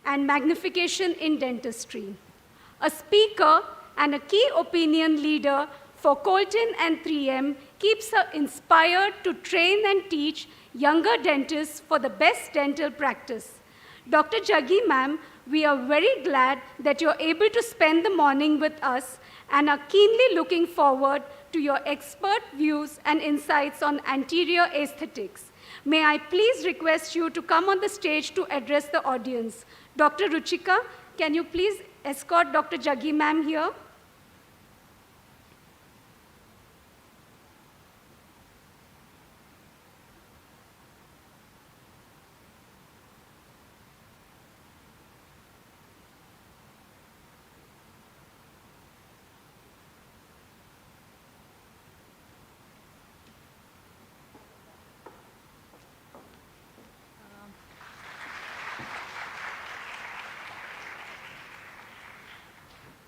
and magnification in dentistry. A speaker and a key opinion leader for Colton and 3M keeps her inspired to train and teach younger dentists for the best dental practice. Dr. Jaggi ma'am, we are very glad that you're able to spend the morning with us and are keenly looking forward to your expert views and insights on anterior aesthetics. May I please request you to come on the stage to address the audience. Dr. Ruchika, can you please escort Dr. Jaggi ma'am here?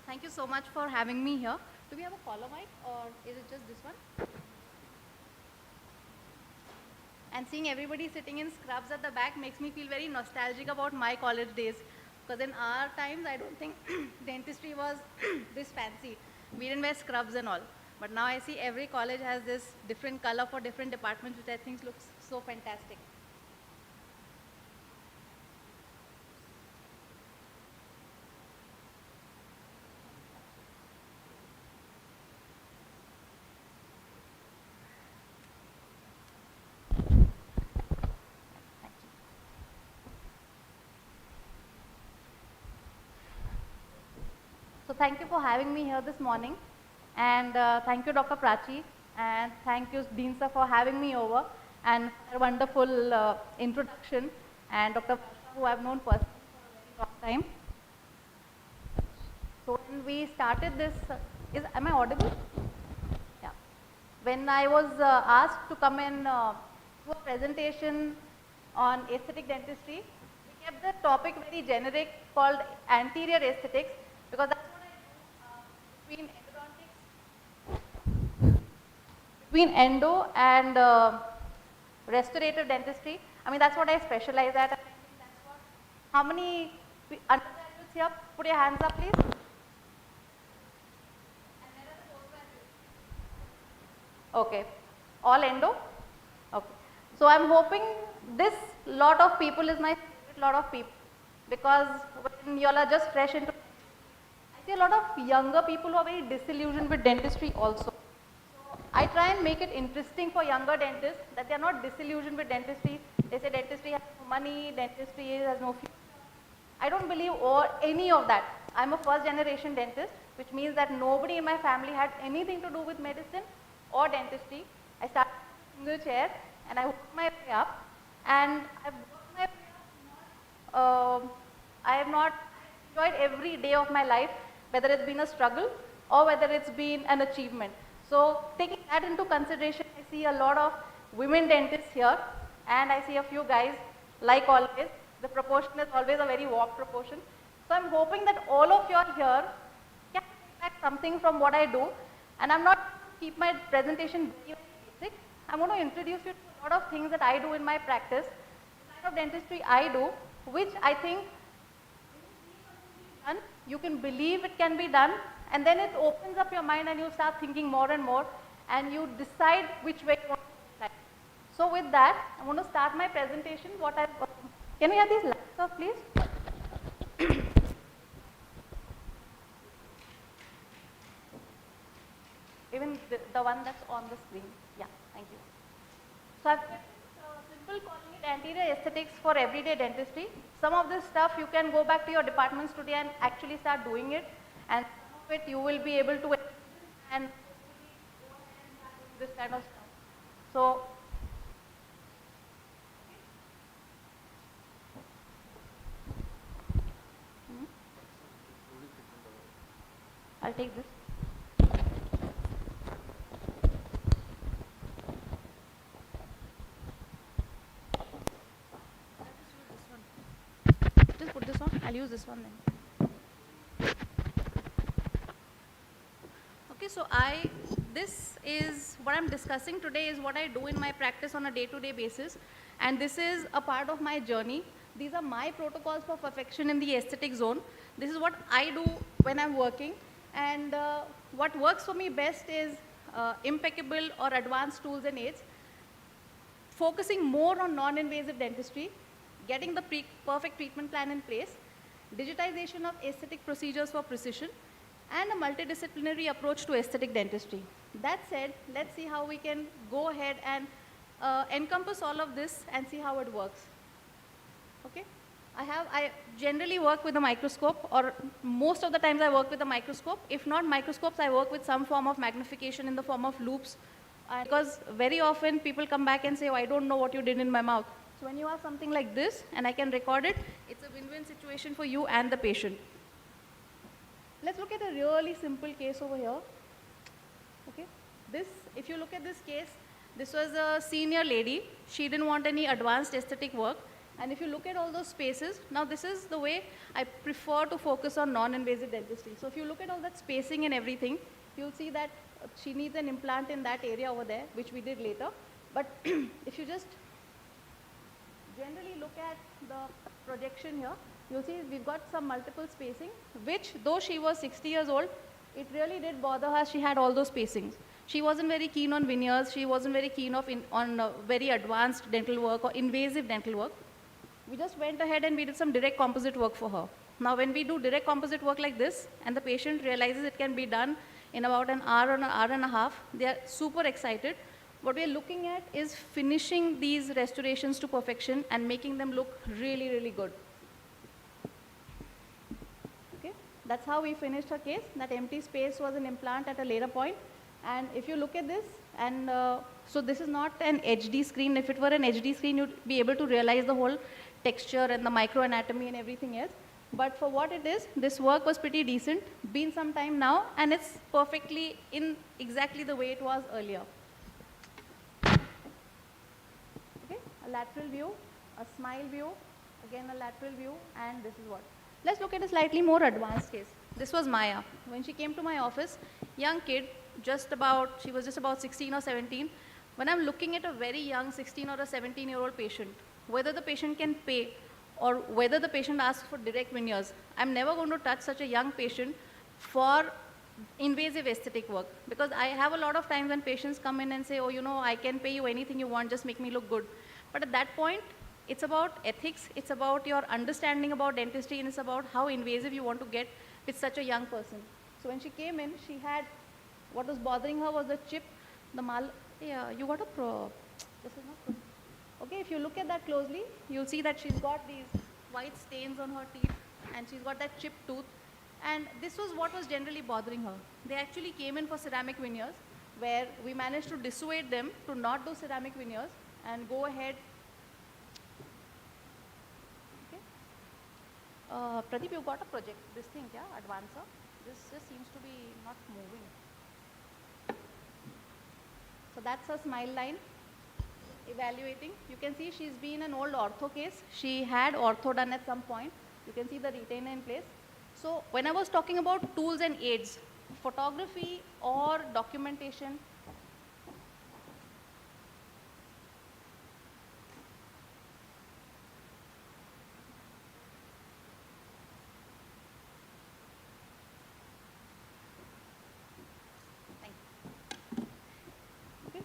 Thank you so much for having me here. Do we have a collar mic or is it just this one? And seeing everybody sitting in scrubs at the back makes me feel very nostalgic about my college days. Because in our times, I don't think dentistry was this fancy. We didn't wear scrubs and all. But now I see every college has this different color for different departments, which I think looks so fantastic. So thank you for having me here this morning. And thank you, Dr. Prachi. And thank you, Dean sir, for having me over. And for a wonderful introduction. And Dr. Varsha, who I've known personally for a very long time. So when we started this, am I audible? Yeah. When I was asked to come in to a presentation on aesthetic dentistry, we kept the topic very generic called anterior aesthetics, because that's what I do between endodontics, between endo and restorative dentistry. I mean, that's what I specialize at. And I think that's what, how many undergraduates here? Put your hands up, please. Okay, all endo? Okay. So I'm hoping this lot of people is my favorite lot of people, because when you all are just fresh into, I see a lot of younger people who are very disillusioned with dentistry also. So I try and make it interesting for younger dentists, that they are not disillusioned with dentistry. They say dentistry has no money, dentistry has no future. I don't believe any of that. I'm a first generation dentist, which means that nobody in my family had anything to do with medicine or dentistry. I started in a single chair and I worked my way up, and I've worked my way up. I have not enjoyed every day of my life, whether it's been a struggle or whether it's been an achievement. So taking that into consideration, I see a lot of women dentists here, and I see a few guys. Like always, the proportion is always a very warped proportion. So I'm hoping that all of you are here can take back something from what I do, and I'm not keep my presentation very basic. I'm going to introduce you to a lot of things that I do in my practice, the kind of dentistry I do, which I think you can believe it can be done, and then it opens up your mind and you start thinking more and more, and you decide which way you want to apply. So with that, I'm going to start my presentation. Can we have these lights off, please? Even the one that's on the screen. Yeah, thank you. So I've kept simple, calling it anterior aesthetics for everyday dentistry. Some of this stuff you can go back to your departments today and actually start doing it, and some of it you will be able to and this kind of stuff. So I'll take this. Just put this on. I'll use this one then. Okay, so this is what I'm discussing today is what I do in my practice on a day-to-day basis, and this is a part of my journey. These are my protocols for perfection in the aesthetic zone. This is what I do when I'm working. And what works for me best is impeccable or advanced tools and aids, focusing more on non-invasive dentistry, getting the perfect treatment plan in place, digitization of aesthetic procedures for precision, and a multidisciplinary approach to aesthetic dentistry. That said, let's see how we can go ahead and encompass all of this and see how it works. Okay? I generally work with a microscope, or most of the times I work with a microscope. If not microscopes, I work with some form of magnification in the form of loupes. Because very often people come back and say, oh, I don't know what you did in my mouth. So when you have something like this and I can record it, it's a win-win situation for you and the patient. Let's look at a really simple case over here. Okay, if you look at this case, this was a senior lady. She didn't want any advanced aesthetic work. And if you look at all those spaces, now this is the way I prefer to focus on non-invasive dentistry. So if you look at all that spacing and everything, you'll see that she needs an implant in that area over there, which we did later. But if you just generally look at the projection here, you'll see we've got some multiple spacing, which though she was 60 years old, it really did bother her. She had all those spacings. She wasn't very keen on veneers. She wasn't very keen on very advanced dental work or invasive dental work. We just went ahead and we did some direct composite work for her. Now, when we do direct composite work like this, and the patient realizes it can be done in about an hour or an hour and a half, they are super excited. What we are looking at is finishing these restorations to perfection and making them look really, really good. Okay, that's how we finished her case. That empty space was an implant at a later point. And if you look at this, and so this is not an HD screen. If it were an HD screen, you'd be able to realize the whole texture and the microanatomy and everything else. But for what it is, this work was pretty decent, been some time now, and it's perfectly in exactly the way it was earlier. Okay, a lateral view, a smile view, again a lateral view, and this is what. Let's look at a slightly more advanced case. This was Maya. When she came to my office, young kid, she was just about 16 or 17. When I'm looking at a very young 16 or a 17-year-old patient, whether the patient can pay or whether the patient asks for direct veneers, I'm never going to touch such a young patient for invasive aesthetic work. Because I have a lot of times when patients come in and say, oh, you know, I can pay you anything you want, just make me look good. But at that point, it's about ethics, it's about your understanding about dentistry, and it's about how invasive you want to get with such a young person. So when she came in, she had, what was bothering her was the chip, yeah, you got this is not, okay, if you look at that closely, you'll see that she's got these white stains on her teeth, and she's got that chipped tooth, and this was what was generally bothering her. They actually came in for ceramic veneers, where we managed to dissuade them to not do ceramic veneers and go ahead. Okay. Pradeep, you got a project, this thing, yeah, advancer? This just seems to be not moving. So that's her smile line. Evaluating. You can see she's been an old ortho case. She had ortho done at some point. You can see the retainer in place. So when I was talking about tools and aids, photography or documentation,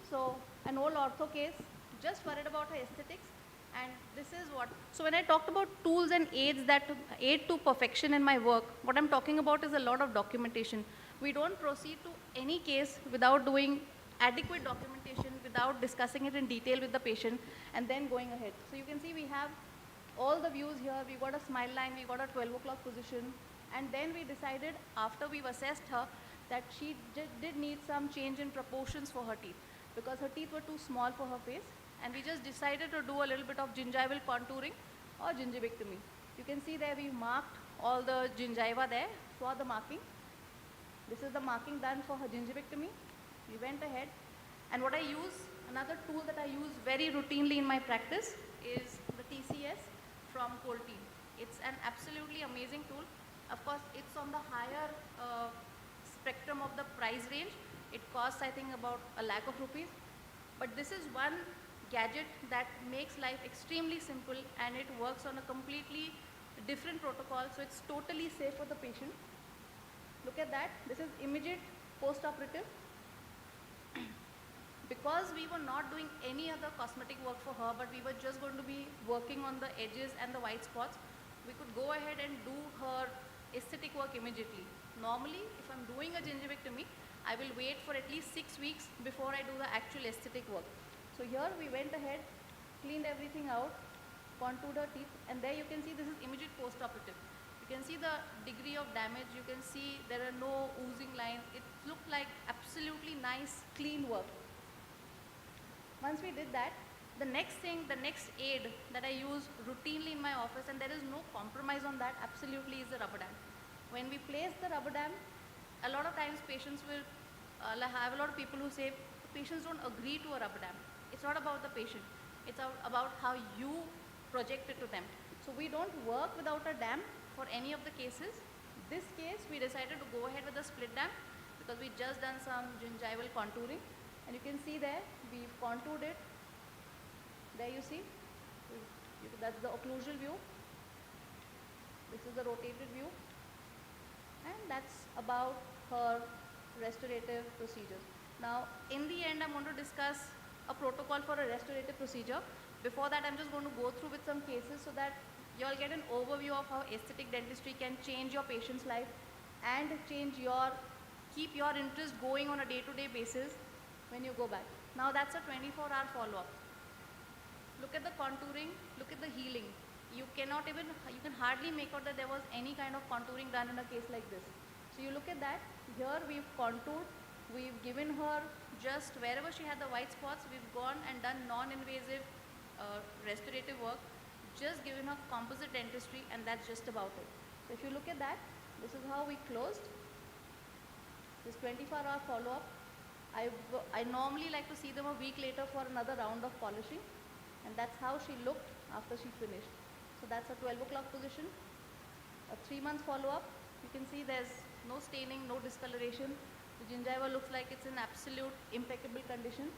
so an old ortho case, just worried about her aesthetics, and this is what. So when I talked about tools and aids that aid to perfection in my work, what I'm talking about is a lot of documentation. We don't proceed to any case without doing adequate documentation, without discussing it in detail with the patient, and then going ahead. So you can see we have all the views here. We got a smile line, we got a 12 o'clock position, and then we decided, after we've assessed her, that she did need some change in proportions for her teeth, because her teeth were too small for her face, and we just decided to do a little bit of gingival contouring or gingivectomy. You can see there we marked all the gingiva there for the marking. This is the marking done for her gingivectomy. We went ahead, and what I use, another tool that I use very routinely in my practice is the TCS from Colty. It's an absolutely amazing tool. Of course, it's on the higher spectrum of the price range. It costs, I think, about ₹1 lakh. But this is one gadget that makes life extremely simple, and it works on a completely different protocol, so it's totally safe for the patient. Look at that. This is immediate post-operative. Because we were not doing any other cosmetic work for her, but we were just going to be working on the edges and the white spots, we could go ahead and do her aesthetic work immediately. Normally, if I'm doing a gingivectomy, I will wait for at least 6 weeks before I do the actual aesthetic work. So here we went ahead, cleaned everything out, contoured her teeth, and there you can see this is immediate post-operative. You can see the degree of damage, you can see there are no oozing lines. It looked like absolutely nice, clean work. Once we did that, the next aid that I use routinely in my office, and there is no compromise on that, absolutely, is the rubber dam. When we place the rubber dam, a lot of times patients will, I have a lot of people who say, patients don't agree to a rubber dam. It's not about the patient. It's about how you project it to them. So we don't work without a dam for any of the cases. This case, we decided to go ahead with a split dam because we just done some gingival contouring. And you can see there, we've contoured it. There you see, that's the occlusal view. This is the rotated view. And that's about her restorative procedures. Now, in the end, I'm going to discuss a protocol for a restorative procedure. Before that, I'm just going to go through with some cases so that you all get an overview of how aesthetic dentistry can change your patient's life and keep your interest going on a day-to-day basis when you go back. Now that's a 24-hour follow-up. Look at the contouring, look at the healing. You can hardly make out that there was any kind of contouring done in a case like this. So you look at that, here we've contoured, we've given her just wherever she had the white spots, we've gone and done non-invasive restorative work, just given her composite dentistry, and that's just about it. So if you look at that, this is how we closed this 24-hour follow-up. I normally like to see them a week later for another round of polishing, and that's how she looked after she finished. So that's a 12 o'clock position. A 3-month follow-up, you can see there's no staining, no discoloration. The gingiva looks like it's in absolute impeccable condition.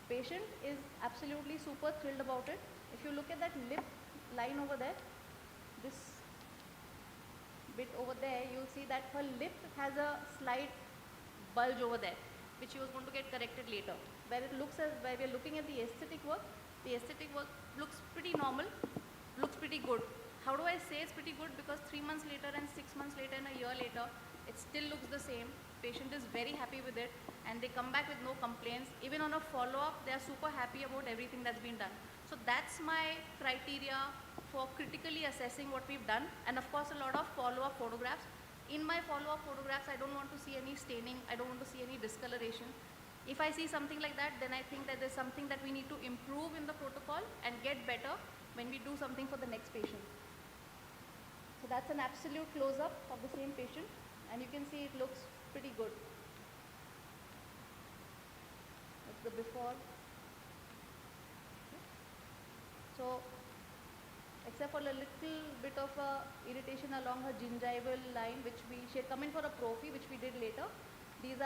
Patient is absolutely super thrilled about it. If you look at that lip line over there, this bit over there, you'll see that her lip has a slight bulge over there, which she was going to get corrected later. Where we are looking at the aesthetic work looks pretty normal, looks pretty good. How do I say it's pretty good? Because 3 months later and 6 months later and a year later, it still looks the same. Patient is very happy with it, and they come back with no complaints. Even on a follow-up, they are super happy about everything that's been done. So that's my criteria for critically assessing what we've done, and of course a lot of follow-up photographs. In my follow-up photographs, I don't want to see any staining, I don't want to see any discoloration. If I see something like that, then I think that there's something that we need to improve in the protocol and get better when we do something for the next patient. So that's an absolute close-up of the same patient, and you can see it looks pretty good. That's the before. So, except for a little bit of irritation along her gingival line, which she had come in for a prophy, which we did later. These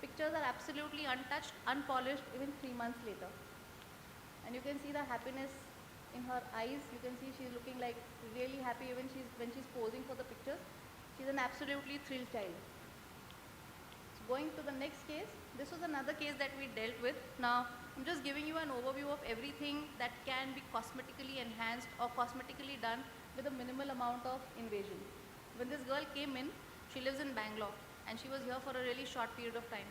pictures are absolutely untouched, unpolished, even 3 months later. And you can see the happiness in her eyes. You can see she's looking like really happy even when she's posing for the pictures. She's an absolutely thrilled child. So going to the next case, this was another case that we dealt with. Now, I'm just giving you an overview of everything that can be cosmetically enhanced or cosmetically done with a minimal amount of invasion. When this girl came in, she lives in Bangalore, and she was here for a really short period of time.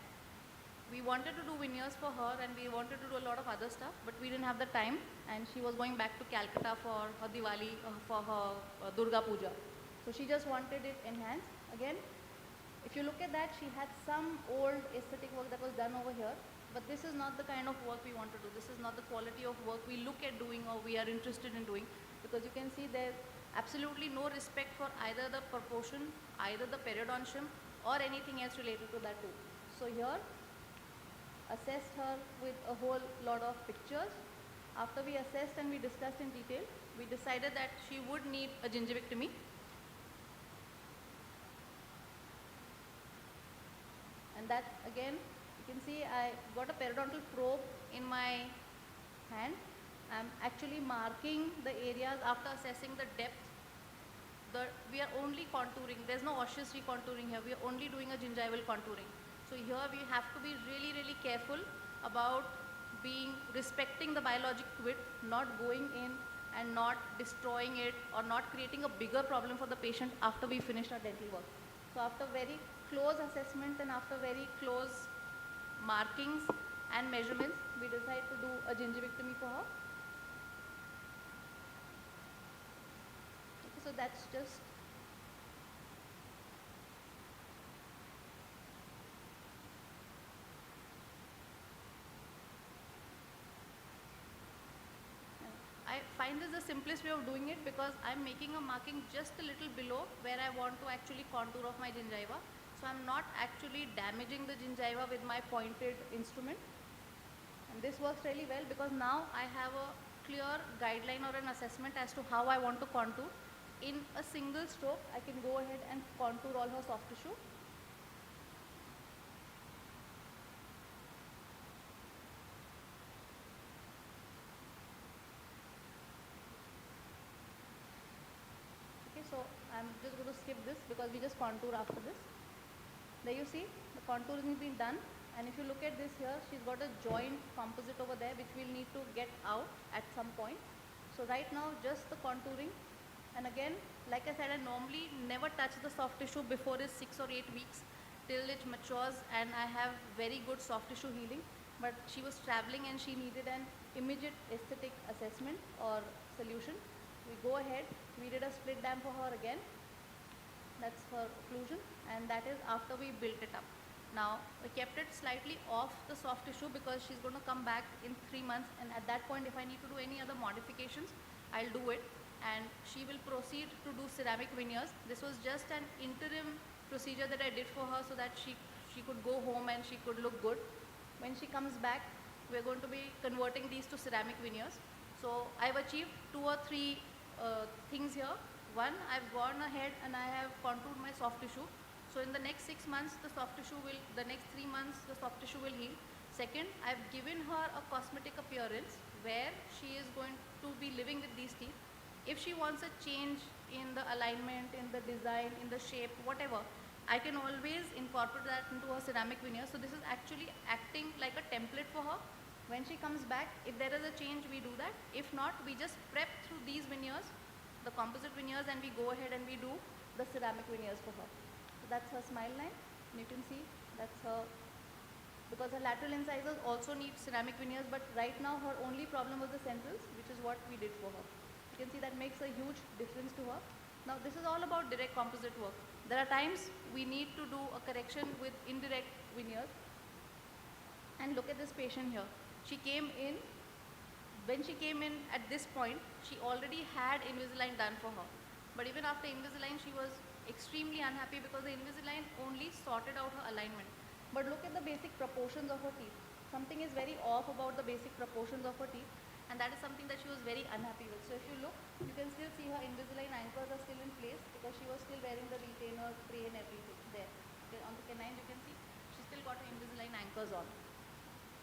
We wanted to do veneers for her, and we wanted to do a lot of other stuff, but we didn't have the time, and she was going back to Calcutta for her Diwali, for her Durga Puja. So she just wanted it enhanced. Again, if you look at that, she had some old aesthetic work that was done over here, but this is not the kind of work we want to do. This is not the quality of work we look at doing or we are interested in doing, because you can see there's absolutely no respect for either the proportion, either the periodontium, or anything else related to that too. So here, assessed her with a whole lot of pictures. After we assessed and we discussed in detail, we decided that she would need a gingivectomy. And that again, you can see I got a periodontal probe in my hand, I'm actually marking the areas after assessing the depth. We are only contouring, there's no osseous recontouring here, we are only doing a gingival contouring. So here we have to be really, really careful about respecting the biologic width, not going in and not destroying it or not creating a bigger problem for the patient after we finish our dental work. So after very close assessment and after very close markings and measurements, we decide to do a gingivectomy for her. Okay, so that's just I find this the simplest way of doing it because I'm making a marking just a little below where I want to actually contour of my gingiva. So I'm not actually damaging the gingiva with my pointed instrument. And this works really well because now I have a clear guideline or an assessment as to how I want to contour. In a single stroke, I can go ahead and contour all her soft tissue. So I'm just going to skip this because we just contour after this. There you see the contour is being done, and if you look at this here, she's got a joint composite over there which we'll need to get out at some point. So right now just the contouring, and again like I said, I normally never touch the soft tissue before it's 6 or 8 weeks till it matures and I have very good soft tissue healing. But she was traveling and she needed an immediate aesthetic assessment or solution. We go ahead, we did a split dam for her again. That's her occlusion, and that is after we built it up. Now we kept it slightly off the soft tissue because she's going to come back in 3 months, and at that point if I need to do any other modifications, I'll do it, and she will proceed to do ceramic veneers. This was just an interim procedure that I did for her so that she could go home and she could look good. When she comes back, we're going to be converting these to ceramic veneers. So I've achieved 2 or 3 things here. One, I've gone ahead and I have contoured my soft tissue. So in the next 6 months, the next 3 months, the soft tissue will heal. Second, I've given her a cosmetic appearance where she is going to be living with these teeth. If she wants a change in the alignment, in the design, in the shape, whatever, I can always incorporate that into her ceramic veneer. So this is actually acting like a template for her. When she comes back, if there is a change, we do that. If not, we just prep through these veneers, the composite veneers, and we go ahead and we do the ceramic veneers for her. So that's her smile line. And you can see that's her, because her lateral incisors also need ceramic veneers, but right now her only problem was the centrals, which is what we did for her. You can see that makes a huge difference to her. Now this is all about direct composite work. There are times we need to do a correction with indirect veneers. And look at this patient here. When she came in at this point, she already had Invisalign done for her. But even after Invisalign, she was extremely unhappy because the Invisalign only sorted out her alignment. But look at the basic proportions of her teeth. Something is very off about the basic proportions of her teeth, and that is something that she was very unhappy with. So if you look, you can still see her Invisalign anchors are still in place because she was still wearing the retainer, tray and everything there. Okay, on the canine you can see she still got her Invisalign anchors on.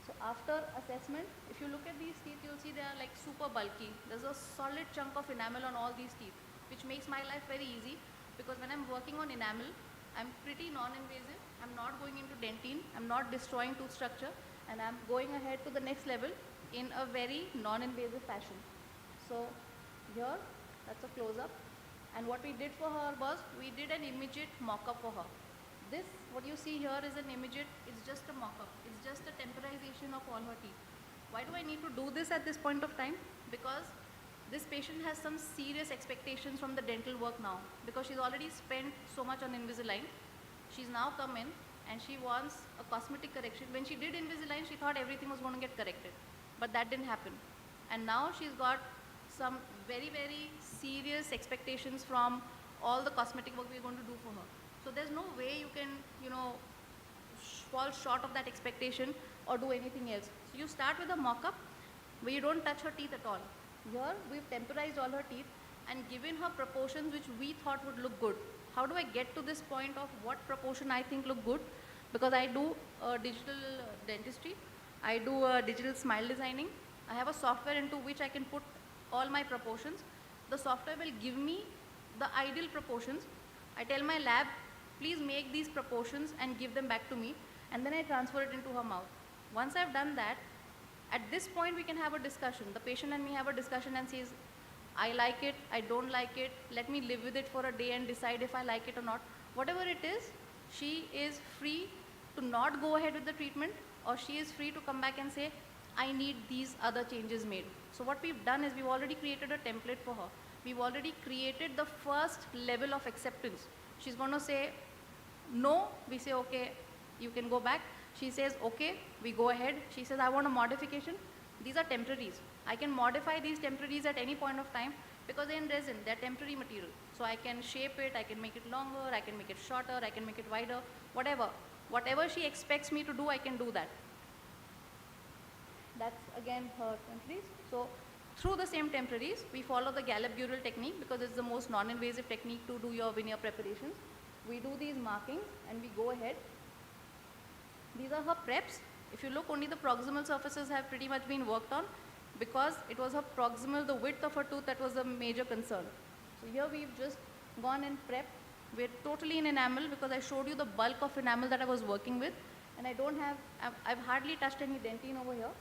So after assessment, if you look at these teeth, you'll see they are like super bulky. There's a solid chunk of enamel on all these teeth, which makes my life very easy because when I'm working on enamel, I'm pretty non-invasive. I'm not going into dentine. I'm not destroying tooth structure, and I'm going ahead to the next level in a very non-invasive fashion. So here, that's a close-up. And what we did for her was we did an immediate mock-up for her. This, what you see here is an immediate, it's just a mock-up. It's just a temporization of all her teeth. Why do I need to do this at this point of time? Because this patient has some serious expectations from the dental work now. Because she's already spent so much on Invisalign. She's now come in and she wants a cosmetic correction. When she did Invisalign, she thought everything was going to get corrected. But that didn't happen. And now she's got some very, very serious expectations from all the cosmetic work we're going to do for her. So there's no way you can, fall short of that expectation or do anything else. So you start with a mock-up where you don't touch her teeth at all. Here we've temporized all her teeth and given her proportions which we thought would look good. How do I get to this point of what proportion I think look good? Because I do digital dentistry, I do digital smile designing, I have a software into which I can put all my proportions. The software will give me the ideal proportions. I tell my lab, please make these proportions and give them back to me, and then I transfer it into her mouth. Once I've done that, at this point we can have a discussion. The patient and me have a discussion and says, I like it, I don't like it, let me live with it for a day and decide if I like it or not. Whatever it is, she is free to not go ahead with the treatment, or she is free to come back and say, I need these other changes made. So what we've done is we've already created a template for her. We've already created the first level of acceptance. She's going to say no, we say okay, you can go back. She says okay, we go ahead. She says I want a modification. These are temporaries. I can modify these temporaries at any point of time because they're in resin, they're temporary material. So I can shape it, I can make it longer, I can make it shorter, I can make it wider, whatever. Whatever she expects me to do, I can do that. That's again her temporaries. So through the same temporaries, we follow the Gallup-Gural technique because it's the most non-invasive technique to do your veneer preparations. We do these markings and we go ahead. These are her preps. If you look, only the proximal surfaces have pretty much been worked on because it was her proximal, the width of her tooth, that was a major concern. So here we've just gone and prepped. We're totally in enamel because I showed you the bulk of enamel that I was working with, and I've hardly touched any dentine over here.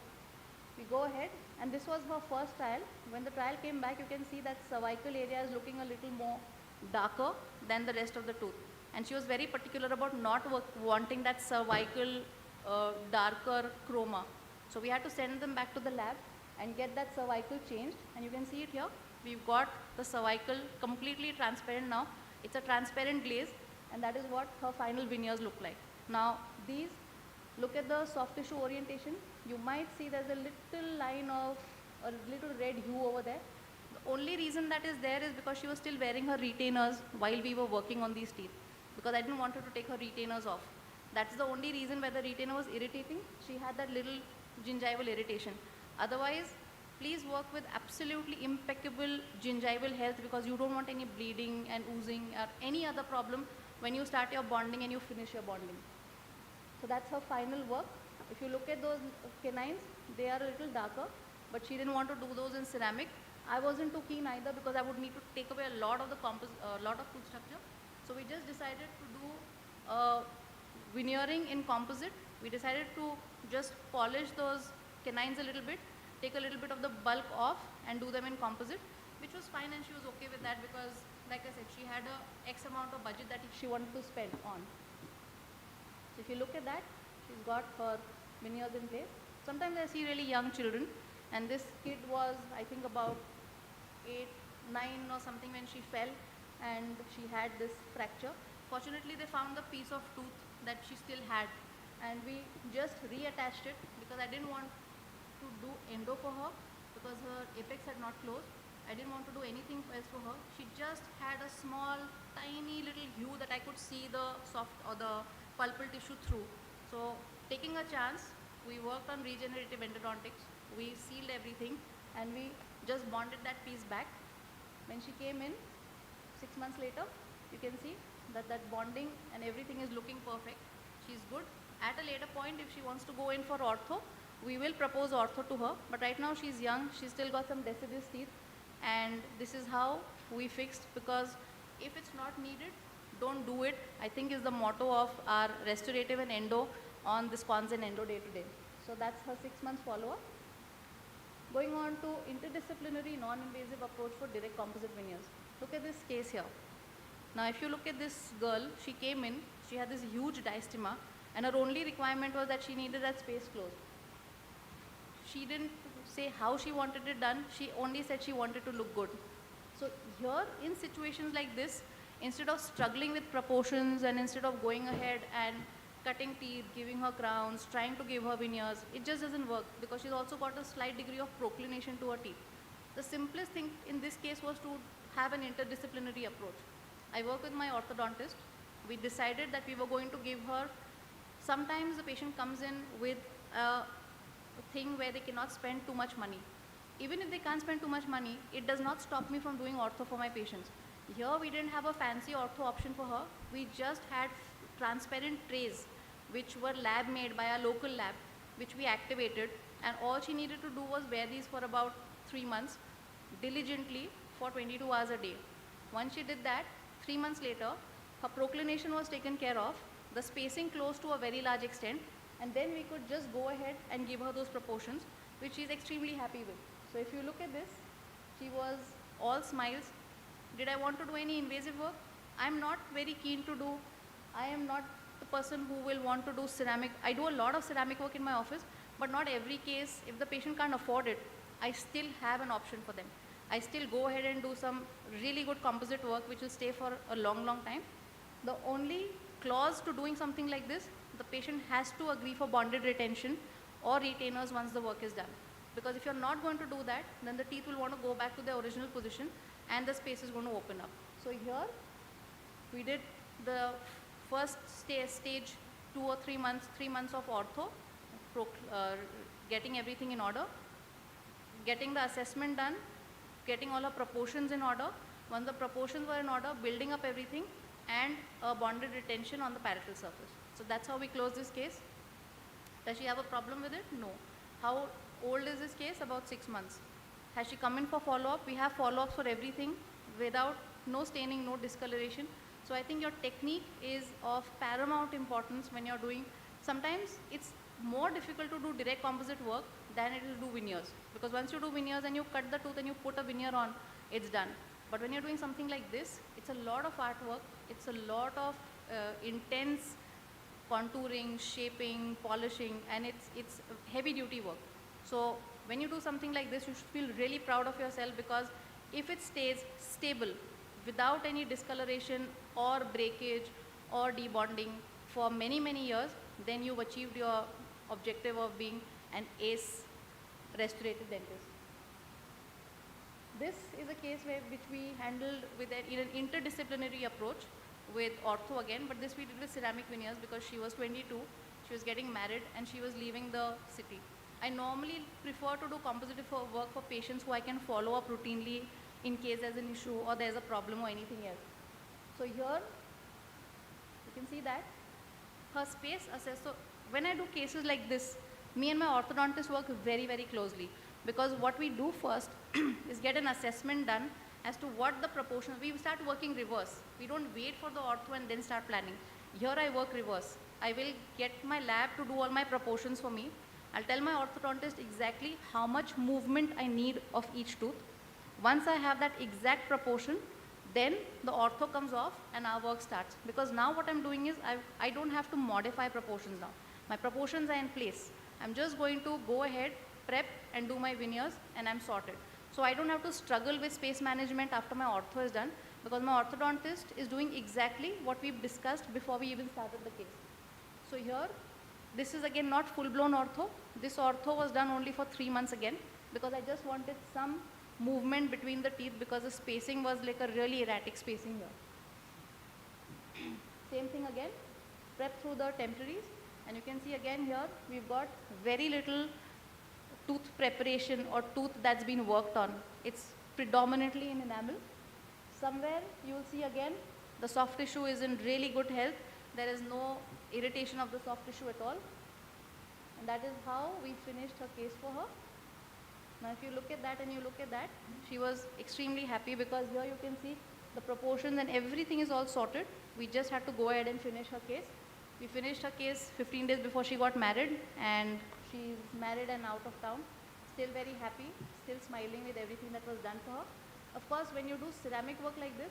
We go ahead, and this was her first trial. When the trial came back, you can see that cervical area is looking a little more darker than the rest of the tooth. And she was very particular about not wanting that cervical darker chroma. So we had to send them back to the lab and get that cervical changed. And you can see it here. We've got the cervical completely transparent now. It's a transparent glaze, and that is what her final veneers look like. Now these, look at the soft tissue orientation. You might see there's a little line of a little red hue over there. The only reason that is there is because she was still wearing her retainers while we were working on these teeth, because I didn't want her to take her retainers off. That's the only reason where the retainer was irritating. She had that little gingival irritation. Otherwise, please work with absolutely impeccable gingival health because you don't want any bleeding and oozing or any other problem when you start your bonding and you finish your bonding. So that's her final work. If you look at those canines, they are a little darker, but she didn't want to do those in ceramic. I wasn't too keen either because I would need to take away a lot of the lot of tooth structure. So we just decided to do veneering in composite. We decided to just polish those canines a little bit, take a little bit of the bulk off and do them in composite, which was fine, and she was okay with that because, like I said, she had a X amount of budget that she wanted to spend on. So if you look at that, she's got her veneers in place. Sometimes I see really young children, and this kid was, I think, about 8, 9 or something when she fell, and she had this fracture. Fortunately, they found the piece of tooth that she still had, and we just reattached it because I didn't want to do endo for her because her apex had not closed. I didn't want to do anything else for her. She just had a small, tiny little hue that I could see the soft or the pulpal tissue through. So taking a chance, we worked on regenerative endodontics. We sealed everything and we just bonded that piece back. When she came in 6 months later, you can see that bonding and everything is looking perfect. She's good. At a later point, if she wants to go in for ortho, we will propose ortho to her. But right now she's young. She's still got some deciduous teeth. And this is how we fixed, because if it's not needed, don't do it, I think is the motto of our restorative and endo on this Cons and Endo day to day. So that's her 6 months follow-up. Going on to interdisciplinary non-invasive approach for direct composite veneers. Look at this case here. Now if you look at this girl, she came in, she had this huge diastema, and her only requirement was that she needed that space closed. She didn't say how she wanted it done, she only said she wanted to look good. So here in situations like this, instead of struggling with proportions and instead of going ahead and cutting teeth, giving her crowns, trying to give her veneers, it just doesn't work because she's also got a slight degree of proclination to her teeth. The simplest thing in this case was to have an interdisciplinary approach. I work with my orthodontist. We decided that we were going to give her, sometimes the patient comes in with a thing where they cannot spend too much money. Even if they can't spend too much money, it does not stop me from doing ortho for my patients. Here we didn't have a fancy ortho option for her. We just had transparent trays which were lab made by our local lab, which we activated, and all she needed to do was wear these for about 3 months diligently for 22 hours a day. Once she did that, 3 months later, her proclination was taken care of, the spacing closed to a very large extent, and then we could just go ahead and give her those proportions, which she's extremely happy with. So if you look at this, she was all smiles. Did I want to do any invasive work? I'm not very keen to do, I am not the person who will want to do ceramic. I do a lot of ceramic work in my office, but not every case. If the patient can't afford it, I still have an option for them. I still go ahead and do some really good composite work which will stay for a long, long time. The only clause to doing something like this, the patient has to agree for bonded retention or retainers once the work is done. Because if you're not going to do that, then the teeth will want to go back to their original position and the space is going to open up. So here we did the first stage 2 or 3 months, 3 months of ortho, getting everything in order, getting the assessment done, getting all her proportions in order. Once the proportions were in order, building up everything, and a bonded retention on the parietal surface. So that's how we close this case. Does she have a problem with it? No. How old is this case? About 6 months. Has she come in for follow-up? We have follow-ups for everything without no staining, no discoloration. So I think your technique is of paramount importance when you're doing, sometimes it's more difficult to do direct composite work than it is to do veneers. Because once you do veneers and you cut the tooth and you put a veneer on, it's done. But when you're doing something like this, it's a lot of artwork, it's a lot of intense contouring, shaping, polishing, and it's heavy duty work. So when you do something like this, you should feel really proud of yourself, because if it stays stable without any discoloration or breakage or debonding for many, many years, then you've achieved your objective of being an ace restorative dentist. This is a case which we handled in an interdisciplinary approach with ortho again, but this we did with ceramic veneers because she was 22, she was getting married and she was leaving the city. I normally prefer to do composite work for patients who I can follow up routinely in case there's an issue or there's a problem or anything else. So here, you can see that her space assessed. So when I do cases like this, me and my orthodontist work very, very closely, because what we do first is get an assessment done as to what the proportions. We start working reverse. We don't wait for the ortho and then start planning. Here I work reverse. I will get my lab to do all my proportions for me. I'll tell my orthodontist exactly how much movement I need of each tooth. Once I have that exact proportion, then the ortho comes off and our work starts. Because now what I'm doing is I don't have to modify proportions now. My proportions are in place. I'm just going to go ahead, prep and do my veneers, and I'm sorted. So I don't have to struggle with space management after my ortho is done, because my orthodontist is doing exactly what we've discussed before we even started the case. So here, this is again not full-blown ortho. This ortho was done only for 3 months again, because I just wanted some movement between the teeth, because the spacing was like a really erratic spacing here. Same thing again, prep through the temporaries, and you can see again here we've got very little tooth preparation or tooth that's been worked on. It's predominantly in enamel. Somewhere you will see again the soft tissue is in really good health. There is no irritation of the soft tissue at all. And that is how we finished her case for her. Now if you look at that and you look at that, she was extremely happy, because here you can see the proportions and everything is all sorted. We just had to go ahead and finish her case. We finished her case 15 days before she got married, and she's married and out of town. Still very happy, still smiling with everything that was done for her. Of course, when you do ceramic work like this,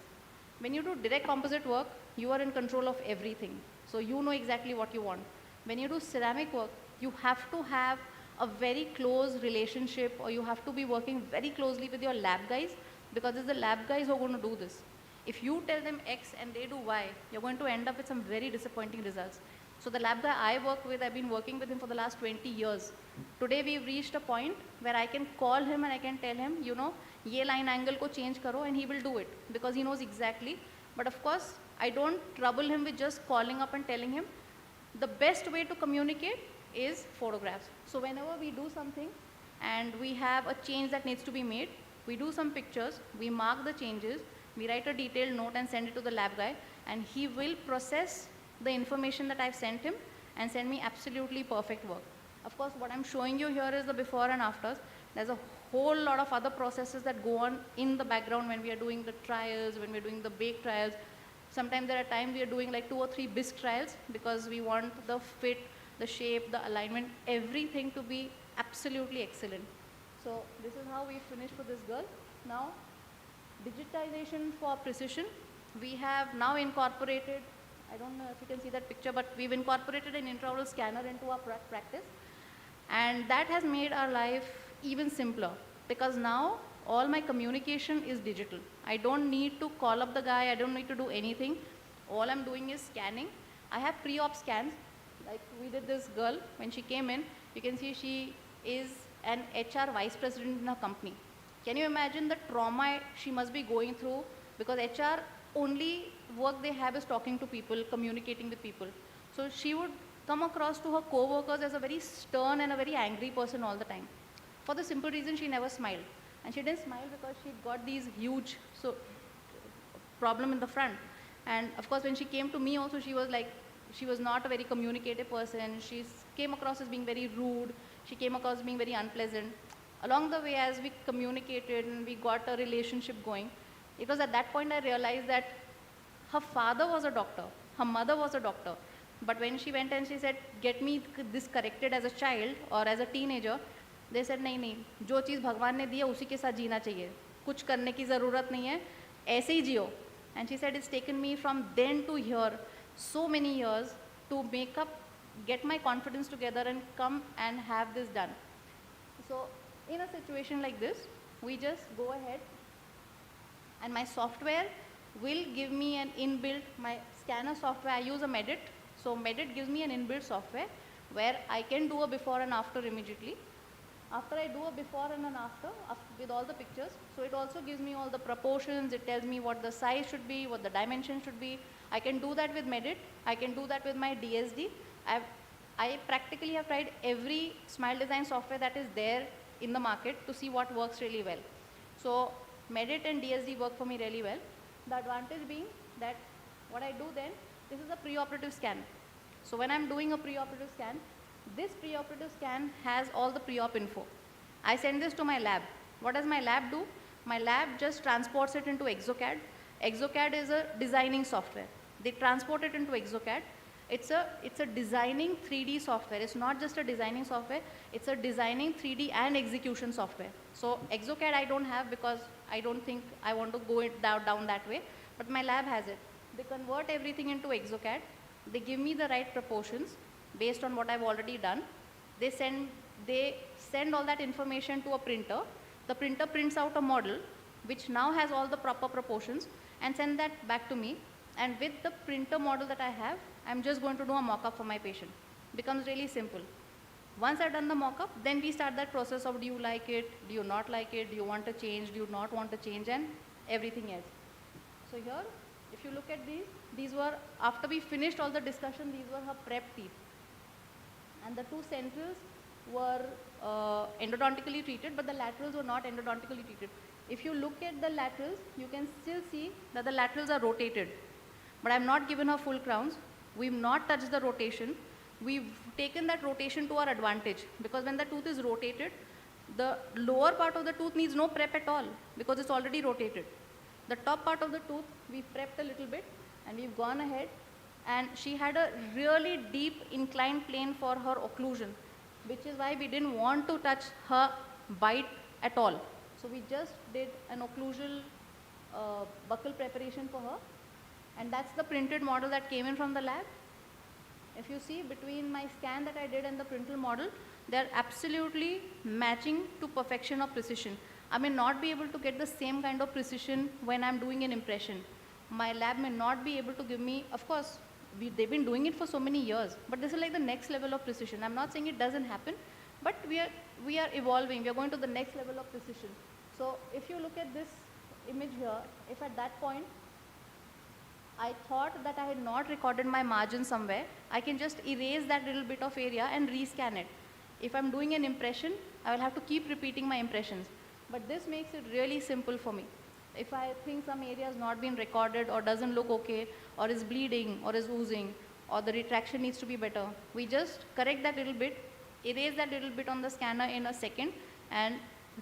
when you do direct composite work, you are in control of everything. So you know exactly what you want. When you do ceramic work, you have to have a very close relationship, or you have to be working very closely with your lab guys, because it's the lab guys who are going to do this. If you tell them X and they do Y, you're going to end up with some very disappointing results. So the lab guy I work with, I've been working with him for the last 20 years. Today we've reached a point where I can call him and I can tell him, you know, ye line angle ko change karo, and he will do it, because he knows exactly. But of course, I don't trouble him with just calling up and telling him. The best way to communicate is photographs. So whenever we do something and we have a change that needs to be made, we do some pictures, we mark the changes, we write a detailed note and send it to the lab guy, and he will process the information that I've sent him and send me absolutely perfect work. Of course, what I'm showing you here is the before and afters. There's a whole lot of other processes that go on in the background when we are doing the trials, when we're doing the bake trials. Sometimes there are times we are doing like 2 or 3 bisque trials because we want the fit, the shape, the alignment, everything to be absolutely excellent. So this is how we finished for this girl. Now, digitization for precision. We have now incorporated, I don't know if you can see that picture, but we've incorporated an intraoral scanner into our practice. And that has made our life even simpler because now all my communication is digital. I don't need to call up the guy, I don't need to do anything. All I'm doing is scanning. I have pre-op scans, like we did this girl when she came in. You can see she is an HR vice president in her company. Can you imagine the trauma she must be going through? Because HR only work they have is talking to people, communicating with people. So she would come across to her co-workers as a very stern and a very angry person all the time. For the simple reason she never smiled. And she didn't smile because she got these huge problem in the front. And of course when she came to me also, she was like, she was not a very communicative person. She came across as being very rude. She came across as being very unpleasant. Along the way, as we communicated and we got a relationship going, it was at that point I realized that her father was a doctor, her mother was a doctor. But when she went and she said, get me this corrected as a child or as a teenager, they said, नहीं नहीं, जो चीज़ भगवान ने दिया उसी के साथ जीना चाहिए, कुछ करने की ज़रूरत नहीं है, ऐसे ही जियो. And she said, it's taken me from then to here so many years to make up, get my confidence together and come and have this done. So in a situation like this, we just go ahead and my software will give me an inbuilt, my scanner software, I use a Medit. So Medit gives me an inbuilt software where I can do a before and after immediately. After I do a before and an after with all the pictures, so it also gives me all the proportions, it tells me what the size should be, what the dimension should be. I can do that with Medit, I can do that with my DSD. I practically have tried every smile design software that is there in the market to see what works really well. So Medit and DSD work for me really well. The advantage being that what I do then, this is a preoperative scan. So when I'm doing a preoperative scan, this preoperative scan has all the pre-op info. I send this to my lab. What does my lab do? My lab just transports it into ExoCAD. ExoCAD is a designing software. They transport it into ExoCAD. It's a designing 3D software. It's not just a designing software, it's a designing 3D and execution software. So ExoCAD I don't have because I don't think I want to go down that way, but my lab has it. They convert everything into ExoCAD. They give me the right proportions based on what I've already done. They send all that information to a printer. The printer prints out a model which now has all the proper proportions and send that back to me. And with the printer model that I have, I'm just going to do a mock-up for my patient. Becomes really simple. Once I've done the mock-up, then we start that process of do you like it, do you not like it, do you want to change, do you not want to change, and everything else. So here, if you look at these were, after we finished all the discussion, these were her prep teeth. And the two centrals were endodontically treated, but the laterals were not endodontically treated. If you look at the laterals, you can still see that the laterals are rotated. But I've not given her full crowns. We've not touched the rotation. We've taken that rotation to our advantage because when the tooth is rotated, the lower part of the tooth needs no prep at all because it's already rotated. The top part of the tooth, we've prepped a little bit and we've gone ahead, and she had a really deep inclined plane for her occlusion, which is why we didn't want to touch her bite at all. So we just did an occlusal buccal preparation for her, and that's the printed model that came in from the lab. If you see between my scan that I did and the printed model, they're absolutely matching to perfection of precision. I may not be able to get the same kind of precision when I'm doing an impression. My lab may not be able to give me, of course, they've been doing it for so many years, but this is like the next level of precision. I'm not saying it doesn't happen, but we are evolving. We are going to the next level of precision. So if you look at this image here, if at that point I thought that I had not recorded my margin somewhere, I can just erase that little bit of area and rescan it. If I'm doing an impression, I will have to keep repeating my impressions. But this makes it really simple for me. If I think some area has not been recorded or doesn't look okay or is bleeding or is oozing or the retraction needs to be better, we just correct that little bit, erase that little bit on the scanner in a second and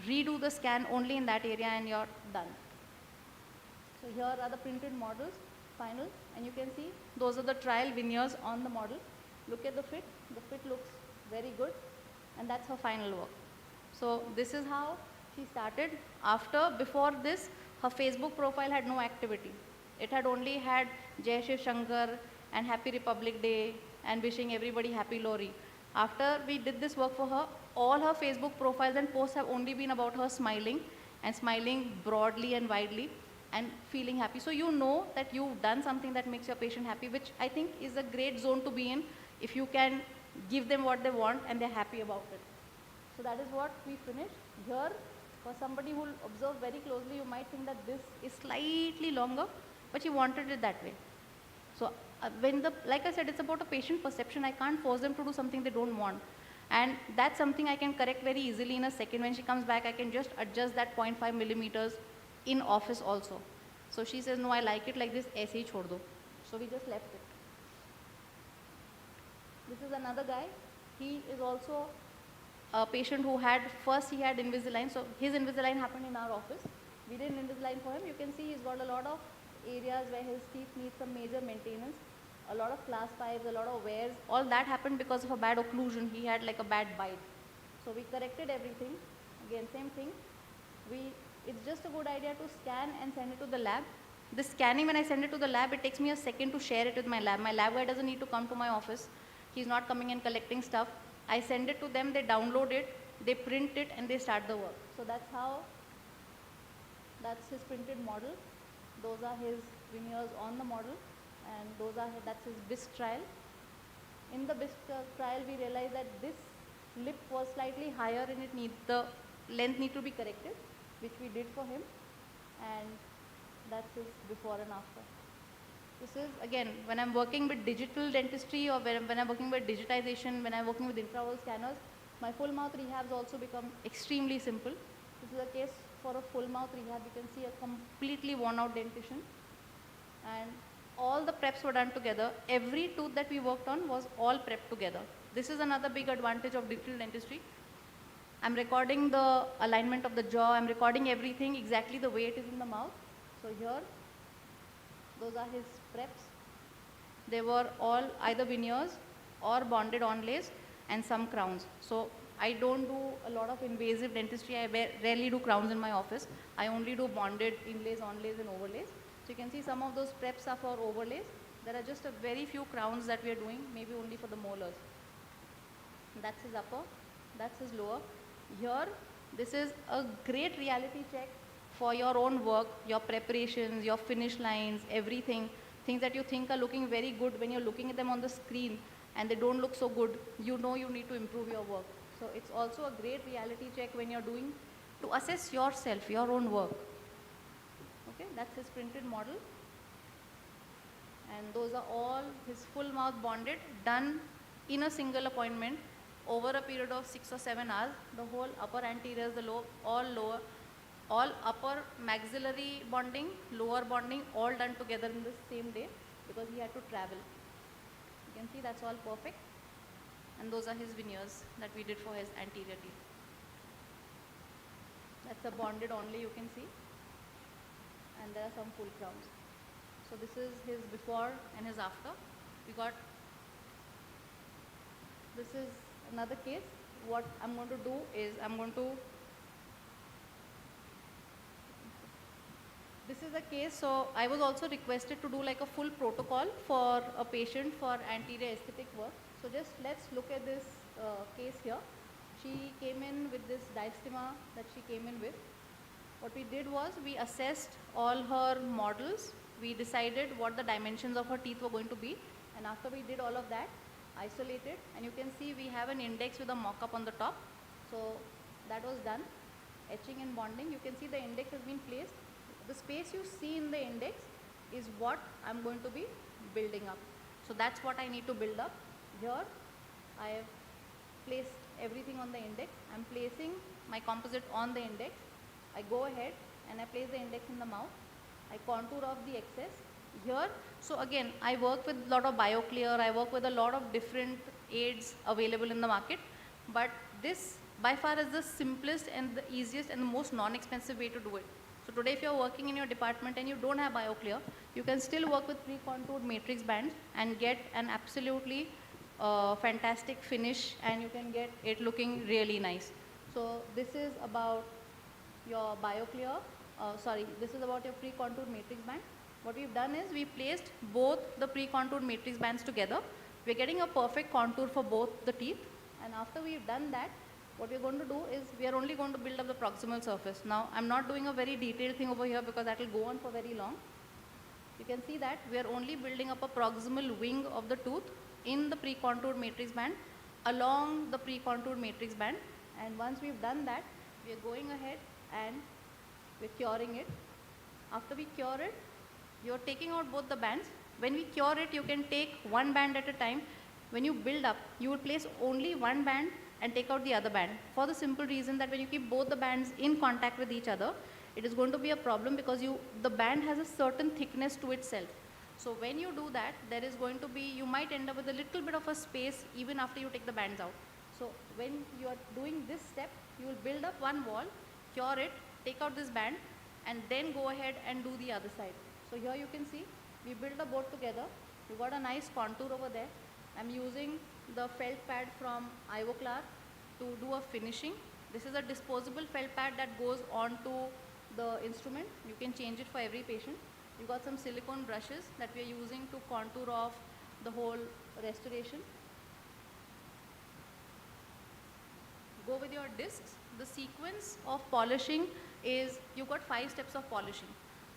redo the scan only in that area and you're done. So here are the printed models, final, and you can see those are the trial veneers on the model. Look at the fit looks very good, and that's her final work. So this is how she started. Before this, her Facebook profile had no activity. It had only had Jai Shiv Shankar and Happy Republic Day and wishing everybody happy Lori. After we did this work for her, all her Facebook profiles and posts have only been about her smiling and smiling broadly and widely and feeling happy. So you know that you've done something that makes your patient happy, which I think is a great zone to be in if you can give them what they want and they're happy about it. So that is what we finished. Here, for somebody who will observe very closely, you might think that this is slightly longer, but she wanted it that way. So like I said, it's about a patient perception. I can't force them to do something they don't want. And that's something I can correct very easily in a second. When she comes back, I can just adjust that 0.5 millimeters in office also. So she says, no, I like it like this, aise hi chhod do. So we just left it. This is another guy. He is also a patient who first he had Invisalign. So his Invisalign happened in our office. We did Invisalign for him. You can see he's got a lot of areas where his teeth need some major maintenance. A lot of class 5s, a lot of wears. All that happened because of a bad occlusion. He had like a bad bite. So we corrected everything. Again, same thing. It's just a good idea to scan and send it to the lab. The scanning, when I send it to the lab, it takes me a second to share it with my lab. My lab guy doesn't need to come to my office. He's not coming and collecting stuff. I send it to them, they download it, they print it, and they start the work. So that's his printed model. Those are his veneers on the model, and that's his BISC trial. In the BISC trial, we realized that this lip was slightly higher and the length need to be corrected, which we did for him, and that's his before and after. This is, again, when I'm working with digital dentistry or when I'm working with digitization, when I'm working with intraoral scanners, my full mouth rehabs also become extremely simple. This is a case for a full mouth rehab. You can see a completely worn out dentition. And all the preps were done together. Every tooth that we worked on was all prepped together. This is another big advantage of digital dentistry. I'm recording the alignment of the jaw. I'm recording everything exactly the way it is in the mouth. So here, those are his preps. They were all either veneers or bonded onlays and some crowns. So I don't do a lot of invasive dentistry. I rarely do crowns in my office. I only do bonded inlays, onlays, and overlays. So you can see some of those preps are for overlays. There are just a very few crowns that we are doing, maybe only for the molars. That's his upper, that's his lower. Here, this is a great reality check for your own work, your preparations, your finish lines, everything. Things that you think are looking very good when you're looking at them on the screen and they don't look so good, you know you need to improve your work. So it's also a great reality check when you're doing to assess yourself, your own work. Okay, that's his printed model. And those are all his full mouth bonded, done in a single appointment over a period of 6 or 7 hours. The whole upper anteriors, the lower, all upper maxillary bonding, lower bonding, all done together in the same day because he had to travel. You can see that's all perfect. And those are his veneers that we did for his anterior teeth. That's a bonded only, you can see. And there are some full crowns. So this is his before and his after. This is another case. What I'm going to do is this is a case, so I was also requested to do like a full protocol for a patient for anterior aesthetic work. So just let's look at this case here. She came in with this diastema that she came in with. What we did was we assessed all her models. We decided what the dimensions of her teeth were going to be. And after we did all of that, isolated, and you can see we have an index with a mock-up on the top. So that was done. Etching and bonding. You can see the index has been placed. The space you see in the index is what I'm going to be building up. So that's what I need to build up. Here I have placed everything on the index. I'm placing my composite on the index. I go ahead and I place the index in the mouth. I contour off the excess. Here, so again, I work with a lot of BioClear. I work with a lot of different aids available in the market. but this by far is the simplest and the easiest and the most non-expensive way to do it. So today if you're working in your department and you don't have BioClear, you can still work with pre-contoured matrix bands and get an absolutely fantastic finish, and you can get it looking really nice. So this is about your BioClear, this is about your pre-contoured matrix band. What we've done is we placed both the pre-contoured matrix bands together. We're getting a perfect contour for both the teeth, and after we've done that, what we're going to do is we are only going to build up the proximal surface. Now I'm not doing a very detailed thing over here because that will go on for very long. You can see that we are only building up a proximal wing of the tooth in the pre-contoured matrix band along the pre-contoured matrix band, and once we've done that, we are going ahead and we're curing it. After we cure it, you're taking out both the bands. When we cure it, you can take one band at a time. When you build up, you will place only one band and take out the other band, for the simple reason that when you keep both the bands in contact with each other, it is going to be a problem because the band has a certain thickness to itself. So when you do that, there is going to be, you might end up with a little bit of a space even after you take the bands out. So when you are doing this step, you will build up one wall, cure it, take out this band, and then go ahead and do the other side. So here you can see, we build up both together. You got a nice contour over there. I'm using the felt pad from Endo-Kraft to do a finishing. This is a disposable felt pad that goes onto the instrument. You can change it for every patient. You got some silicone brushes that we are using to contour off the whole restoration. Go with your discs. The sequence of polishing is, you got 5 steps of polishing.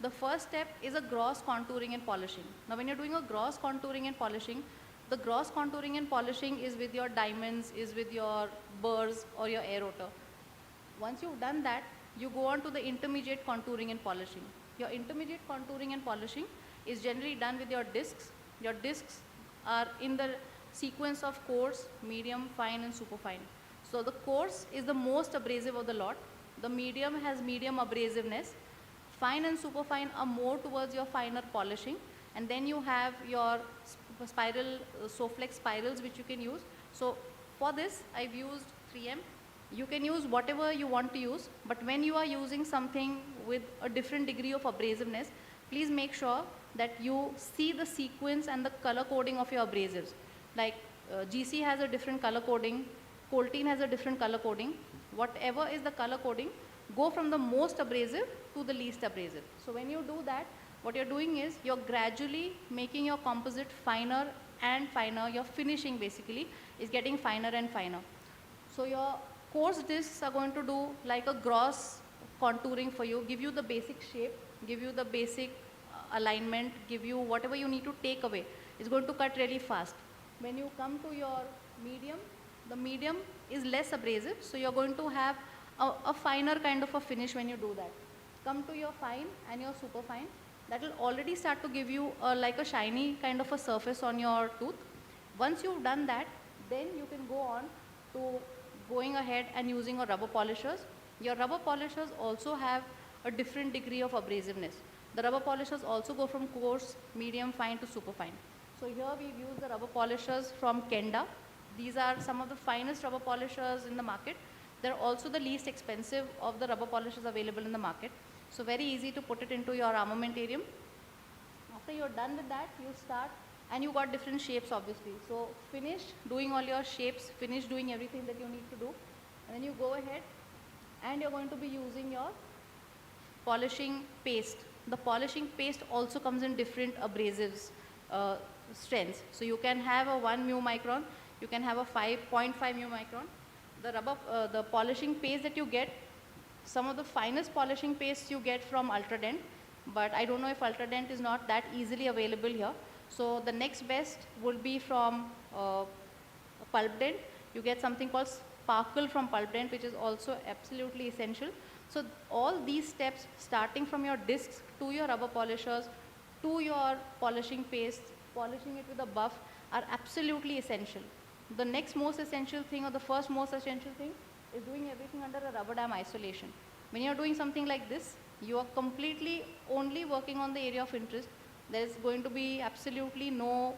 The first step is a gross contouring and polishing. Now when you're doing a gross contouring and polishing, the gross contouring and polishing is with your diamonds, is with your burrs or your air rotor. Once you've done that, you go on to the intermediate contouring and polishing. Your intermediate contouring and polishing is generally done with your discs. Your discs are in the sequence of coarse, medium, fine and superfine. So the coarse is the most abrasive of the lot. The medium has medium abrasiveness. Fine and superfine are more towards your finer polishing. And then you have your spiral, Soflex spirals which you can use. So for this, I've used 3M. You can use whatever you want to use, but when you are using something with a different degree of abrasiveness, please make sure that you see the sequence and the color coding of your abrasives. Like GC has a different color coding, Coltine has a different color coding. Whatever is the color coding, go from the most abrasive to the least abrasive. So when you do that, what you're doing is you're gradually making your composite finer and finer. Your finishing basically is getting finer and finer. So your coarse discs are going to do like a gross contouring for you, give you the basic shape, give you the basic alignment, give you whatever you need to take away. It's going to cut really fast. When you come to your medium, the medium is less abrasive, so you're going to have a finer kind of a finish when you do that. Come to your fine and your super fine. That will already start to give you like a shiny kind of a surface on your tooth. Once you've done that, then you can go on to going ahead and using your rubber polishers. Your rubber polishers also have a different degree of abrasiveness. The rubber polishers also go from coarse, medium, fine to super fine. So here we've used the rubber polishers from Kenda. These are some of the finest rubber polishers in the market. They're also the least expensive of the rubber polishers available in the market. So very easy to put it into your armamentarium. After you're done with that, you start, and you got different shapes obviously. So finish doing all your shapes, finish doing everything that you need to do. And then you go ahead and you're going to be using your polishing paste. The polishing paste also comes in different abrasives strengths. So you can have a 1 mu micron, you can have a 5.5 mu micron. The polishing paste that you get, some of the finest polishing pastes you get from Ultradent, but I don't know if Ultradent is not that easily available here. So the next best would be from Pulpdent. You get something called Sparkle from Pulpdent, which is also absolutely essential. So all these steps, starting from your discs to your rubber polishers to your polishing paste, polishing it with a buff, are absolutely essential. The next most essential thing, or the first most essential thing, is doing everything under a rubber dam isolation. When you're doing something like this, you are completely only working on the area of interest. There is going to be absolutely no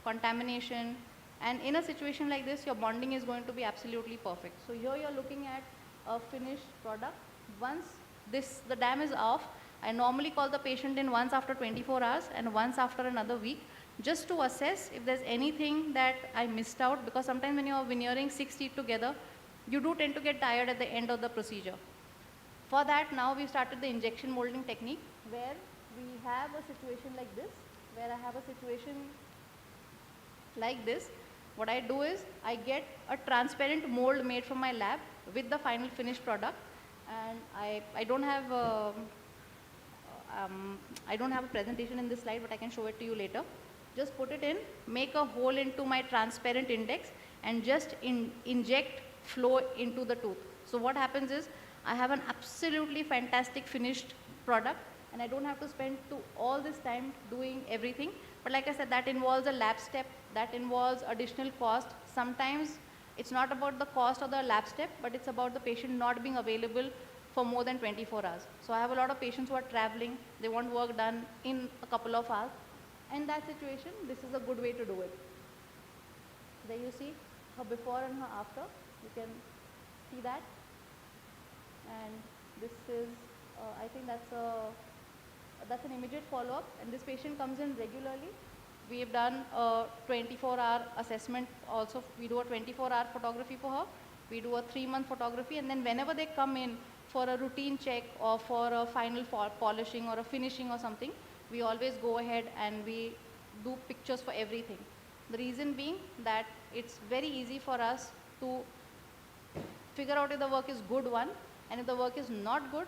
contamination, And in a situation like this, your bonding is going to be absolutely perfect. So here you're looking at a finished product. Once the dam is off, I normally call the patient in once after 24 hours and once after another week, just to assess if there's anything that I missed out, because sometimes when you're veneering 6 teeth together, you do tend to get tired at the end of the procedure. For that, now we started the injection molding technique, where we have a situation like this, where I have a situation like this. What I do is I get a transparent mold made from my lab with the final finished product, and I don't have I don't have a presentation in this slide, but I can show it to you later. Just put it in, make a hole into my transparent index, and just inject flow into the tooth. So what happens is I have an absolutely fantastic finished product, and I don't have to spend all this time doing everything. But like I said, that involves a lab step, that involves additional cost. Sometimes it's not about the cost of the lab step, but it's about the patient not being available for more than 24 hours. So I have a lot of patients who are traveling, they want work done in a couple of hours. In that situation, this is a good way to do it. There you see her before and her after. You can see that. And this is, I think that's an immediate follow-up, and this patient comes in regularly. We have done a 24-hour assessment also. We do a 24-hour photography for her. We do a 3-month photography, and then whenever they come in for a routine check or for a final polishing or a finishing or something, we always go ahead and we do pictures for everything. The reason being that it's very easy for us to figure out if the work is good, one, and if the work is not good,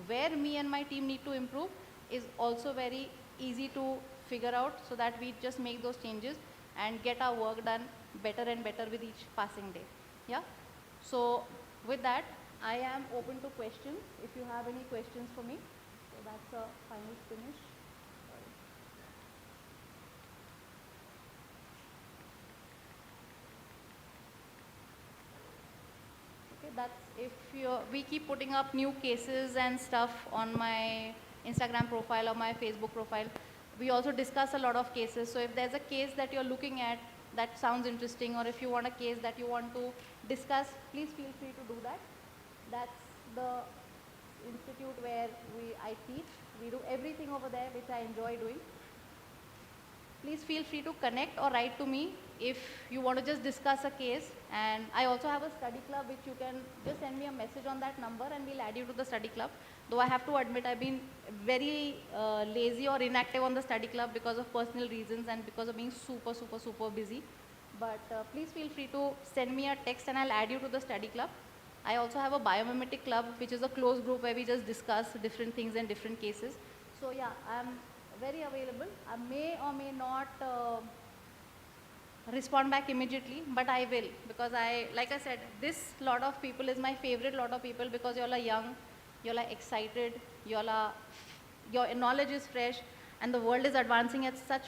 where me and my team need to improve is also very easy to figure out, so that we just make those changes and get our work done better and better with each passing day. Yeah. So with that, I am open to questions if you have any questions for me. So that's a final finish. Okay, that's if we keep putting up new cases and stuff on my Instagram profile or my Facebook profile. We also discuss a lot of cases. So if there's a case that you're looking at that sounds interesting, or if you want a case that you want to discuss, please feel free to do that. That's the institute where I teach. We do everything over there which I enjoy doing. Please feel free to connect or write to me if you want to just discuss a case. And I also have a study club which you can just send me a message on that number and we'll add you to the study club. Though I have to admit I've been very lazy or inactive on the study club because of personal reasons and because of being super busy. But please feel free to send me a text and I'll add you to the study club. I also have a biomimetic club, which is a closed group where we just discuss different things and different cases. So yeah, I'm very available. I may or may not respond back immediately, but I will, because like I said, this lot of people is my favorite lot of people, because you all are young, you all are excited, your knowledge is fresh, and the world is advancing at such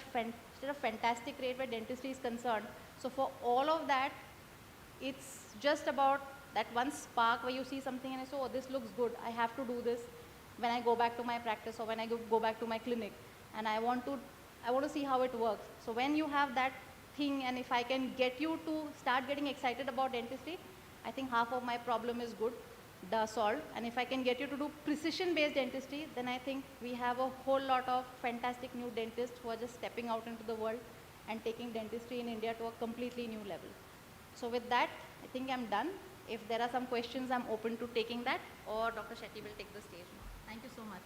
a fantastic rate where dentistry is concerned. So for all of that, it's just about that one spark where you see something and I say, oh, this looks good, I have to do this when I go back to my practice or when I go back to my clinic, and I want to see how it works. So when you have that thing, and if I can get you to start getting excited about dentistry, I think half of my problem is solved. And if I can get you to do precision-based dentistry, then I think we have a whole lot of fantastic new dentists who are just stepping out into the world and taking dentistry in India to a completely new level. So with that, I think I'm done. If there are some questions, I'm open to taking that, or Dr. Shetty will take the stage now. Thank you so much.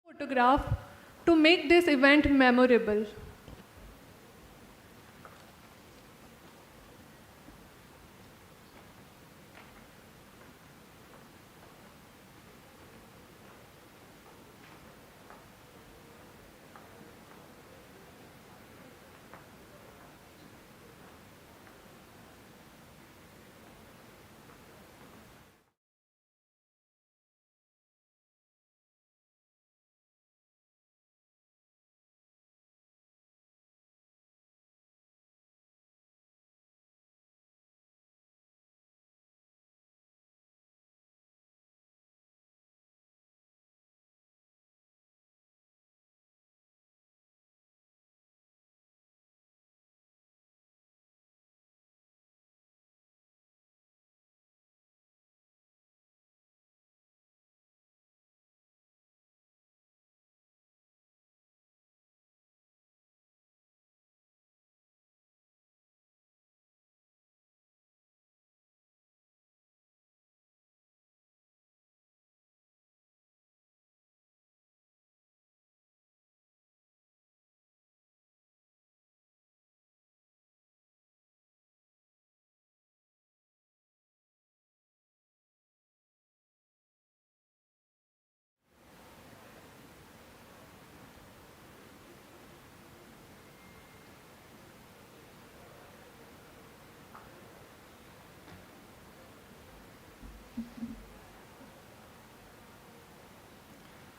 photograph to make this event memorable.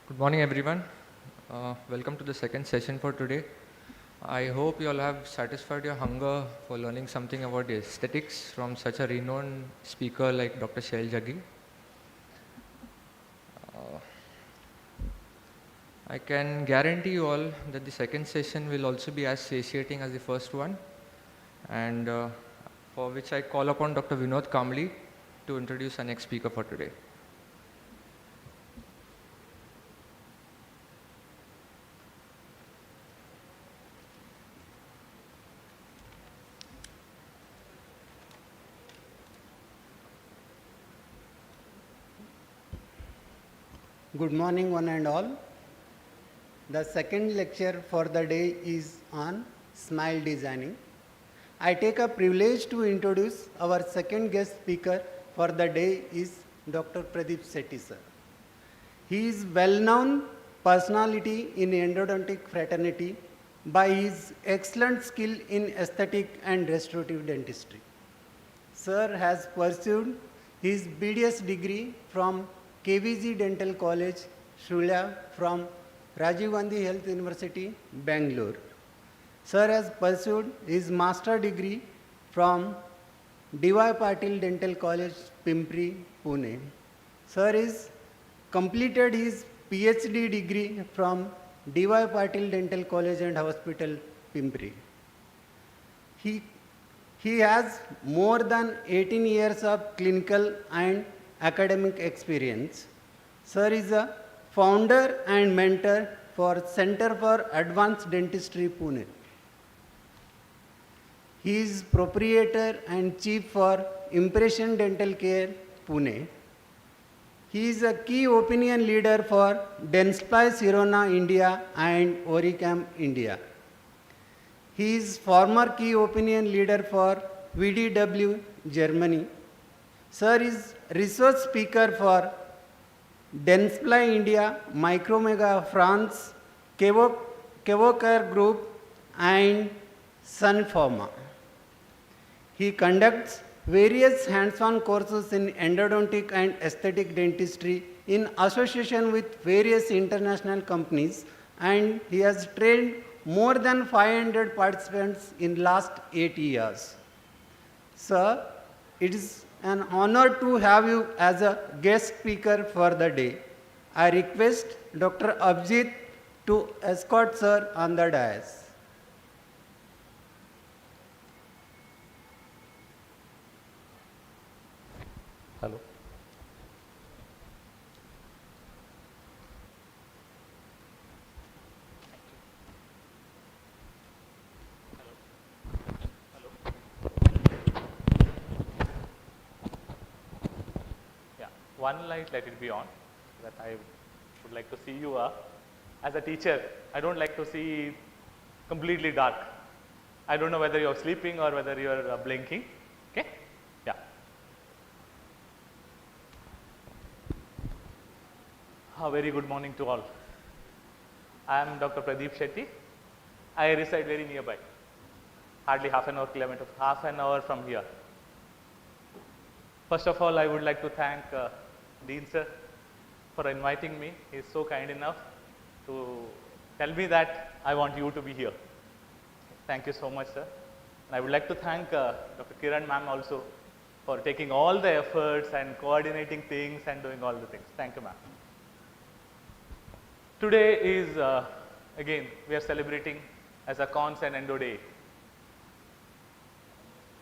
Good morning, everyone. Welcome to the second session for today. I hope you all have satisfied your hunger for learning something about the aesthetics from such a renowned speaker like Dr.Shail Jaggi. I can guarantee you all that the second session will also be as satiating as the first one, and for which I call upon Dr. Vinod Kamli to introduce our next speaker for today. Good morning, one and all. The second lecture for the day is on smile designing. I take a privilege to introduce our second guest speaker for the day is Dr. Pradeep Shetty, sir. He is well-known personality in endodontic fraternity by his excellent skill in aesthetic and restorative dentistry. Sir has pursued his BDS degree from KVG Dental College, Shulya from Rajiv Gandhi Health University, Bangalore. Sir has pursued his master degree from PATIL Dental College, Pimpri, Pune. Sir has completed his PhD degree from PATIL Dental College and Hospital, Pimpri. He has more than 18 years of clinical and academic experience. Sir is a founder and mentor for Center for Advanced Dentistry, Pune. He is proprietor and chief for Impression Dental Care, Pune. He is a key opinion leader for Dentsply Sirona India and Oricam India. He is former key opinion leader for VDW Germany. Sir is research speaker for Dentsply India, Micromega France, Kevocare Group and Sunpharma. He conducts various hands-on courses in endodontic and aesthetic dentistry in association with various international companies, and he has trained more than 500 participants in last 8 years. Sir, it is an honor to have you as a guest speaker for the day. I request Dr. Abhijit to escort sir on the dais. Hello. Yeah, one light, let it be on, that I would like to see you are. as a teacher, I don't like to see completely dark. I don't know whether you're sleeping or whether you're blinking. Okay? Yeah. A very good morning to all. I am Dr. Pradeep Shetty. I reside very nearby, hardly half an hour from here. First of all, I would like to thank Dean sir for inviting me. He is so kind enough to tell me that I want you to be here. Thank you so much, sir. And I would like to thank Dr. Kiran ma'am also for taking all the efforts and coordinating things and doing all the things. Thank you, ma'am. Today is, again, we are celebrating as a Cons and Endo Day.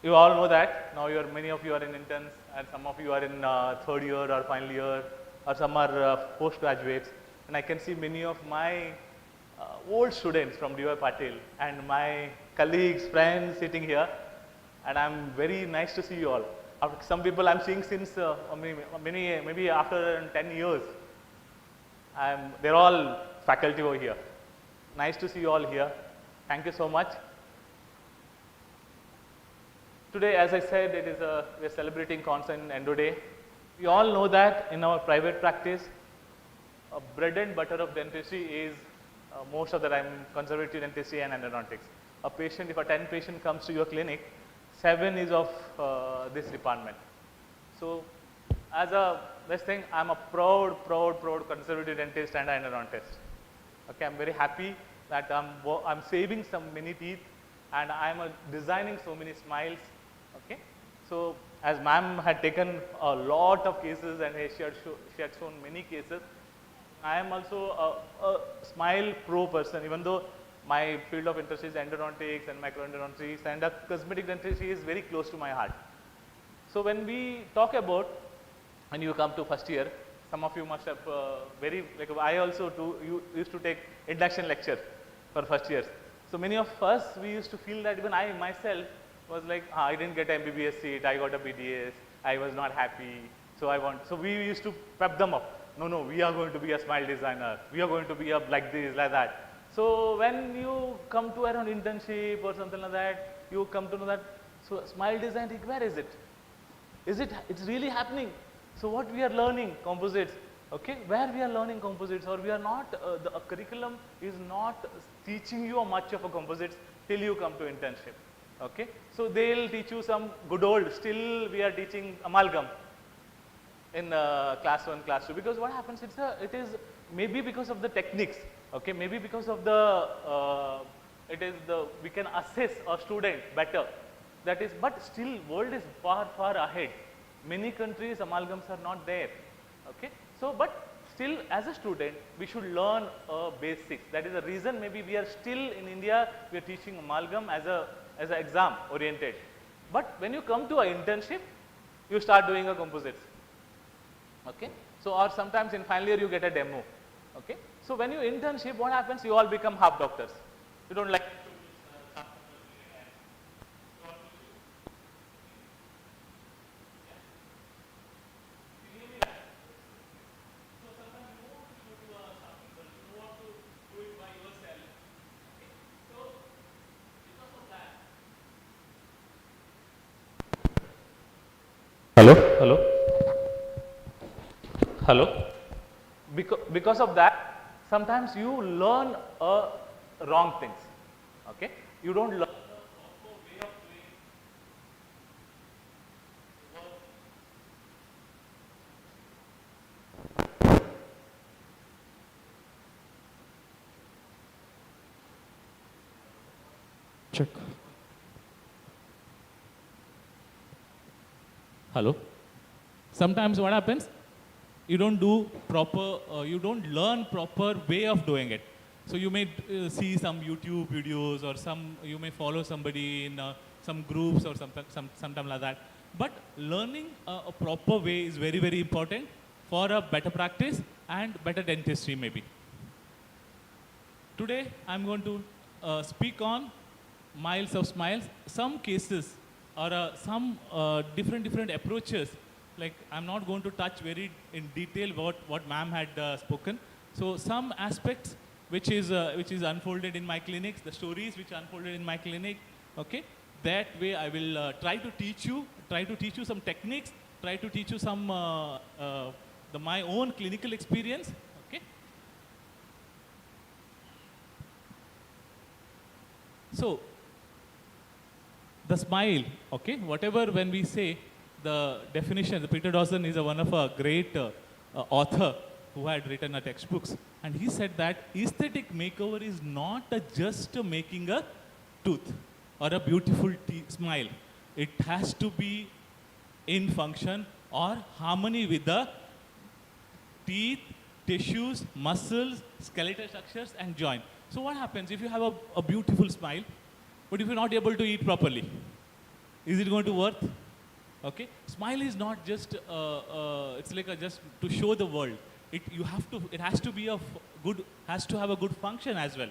You all know that now many of you are in interns and some of you are in third year or final year or some are postgraduates, and I can see many of my old students from PATIL and my colleagues, friends sitting here, and I'm very nice to see you all. Some people I'm seeing since maybe after 10 years. They're all faculty over here. Nice to see you all here. Thank you so much. Today, as I said, we're celebrating Cons and Endo Day. We all know that in our private practice, bread and butter of dentistry is most of the time conservative dentistry and endodontics. If a 10 patient comes to your clinic, 7 is of this department. So, as this thing, I'm a proud conservative dentist and endodontist. Okay, I'm very happy that I'm saving many teeth and I'm designing so many smiles. Okay, so as ma'am had taken a lot of cases and she had shown many cases, I am also a smile pro person, even though my field of interest is endodontics and microendodontics, and cosmetic dentistry is very close to my heart. So when we talk about, when you come to first year, some of you must have I also used to take induction lecture for first years. So many of us, we used to feel that, even I myself was like, I didn't get an MBBS seat, I got a BDS, I was not happy, so we used to pep them up. No, we are going to be a smile designer, we are going to be like this, like that. So when you come to around internship or something like that, you come to know that, so smile design, where is it? It's really happening. So what we are learning, composites, okay, where we are learning composites, or we are not, the curriculum is not teaching you much of a composites till you come to internship, okay. So they'll teach you some good old, still we are teaching amalgam in class 1, class 2, because what happens, it is maybe because of the techniques, okay, maybe because of we can assess a student better, that is, but still world is far ahead. Many countries amalgams are not there, okay. So, but still as a student, we should learn basics. That is the reason maybe we are still in India, we are teaching amalgam as an exam oriented. But when you come to an internship, you start doing a composites, okay. So, or sometimes in final year you get a demo, okay. So, when you internship, what happens? You all become half doctors. You don't like Hello. Because of that, sometimes you learn wrong things, okay. You don't learn the proper way of doing work. Check. Hello. Sometimes what happens? You don't do proper, you don't learn proper way of doing it. So you may see some YouTube videos, or you may follow somebody in some groups or something like that. But learning a proper way is very important for a better practice and better dentistry maybe. Today I'm going to speak on miles of smiles, some cases or some different approaches. Like, I'm not going to touch very in detail what ma'am had spoken. So some aspects which is unfolded in my clinics, the stories which unfolded in my clinic. Okay, that way I will try to teach you some techniques, try to teach you some my own clinical experience. Okay. So the smile, okay, whatever when we say the definition, the Peter Dawson is one of a great author who had written a textbooks, and he said that aesthetic makeover is not just making a tooth or a beautiful smile. It has to be in function or harmony with the teeth, tissues, muscles, skeletal structures, and joint. So what happens if you have a beautiful smile, but if you're not able to eat properly? Is it going to work? Okay, smile is not just it's like just to show the world. It has to have a good function as well.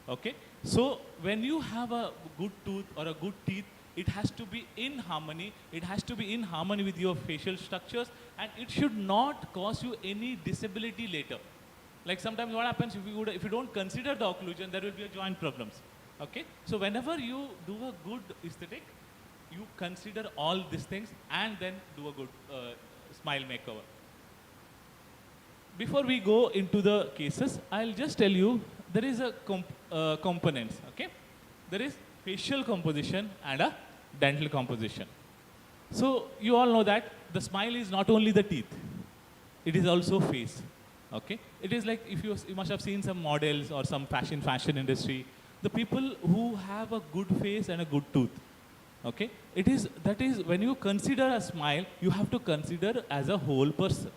Okay, so when you have a good tooth or a good teeth, it has to be in harmony. It has to be in harmony with your facial structures, and it should not cause you any disability later. Like sometimes what happens if you don't consider the occlusion, there will be a joint problems. Okay, so whenever you do a good aesthetic, you consider all these things and then do a good smile makeover. Before we go into the cases, I'll just tell you there is a components. Okay, there is facial composition and a dental composition. So you all know that the smile is not only the teeth, it is also face. Okay, it is like if you must have seen some models or some fashion industry, the people who have a good face and a good tooth. Okay, that is when you consider a smile, you have to consider as a whole person.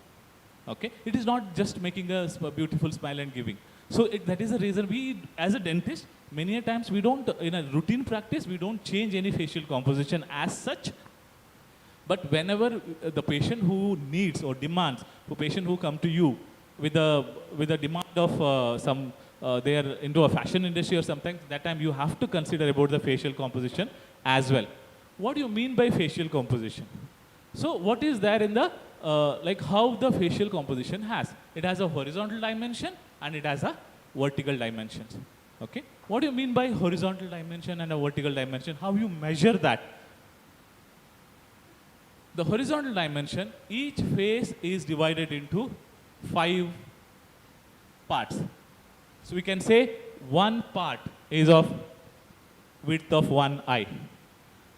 Okay, it is not just making a beautiful smile and giving. So that is the reason we, as a dentist, many a times we don't, in a routine practice, we don't change any facial composition as such. But whenever the patient who needs or demands, the patient who come to you with a demand of they are into a fashion industry or something, that time you have to consider about the facial composition as well. What do you mean by facial composition? So what is there in the, like how the facial composition has? It has a horizontal dimension and it has a vertical dimension. Okay? What do you mean by horizontal dimension and a vertical dimension? How you measure that? The horizontal dimension, each face is divided into 5 parts. So we can say one part is of width of one eye.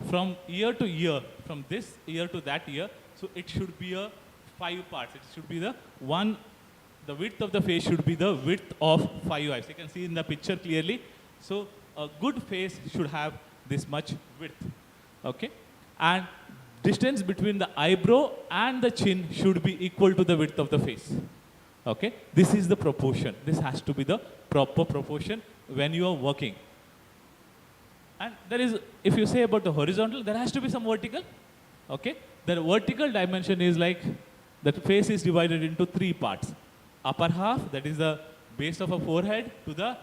From ear to ear, from this ear to that ear, so it should be a 5 parts. It should be the width of the face should be the width of 5 eyes. You can see in the picture clearly. So a good face should have this much width. Okay? And distance between the eyebrow and the chin should be equal to the width of the face. Okay? This is the proportion. This has to be the proper proportion when you are working. And there is, if you say about the horizontal, there has to be some vertical. Okay? The vertical dimension is like, the face is divided into 3 parts. Upper half, that is the base of a forehead to the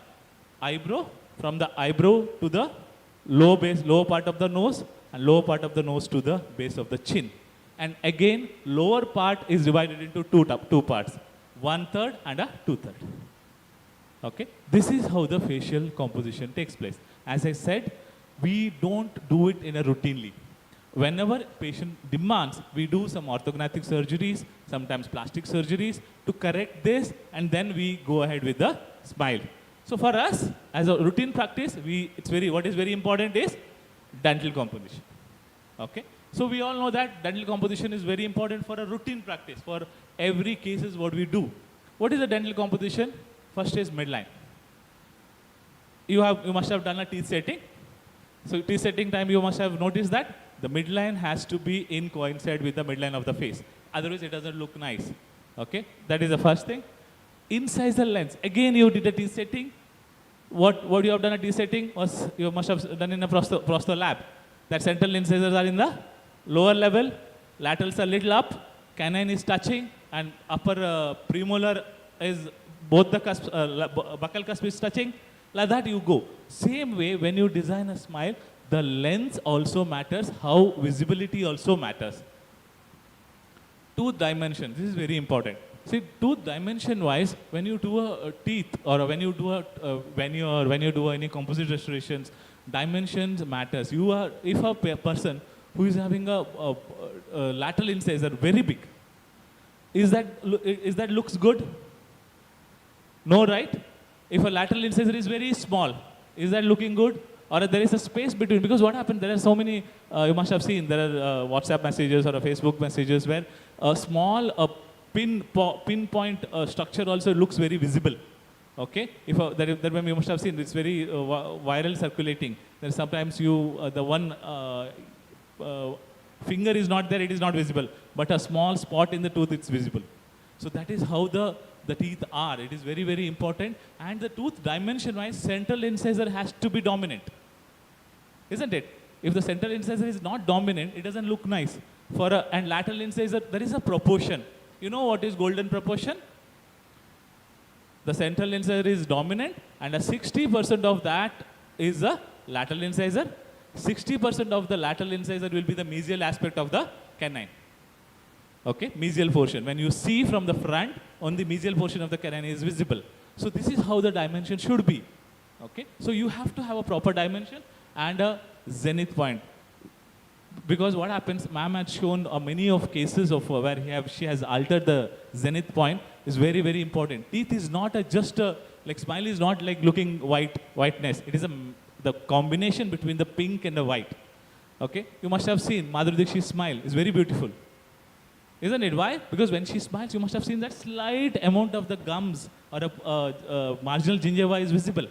eyebrow, from the eyebrow to the lower part of the nose, and lower part of the nose to the base of the chin. And again, lower part is divided into two parts, 1/3 and a 2/3. Okay? This is how the facial composition takes place. As I said, we don't do it in a routinely. Whenever patient demands, we do some orthognathic surgeries, sometimes plastic surgeries to correct this, and then we go ahead with the smile. So for us, as a routine practice, what is very important is dental composition. Okay? So we all know that dental composition is very important for a routine practice. For every case is what we do. What is the dental composition? First is midline. You must have done a teeth setting. So teeth setting time, you must have noticed that the midline has to be in coincide with the midline of the face. Otherwise, it doesn't look nice. Okay? That is the first thing. Incisor lens. Again, you did a teeth setting. What you have done a teeth setting was you must have done in a prosto lab. That central incisors are in the lower level, laterals are little up, canine is touching, and upper premolar is both the buccal cusp is touching. Like that you go. Same way, when you design a smile, the lens also matters, how visibility also matters. Tooth dimension, this is very important. See, tooth dimension wise, when you do a teeth or when you do a veneer or when you do any composite restorations, dimensions matters. You are, if a person who is having a lateral incisor very big, is that looks good? No, right? If a lateral incisor is very small, is that looking good? Or there is a space between, because what happened, there are so many, you must have seen, there are WhatsApp messages or Facebook messages where a small pinpoint structure also looks very visible. Okay, that one you must have seen, it's very viral circulating. Then sometimes the one finger is not there, it is not visible, but a small spot in the tooth, it's visible. So that is how the teeth are. It is very, very important. And the tooth dimension-wise, central incisor has to be dominant, isn't it? If the central incisor is not dominant, it doesn't look nice. And lateral incisor, there is a proportion. You know what is golden proportion? The central incisor is dominant, and a 60% of that is a lateral incisor. 60% of the lateral incisor will be the mesial aspect of the canine. Okay, mesial portion. When you see from the front, only the mesial portion of the canine is visible. So this is how the dimension should be. Okay, so you have to have a proper dimension and a zenith point. Because what happens, ma'am had shown many of cases of where she has altered the zenith point is very, very important. Teeth is not like smile is not like looking whiteness. It is the combination between the pink and the white. Okay, you must have seen Madhuri Dixit's smile is very beautiful. Isn't it? Why? Because when she smiles, you must have seen that slight amount of the gums or a marginal gingiva is visible.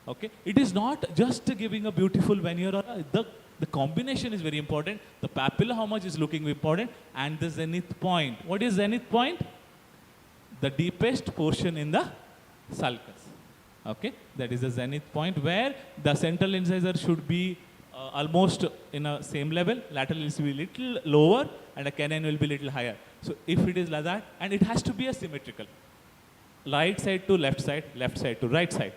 Okay? It is not just giving a beautiful veneer, or the combination is very important. The papilla, how much is looking important, and the zenith point. What is zenith point? The deepest portion in the sulcus. Okay? That is the zenith point where the central incisor should be almost in a same level, lateral will be little lower, and a canine will be little higher. So if it is like that, and it has to be a symmetrical. Right side to left side to right side.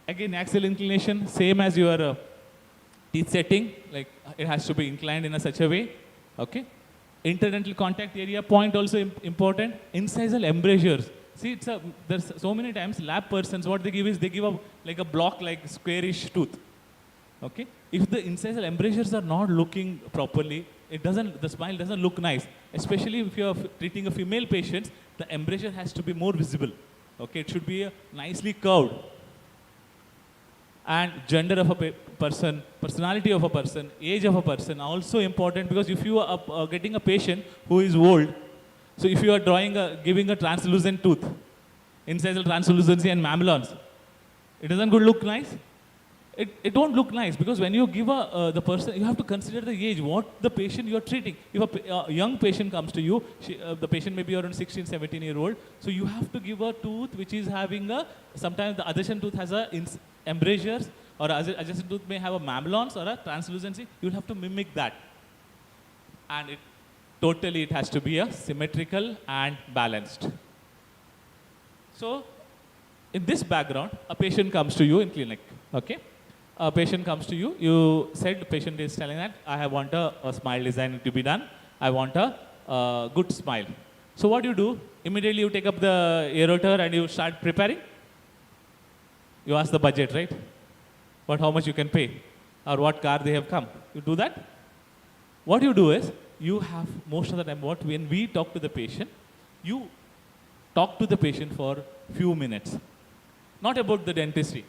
Again, axial inclination, same as your teeth setting, like it has to be inclined in such a way. Okay. Interdental contact area point also important. Incisal embrasures. See, there's so many times lab persons, what they give is they give like a block, like squarish tooth. Okay. If the incisal embrasures are not looking properly, the smile doesn't look nice. Especially if you are treating a female patient, the embrasure has to be more visible. Okay, it should be nicely curved. And gender of a person, personality of a person, age of a person are also important, because if you are getting a patient who is old, so if you are giving a translucent tooth, incisal translucency and mamelons, it doesn't look nice. It don't look nice, because when you give the person, you have to consider the age, what the patient you are treating. If a young patient comes to you, the patient may be around 16, 17-year-old, so you have to give a tooth which is having sometimes the adjacent tooth has embrasures, or adjacent tooth may have a mamelons or a translucency. You'll have to mimic that. And it has to be symmetrical and balanced. So, in this background, a patient comes to you in clinic, okay? A patient comes to you, you said the patient is telling that, I want a smile design to be done, I want a good smile. So what do? Immediately you take up the aerator and you start preparing. You ask the budget, right? How much you can pay, or what car they have come. You do that. What you do is, you have most of the time, when we talk to the patient, you talk to the patient for few minutes. Not about the dentistry,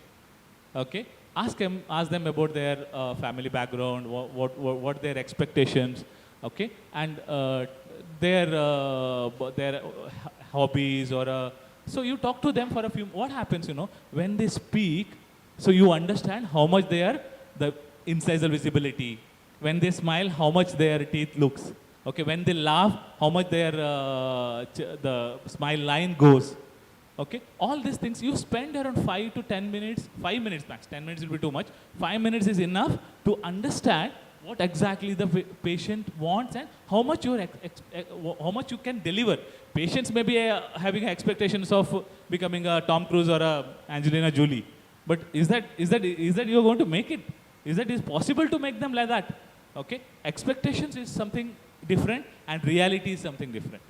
okay? Ask them about their family background, what their expectations, okay? And their hobbies, so you talk to them for a few, what happens, when they speak, so you understand how much the incisal visibility, when they smile, how much their teeth looks, okay? When they laugh, how much the smile line goes. Okay, all these things, you spend around 5 to 10 minutes, 5 minutes max, 10 minutes will be too much. 5 minutes is enough to understand what exactly the patient wants and how much you can deliver. Patients may be having expectations of becoming a Tom Cruise or a Angelina Jolie. But is that you're going to make it? Is it possible to make them like that? Okay, expectations is something different and reality is something different.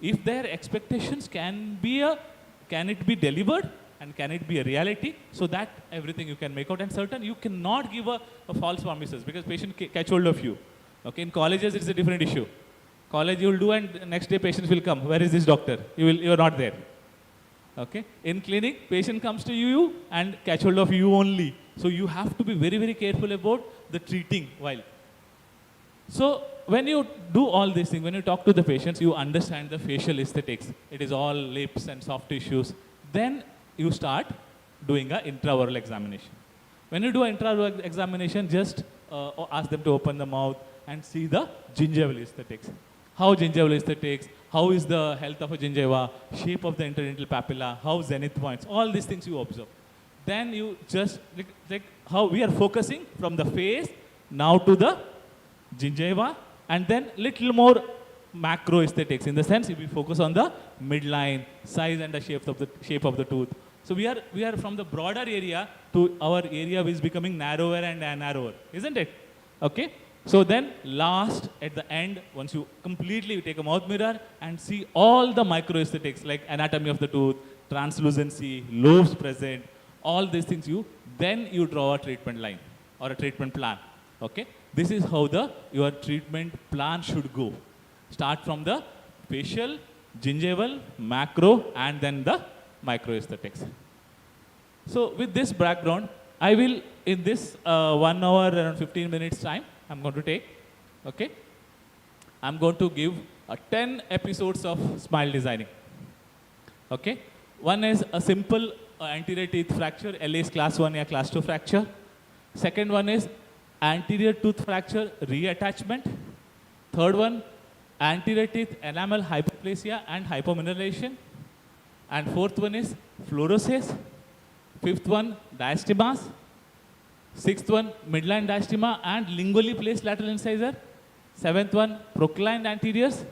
if their expectations can it be delivered and can it be a reality, so that everything you can make out. And certain, you cannot give a false promises because patient catch hold of you. Okay, in colleges it's a different issue. College you will do and next day patients will come. Where is this doctor? You are not there. Okay, in clinic patient comes to you and catch hold of you only. So you have to be very, very careful about the treating while. So when you do all these things, when you talk to the patients, you understand the facial aesthetics. It is all lips and soft tissues. Then you start doing an intraoral examination. When you do an intraoral examination, just ask them to open the mouth and see the gingival aesthetics. How gingival aesthetics, how is the health of a gingiva, shape of the interdental papilla, how zenith points, all these things you observe. Then you just, like how we are focusing from the face now to the gingiva, and then little more macro aesthetics, in the sense if we focus on the midline, size and the shape of the tooth. So we are from the broader area to our area is becoming narrower and narrower, isn't it? Okay. So then last, at the end, once you completely take a mouth mirror and see all the micro aesthetics like anatomy of the tooth, translucency, lobes present, all these things, then you draw a treatment line or a treatment plan. Okay. This is how your treatment plan should go. Start from the facial, gingival, macro, and then the micro aesthetics. So with this background, I will, in this 1 hour and 15 minutes time, I'm going to take, okay? I'm going to give 10 episodes of smile designing, okay? One is a simple anterior teeth fracture, LA's class 1 or class 2 fracture. Second one is anterior tooth fracture reattachment. Third one, anterior teeth enamel hyperplasia and hypomineralization. And fourth one is fluorosis. Fifth one, diastemas. Sixth one, midline diastema and lingually placed lateral incisor. Seventh one, proclined anteriors.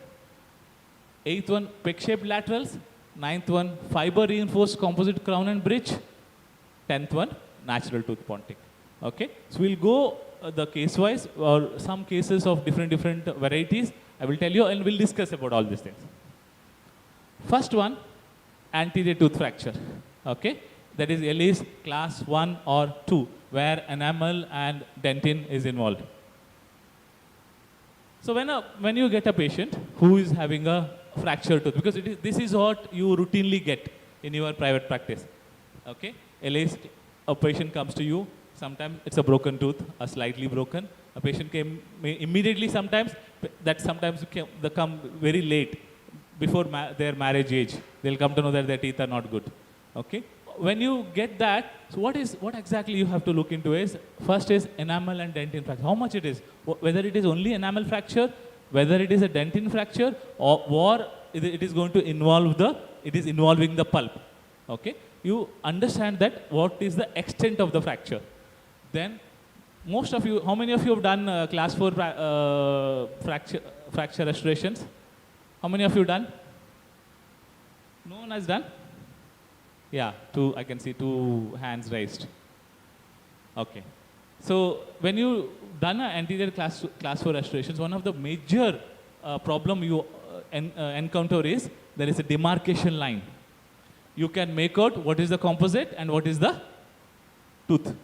Eighth one, peck-shaped laterals. Ninth one, fiber reinforced composite crown and bridge. 10th one, natural tooth pontic. Okay, so we'll go the case-wise or some cases of different varieties. I will tell you and we'll discuss about all these things. First one, anterior tooth fracture. Okay, that is LA's class 1 or 2, where enamel and dentin is involved. So when you get a patient who is having a fractured tooth, because this is what you routinely get in your private practice. Okay, a patient comes to you, sometimes it's a broken tooth, a slightly broken. A patient came immediately sometimes they come very late, before their marriage age. They'll come to know that their teeth are not good. Okay. When you get that, so what exactly you have to look into is, first is enamel and dentin fracture. How much it is? Whether it is only enamel fracture, whether it is a dentin fracture, or it is going to involve it is involving the pulp. Okay. You understand that what is the extent of the fracture. Then, most of you, how many of you have done class 4 fracture restorations? How many of you done? No one has done? Yeah, I can see 2 hands raised. Okay. So when you done an anterior class 4 restorations, one of the major problem you encounter is there is a demarcation line. You can make out what is the composite and what is the tooth.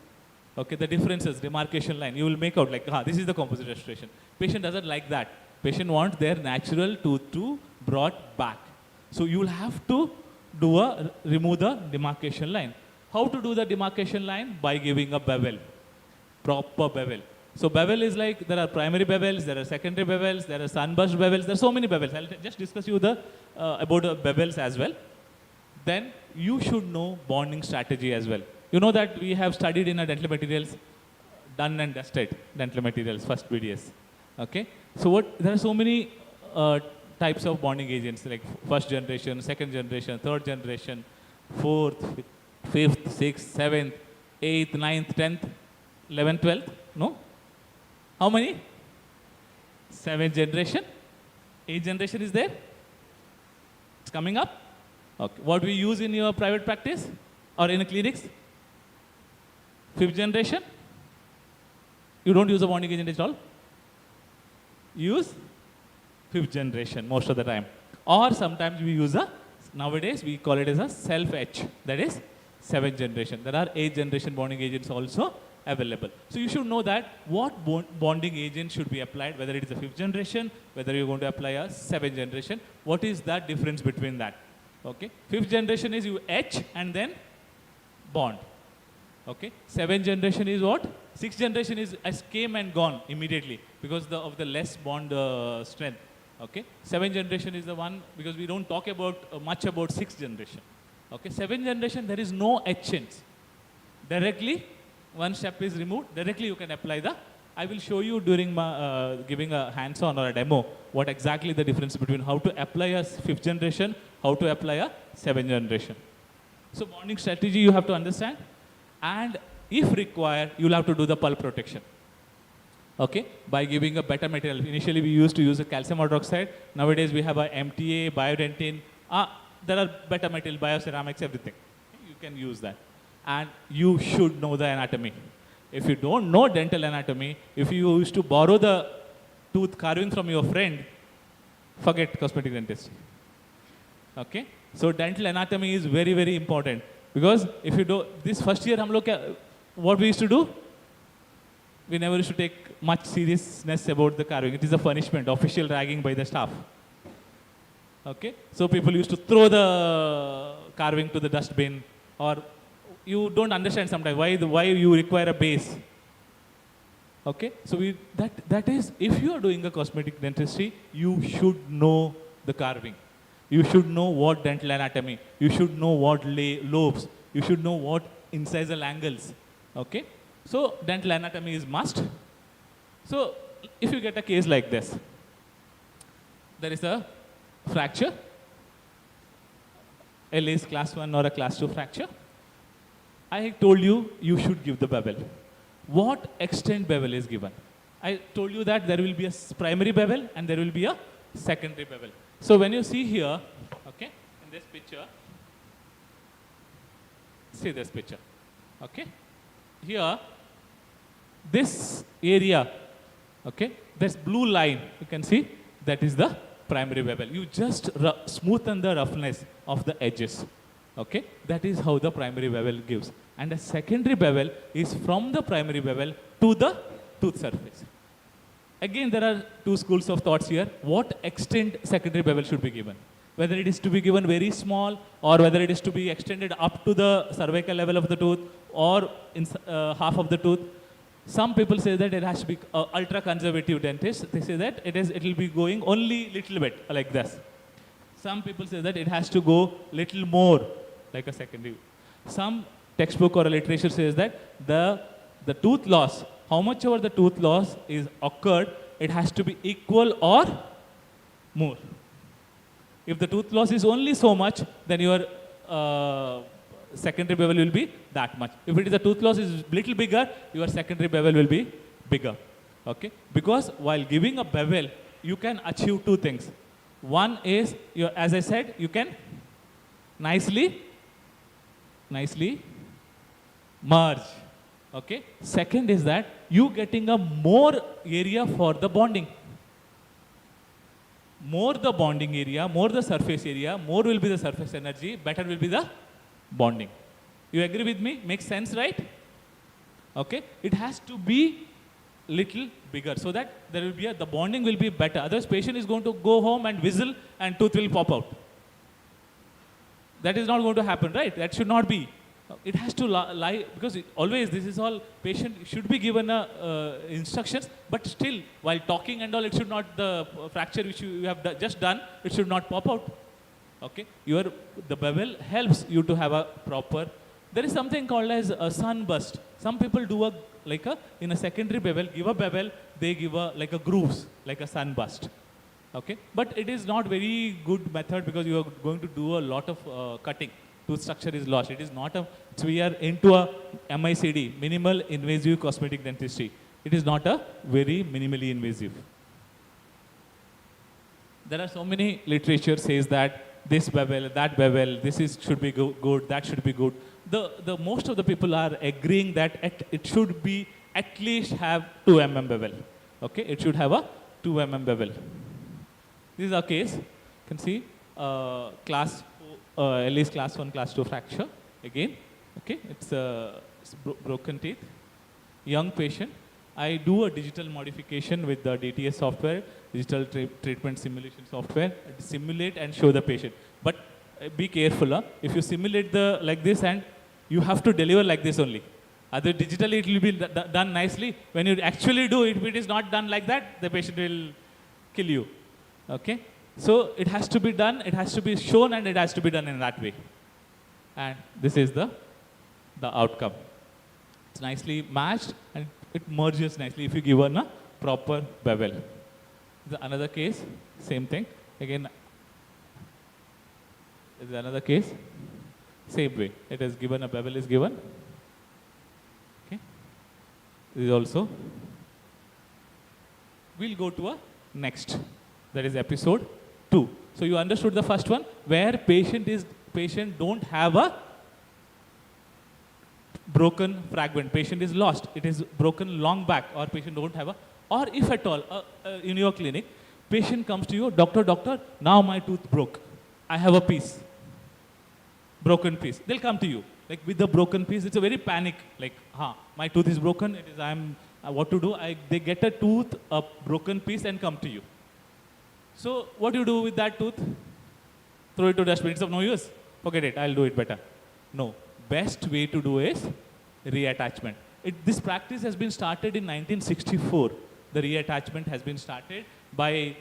Okay, the differences, demarcation line. You will make out like, this is the composite restoration. Patient doesn't like that. Patient wants their natural tooth to brought back. So you will have to remove the demarcation line. How to do the demarcation line? By giving a bevel, proper bevel. So bevel is like, there are primary bevels, there are secondary bevels, there are sunburst bevels, there are so many bevels. I'll just discuss you about bevels as well. Then you should know bonding strategy as well. You know that we have studied in our dental materials, done and dusted dental materials, first BDS. Okay? So there are so many types of bonding agents, like first generation, second generation, third generation, fourth, fifth, sixth, seventh, eighth, ninth, 10th, 11th, 12th. No? How many? 7th generation. 8th generation is there? It's coming up? Okay. What we use in your private practice or in clinics? 5th generation? You don't use a bonding agent at all? Use 5th generation most of the time. Or sometimes we use nowadays we call it as a self-etch, that is 7th generation. There are 8th generation bonding agents also available. So you should know that what bonding agent should be applied, whether it is a 5th generation, whether you're going to apply a 7th generation, what is the difference between that? Okay, 5th generation is you etch and then bond. Okay, 7th generation is what? 6th generation is as came and gone immediately because of the less bond strength. Okay, 7th generation is the one because we don't talk about much about 6th generation. Okay, 7th generation there is no etchants. Directly, one step is removed. Directly you can apply the. I will show you during my giving a hands-on or a demo what exactly the difference between how to apply a 5th generation, how to apply a 7th generation. So bonding strategy you have to understand, and if required, you'll have to do the pulp protection. Okay, by giving a better material. Initially we used to use a calcium hydroxide. Nowadays we have a MTA, biodentin. There are better material, bioceramics, everything. You can use that. And you should know the anatomy. If you don't know dental anatomy, if you used to borrow the tooth carving from your friend, forget cosmetic dentistry. Okay? So dental anatomy is very, very important. Because if you do, this first year, what we used to do? We never used to take much seriousness about the carving. It is a punishment, official ragging by the staff. Okay? So people used to throw the carving to the dustbin, or you don't understand sometimes why you require a base. Okay? So that is, if you are doing a cosmetic dentistry, you should know the carving. You should know what dental anatomy. You should know what lobes. You should know what incisal angles. Okay? So dental anatomy is must. So if you get a case like this, there is a fracture, LA's class 1 or a class 2 fracture. I told you, you should give the bevel. What extent bevel is given? I told you that there will be a primary bevel and there will be a secondary bevel. So when you see here, okay, in this picture, see this picture, okay? Here, this area, okay, this blue line, you can see, that is the primary bevel. You just smoothen the roughness of the edges, okay? That is how the primary bevel gives. And a secondary bevel is from the primary bevel to the tooth surface. Again, there are two schools of thoughts here. What extent secondary bevel should be given? Whether it is to be given very small or whether it is to be extended up to the cervical level of the tooth or in half of the tooth. Some people say that it has to be ultra conservative dentists. They say that it will be going only little bit like this. Some people say that it has to go little more like a secondary. Some textbook or literature says that the tooth loss, how much ever the tooth loss is occurred, it has to be equal or more. If the tooth loss is only so much, then your secondary bevel will be that much. If it is the tooth loss is little bigger, your secondary bevel will be bigger. Okay? Because while giving a bevel, you can achieve two things. One is, as I said, you can nicely merge. Okay? Second is that you getting a more area for the bonding. More the bonding area, more the surface area, more will be the surface energy, better will be the bonding. You agree with me? Makes sense, right? Okay? It has to be little bigger so that there will be the bonding will be better. Otherwise, patient is going to go home and whistle and tooth will pop out. That is not going to happen, right? That should not be. It has to lie, because always this is all, patient should be given instructions, but still while talking and all, it should not, the fracture which you have just done, it should not pop out. Okay? The bevel helps you to have a proper, there is something called as a sunburst. Some people do in a secondary bevel, give a bevel, they give like a grooves, like a sunburst. Okay? But it is not very good method because you are going to do a lot of cutting. Tooth structure is lost. It is not so we are into a MICD, minimal invasive cosmetic dentistry. It is not a very minimally invasive. There are so many literature says that this bevel, that bevel, should be good, that should be good. The most of the people are agreeing that it should be at least have 2 mm bevel. Okay, it should have a 2 mm bevel. This is our case. You can see at least class 1, class 2 fracture again. Okay, it's broken teeth. Young patient. I do a digital modification with the DTS software, digital treatment simulation software, simulate and show the patient. But be careful, if you simulate like this and you have to deliver like this only. Other digitally it will be done nicely. When you actually do it, if it is not done like that, the patient will kill you. Okay? So it has to be done, it has to be shown, and it has to be done in that way. And this is the outcome. It's nicely matched and it merges nicely if you give a proper bevel. Another case, same thing. Again, is another case, same way. It is given, a bevel is given. Okay. This is also. We'll go to a next. That is episode 2. So you understood the first one, where patient don't have a broken fragment. Patient is lost. It is broken long back, or patient don't have or if at all, in your clinic, patient comes to you, doctor, now my tooth broke. I have a piece, broken piece. They'll come to you, like with the broken piece. It's a very panic, like, my tooth is broken. It is, what to do? They get a broken piece and come to you. So what do you do with that tooth? Throw it to dustbin. It's of no use. Forget it. I'll do it better. No. Best way to do is reattachment. This practice has been started in 1964. The reattachment has been started by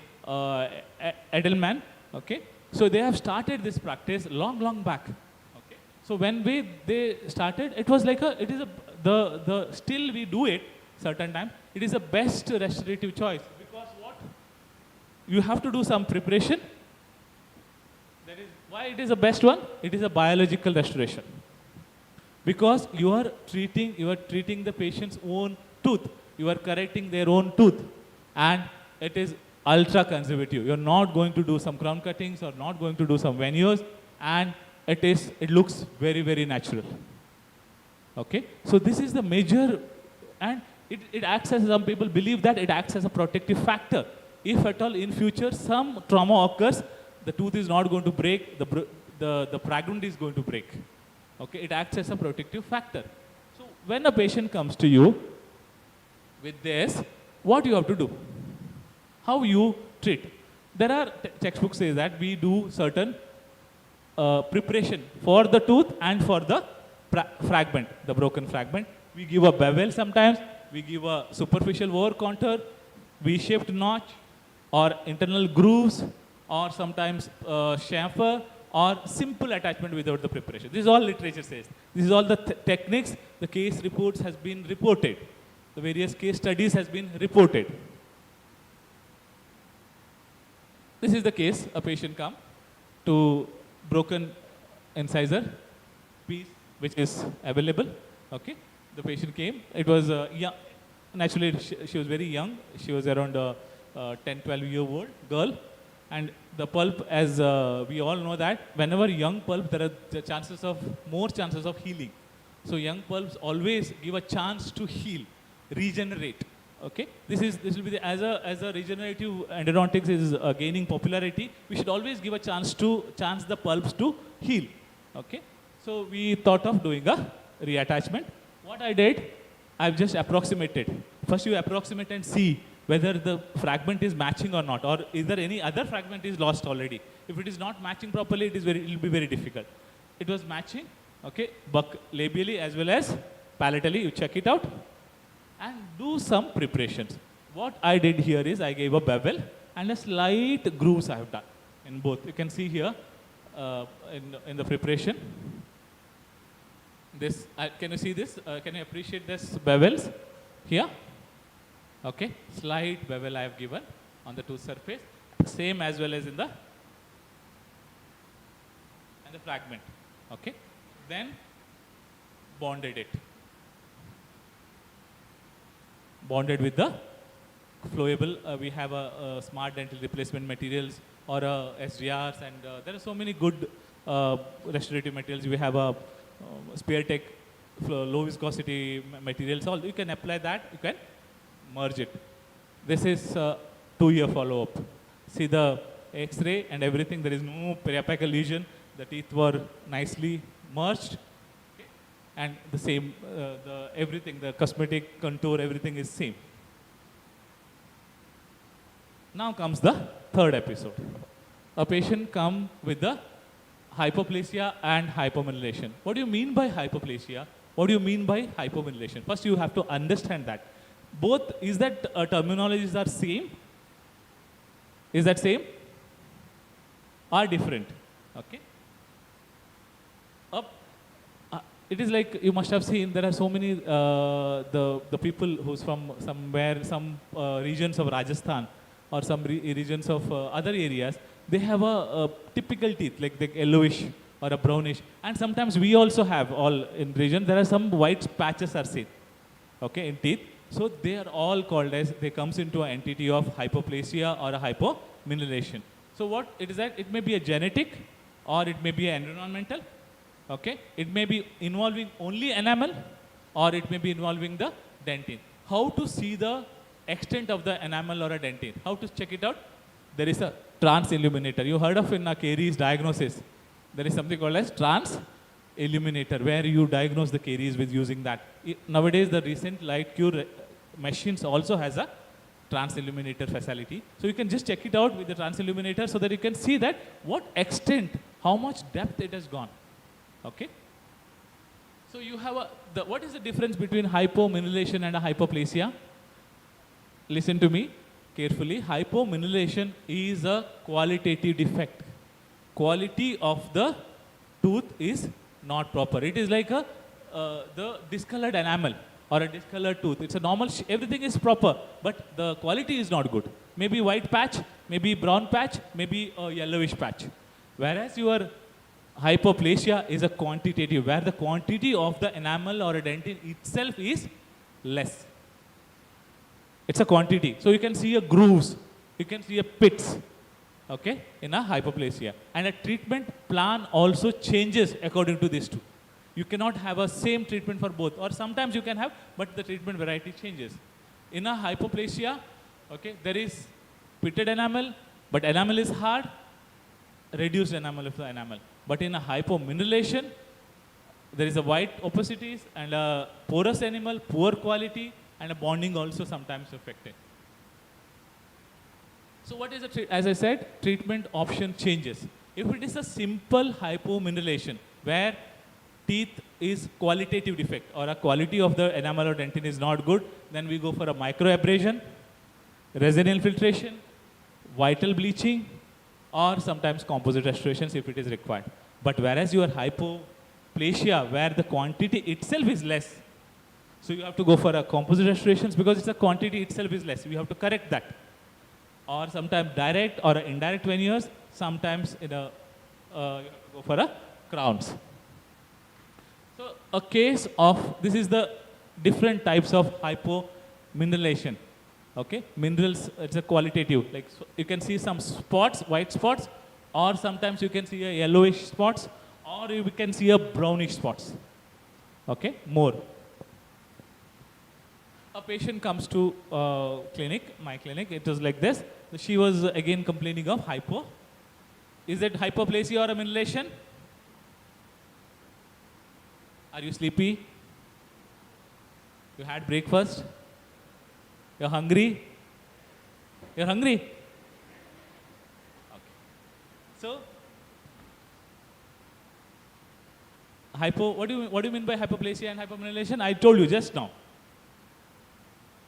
Edelman. Okay. So they have started this practice long back. Okay. So when they started, it was like still we do it certain time. It is the best restorative choice, because what? You have to do some preparation. That is why it is the best one. It is a biological restoration. Because you are treating the patient's own tooth. You are correcting their own tooth. And it is ultra conservative. You're not going to do some crown cuttings or not going to do some veneers, and it looks very, very natural. Okay? So this is the major, and it acts as, some people believe that it acts as a protective factor. If at all in future some trauma occurs, the tooth is not going to break, the fragment is going to break. Okay? It acts as a protective factor. So when a patient comes to you with this, what you have to do? How you treat? There are textbooks say that we do certain preparation for the tooth and for the fragment, the broken fragment. We give a bevel sometimes, we give a superficial over contour, V-shaped notch, or internal grooves, or sometimes chamfer, or simple attachment without the preparation. This is all literature says. This is all the techniques. The case reports has been reported. The various case studies has been reported. This is the case. A patient come to broken incisor piece, which is available. Okay, the patient came. It was young. Naturally, she was very young. She was around 10, 12-year-old girl. And the pulp, as we all know that, whenever young pulp, there are more chances of healing. So young pulps always give a chance to heal, regenerate. Okay, this will be as a regenerative endodontics is gaining popularity. We should always give a chance the pulps to heal. Okay, so we thought of doing a reattachment. What I did, I've just approximated. First, you approximate and see whether the fragment is matching or not, or is there any other fragment is lost already. If it is not matching properly, it will be very difficult. It was matching, okay, buck labially as well as palatally. You check it out and do some preparations. What I did here is I gave a bevel and a slight grooves I have done in both. You can see here in the preparation. This can you see this? Can you appreciate this bevels here? Okay, slight bevel I have given on the tooth surface, same as well as in the fragment. Okay, then bonded it. Bonded with the flowable. We have a smart dental replacement materials or SDRs, and there are so many good restorative materials. We have a SpearTech low viscosity materials. All you can apply that. You can merge it. This is 2-year follow-up. See the X-ray and everything. There is no periapical lesion. The teeth were nicely merged. Okay? And the same, everything, the cosmetic contour, everything is same. Now comes the third episode. A patient come with the hypoplasia and hypomyelination. What do you mean by hypoplasia? What do you mean by hypomyelination? First, you have to understand that. Both, is that terminologies are same? Is that same? Are different? Okay. It is like you must have seen. There are so many the people who's from somewhere, some regions of Rajasthan or some regions of other areas. They have a typical teeth, like the yellowish or a brownish. And sometimes we also have all in region. There are some white patches are seen, okay, in teeth. So they are all called as, they comes into an entity of hypoplasia or a hypomyelination. So what it is that, it may be a genetic or it may be an environmental, okay. It may be involving only enamel or it may be involving the dentine. How to see the extent of the enamel or a dentine? How to check it out? There is a trans-illuminator. You heard of in a caries diagnosis. There is something called as trans-illuminator, where you diagnose the caries with using that. Nowadays, the recent light cure machines also has a trans-illuminator facility. So you can just check it out with the trans-illuminator so that you can see that what extent, how much depth it has gone. Okay? So you have what is the difference between hypomyelination and a hypoplasia? Listen to me carefully. Hypomyelination is a qualitative defect. Quality of the tooth is not proper. It is like the discolored enamel or a discolored tooth. It's a normal, everything is proper, but the quality is not good. Maybe white patch, maybe brown patch, maybe a yellowish patch. Whereas your hypoplasia is a quantitative, where the quantity of the enamel or a dentine itself is less. It's a quantity. So you can see a grooves, you can see a pits, okay, in a hypoplasia. And a treatment plan also changes according to these two. You cannot have a same treatment for both, or sometimes you can have, but the treatment variety changes. In a hypoplasia, okay, there is pitted enamel, but enamel is hard, reduced enamel of the enamel. But in a hypomyelination, there is a white opacities and a porous enamel, poor quality, and a bonding also sometimes affected. So what is the, as I said, treatment option changes. If it is a simple hypomyelination, where teeth is qualitative defect or a quality of the enamel or dentine is not good, then we go for a microabrasion, resin infiltration, vital bleaching, or sometimes composite restorations if it is required. But whereas your hypoplasia, where the quantity itself is less, so you have to go for a composite restorations because it's a quantity itself is less. We have to correct that. Or sometimes direct or indirect veneers, sometimes in a, you have to go for a crowns. So a case of, this is the different types of hypomyelination. Okay, minerals, it's a qualitative. Like so you can see some spots, white spots, or sometimes you can see a yellowish spots, or you can see a brownish spots. Okay, more. A patient comes to clinic, my clinic, it was like this. She was again complaining of hypo. Is it hypoplasia or a myelination? Are you sleepy? You had breakfast? You're hungry? You're hungry? Okay. So, what do you mean by hypoplasia and hypomyelination? I told you just now.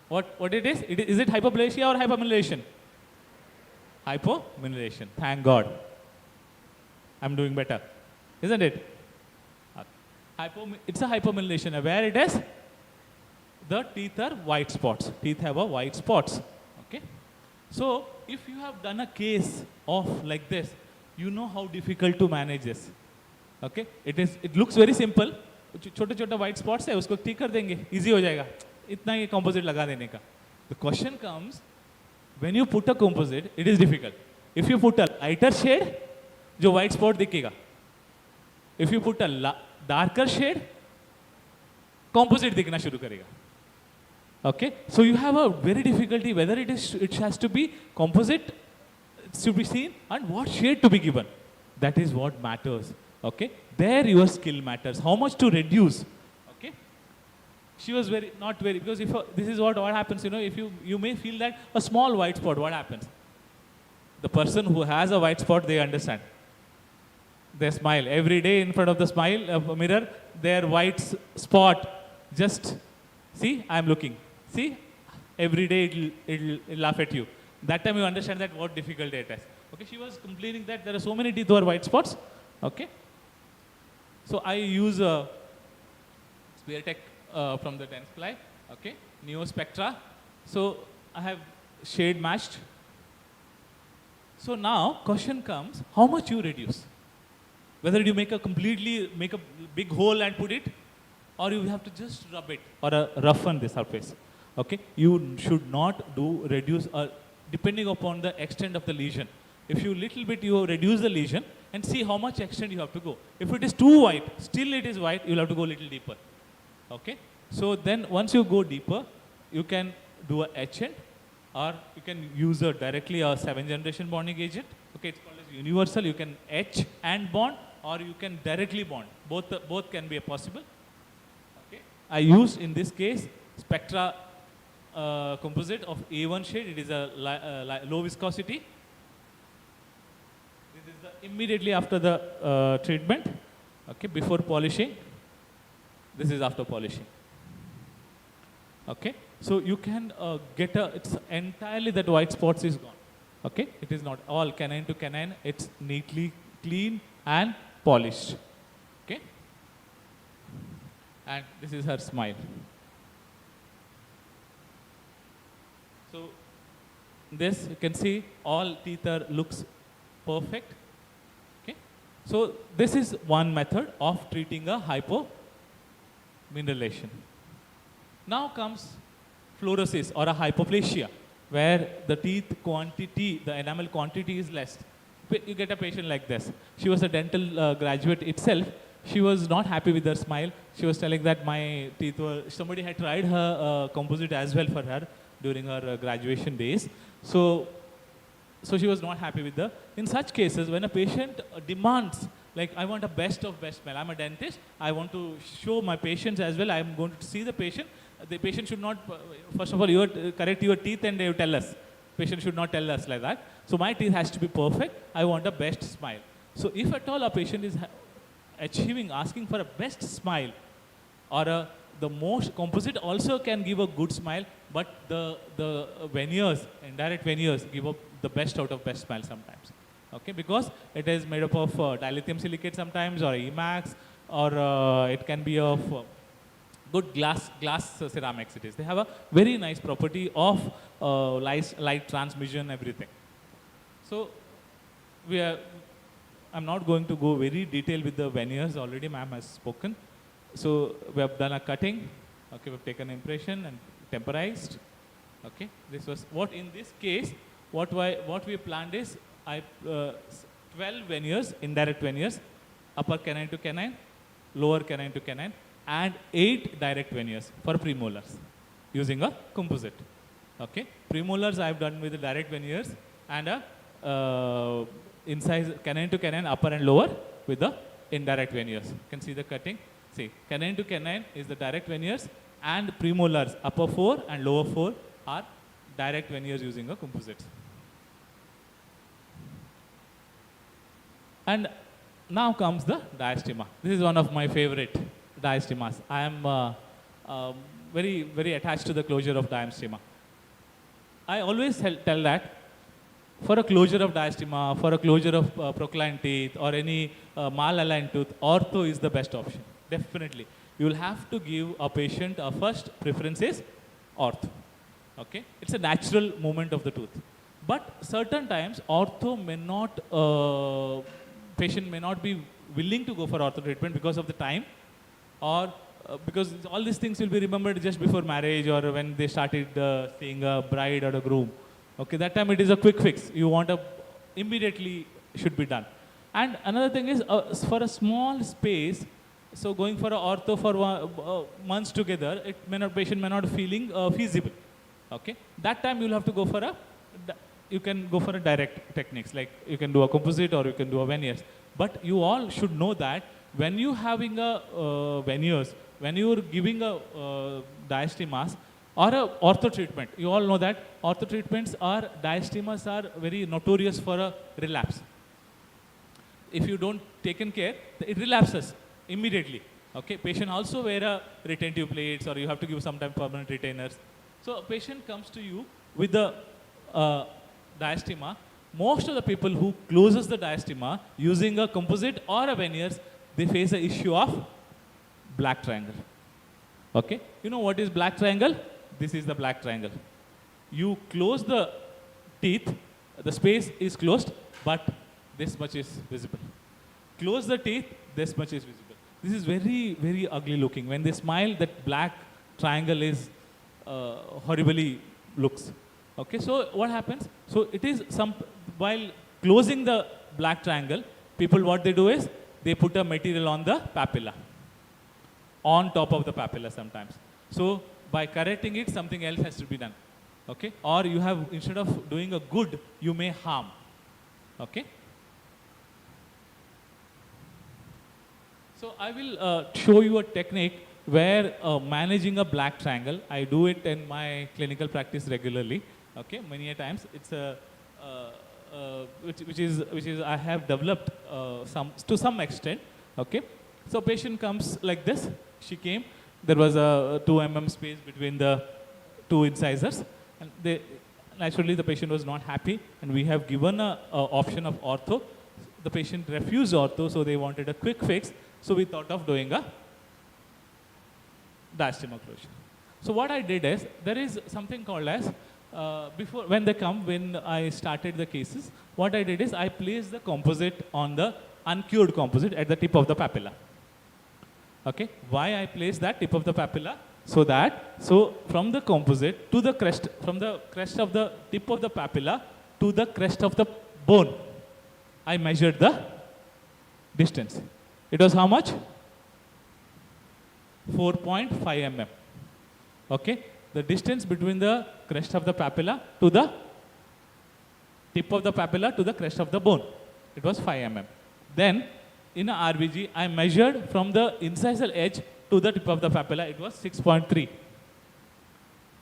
What it is? Is it hypoplasia or hypomyelination? Hypomyelination. Thank God. I'm doing better. Isn't it? It's a hypomyelination. Where it is? The teeth are white spots. Teeth have a white spots. Okay. So if you have done a case of like this, you know how difficult to manage this. Okay. It looks very simple. छोटे-छोटे white spots है, उसको ठीक कर देंगे, easy हो जाएगा. इतना ही composite लगा देने का. The question comes, when you put a composite, it is difficult. If you put a lighter shade, जो white spot दिखेगा. If you put a darker shade, composite दिखना शुरू करेगा. Okay, so you have a very difficulty whether it has to be composite. to be seen and what shade to be given. That is what matters. Okay, there your skill matters. How much to reduce. Okay, she was not very, because if this is what happens, if you may feel that a small white spot, what happens? The person who has a white spot, they understand. They smile every day in front of the mirror. Their white spot, just see, I'm looking. See, every day it'll laugh at you. That time you understand that what difficulty it is. Okay, she was complaining that there are so many teeth who are white spots. Okay, so I use Speartech from the Dentsply. Okay, Neo Spectra. So I have shade matched. So now question comes, how much you reduce? Whether you make a big hole and put it, or you have to just rub it or roughen the surface. Okay, you should not reduce depending upon the extent of the lesion. If you reduce the lesion and see how much extent you have to go. If it is too white, still it is white, you'll have to go a little deeper. Okay, so then once you go deeper, you can do a etchant, or you can use directly a 7th generation bonding agent. Okay, it's called as universal. You can etch and bond, or you can directly bond. Both can be possible. Okay, I use in this case Spectra composite of A1 shade. It is a low viscosity. This is immediately after the treatment. Okay, before polishing. This is after polishing. Okay, so you can get it's entirely that white spots is gone. Okay, it is not all canine to canine. It's neatly clean and polished. Okay, and this is her smile. So this you can see all teeth looks perfect. Okay, so this is one method of treating a hypomineralization. Now comes fluorosis or a hypoplasia, where the teeth quantity, the enamel quantity is less. You get a patient like this. She was a dental graduate itself. She was not happy with her smile. She was telling that my teeth were, somebody had tried her composite as well for her during her graduation days. So she was not happy with in such cases, when a patient demands, like, I want a best of best smile. I'm a dentist. I want to show my patients as well. I'm going to see the patient. The patient should not, first of all, you correct your teeth and you tell us. Patient should not tell us like that. So my teeth has to be perfect. I want a best smile. So if at all a patient is asking for a best smile, or the most composite also can give a good smile, but the veneers, indirect veneers, give up the best out of best smile sometimes. Okay, because it is made up of dilithium silicate sometimes, or Emax, or it can be of good glass ceramics. It is. They have a very nice property of light transmission, everything. So I'm not going to go very detailed with the veneers. Already, ma'am has spoken. So we have done a cutting. Okay, we've taken impression and temporized. Okay, this was what in this case. What we planned is 12 veneers, indirect veneers, upper canine to canine, lower canine to canine, and 8 direct veneers for premolars using a composite. Okay, premolars I have done with the direct veneers, and inside canine to canine, upper and lower, with the indirect veneers. You can see the cutting. See, canine to canine is the direct veneers, and premolars, upper 4 and lower 4, are direct veneers using a composite. And now comes the diastema. This is one of my favorite diastemas. I am very, very attached to the closure of diastema. I always tell that for a closure of diastema, for a closure of procline teeth, or any malaligned tooth, ortho is the best option. Definitely. You will have to give a patient a first preference is ortho. Okay? It's a natural movement of the tooth. But certain times, ortho may not, patient may not be willing to go for ortho treatment because of the time, or because all these things will be remembered just before marriage, or when they started seeing a bride or a groom. Okay, that time it is a quick fix. You want immediately should be done. And another thing is for a small space, so going for an ortho for months together, patient may not feeling feasible. Okay, that time you'll have to go for you can go for a direct techniques, like you can do a composite or you can do a veneers. But you all should know that when you having a veneers, when you are giving a diastemas or a ortho treatment, you all know that ortho treatments are, diastemas are very notorious for a relapse. If you don't taken care, it relapses immediately. Okay, patient also wear a retentive plates, or you have to give sometimes permanent retainers. So a patient comes to you with the diastema. Most of the people who closes the diastema using a composite or a veneers, they face the issue of black triangle. Okay, you know what is black triangle? This is the black triangle. You close the teeth, the space is closed, but this much is visible. Close the teeth, this much is visible. This is very, very ugly looking. When they smile, that black triangle is horribly looks. Okay, so what happens? So it is while closing the black triangle, people what they do is, they put a material on the papilla, on top of the papilla sometimes. So by correcting it, something else has to be done. Okay, or you have, instead of doing a good, you may harm. Okay. So I will show you a technique where managing a black triangle, I do it in my clinical practice regularly. Okay, many a times it's a which is I have developed to some extent. Okay, so patient comes like this. She came. There was a 2 mm space between the 2 incisors, and naturally the patient was not happy, and we have given a option of ortho. The patient refused ortho, so they wanted a quick fix. So we thought of doing a diastema closure. So what I did is, there is something called as, before, when they come, when I started the cases, what I did is I placed the composite on the uncured composite at the tip of the papilla. Okay, why I placed that tip of the papilla? So from the composite to the crest, from the crest of the tip of the papilla to the crest of the bone, I measured the distance. It was how much? 4.5 mm. Okay, the distance between the crest of the papilla to the tip of the papilla to the crest of the bone, it was 5 mm. Then in a RVG, I measured from the incisal edge to the tip of the papilla, it was 6.3.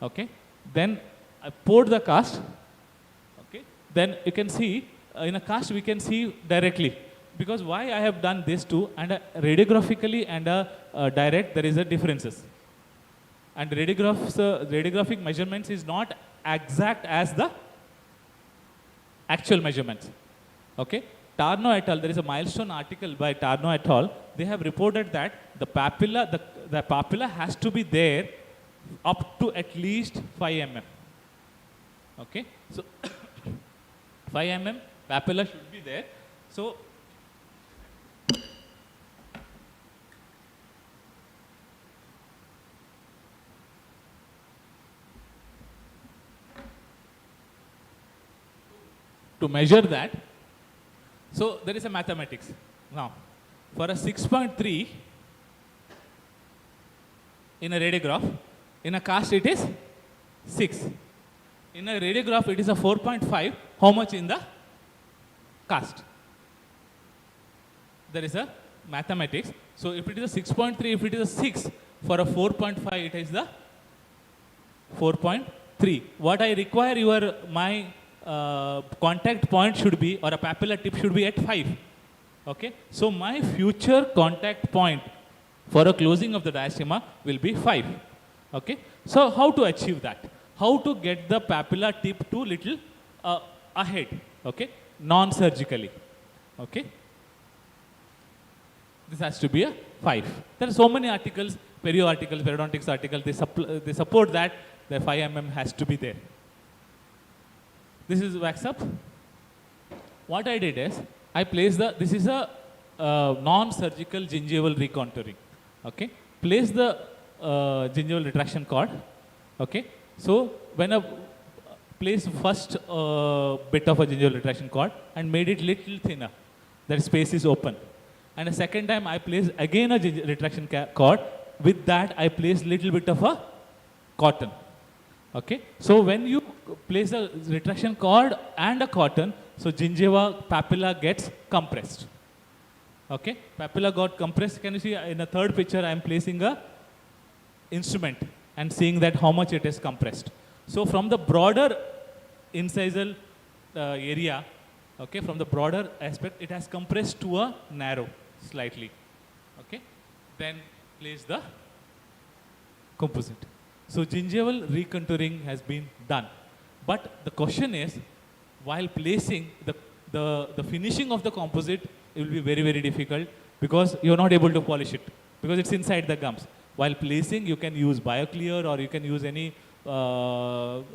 Okay, then I poured the cast. Okay, then you can see, in a cast we can see directly. Because why I have done this too, and radiographically and direct, there is a differences. And radiographic measurements is not exact as the actual measurements. Okay, Tarnow et al., there is a milestone article by Tarnow et al. They have reported that the papilla has to be there up to at least 5 mm. Okay, so 5 mm papilla should be there. So to measure that, so there is a mathematics. Now, for a 6.3 in a radiograph, in a cast it is 6. In a radiograph it is a 4.5. How much in the cast? There is a mathematics. So if it is a 6.3, if it is a 6, for a 4.5 it is the 4.3. What I require my contact point should be, or a papilla tip should be at 5. Okay, so my future contact point for a closing of the diastema will be 5. Okay, so how to achieve that? How to get the papilla tip to little ahead? Okay, non-surgically. Okay, this has to be a 5. There are so many articles, perio articles, periodontics articles, they support that the 5 mm has to be there. This is wax up. What I did is, I placed this is a non-surgical gingival recontouring. Okay, place the gingival retraction cord. Okay, so when I place first bit of a gingival retraction cord and made it little thinner, that space is open. And a second time I placed again a retraction cord. With that I placed little bit of a cotton. Okay, so when you place a retraction cord and a cotton, so gingiva papilla gets compressed. Okay, papilla got compressed. Can you see in the third picture I am placing a instrument and seeing that how much it is compressed. So from the broader incisal area, okay, from the broader aspect, it has compressed to a narrow slightly. Okay, then place the composite. So gingival recontouring has been done. But the question is, while placing the finishing of the composite, it will be very, very difficult because you're not able to polish it because it's inside the gums. While placing, you can use BioClear or you can use any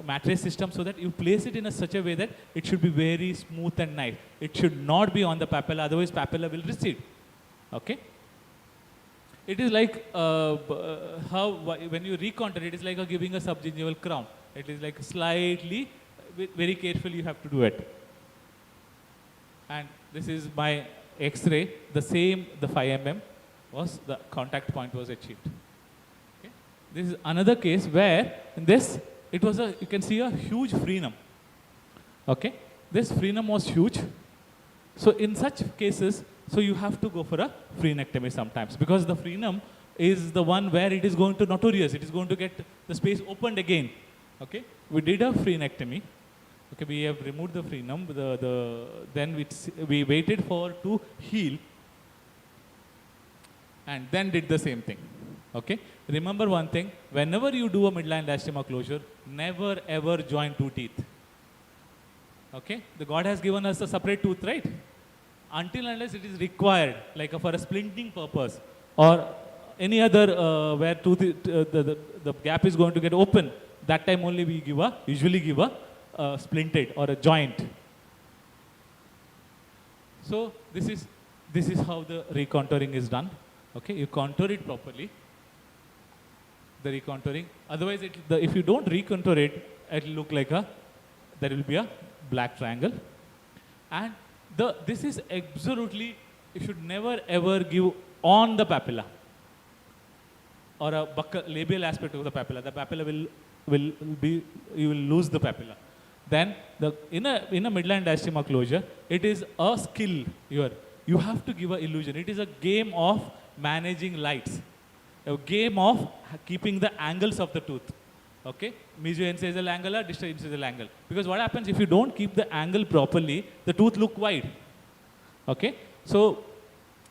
mattress system so that you place it in such a way that it should be very smooth and nice. It should not be on the papilla, otherwise papilla will recede. Okay? It is like when you recontour, it is like giving a subgingival crown. It is like slightly, very carefully you have to do it. And this is my X-ray. The same, the 5 mm was, the contact point was achieved. Okay. This is another case where in this, it was you can see a huge frenum. Okay. This frenum was huge. So in such cases, so you have to go for a frenectomy sometimes because the frenum is the one where it is going to notorious. It is going to get the space opened again. Okay, we did a frenectomy. Okay, we have removed the frenum. Then we waited for to heal, and then did the same thing. Okay, remember one thing: whenever you do a midline diastema closure, never ever join two teeth. Okay, the God has given us a separate tooth, right? Until unless it is required, like for a splinting purpose or any other where tooth the gap is going to get open, that time only we usually give a splinted or a joint. So this is how the recontouring is done. Okay, you contour it properly. The recontouring. Otherwise, if you don't recontour it, it will look like there will be a black triangle. And this is absolutely, you should never ever give on the papilla or a labial aspect of the papilla. The papilla you will lose the papilla. Then in a midline diastema closure, it is a skill here. You have to give an illusion. It is a game of managing lights, a game of keeping the angles of the tooth. Okay, mesioincisal angle or distal incisal angle. Because what happens if you don't keep the angle properly, the tooth look wide. Okay, so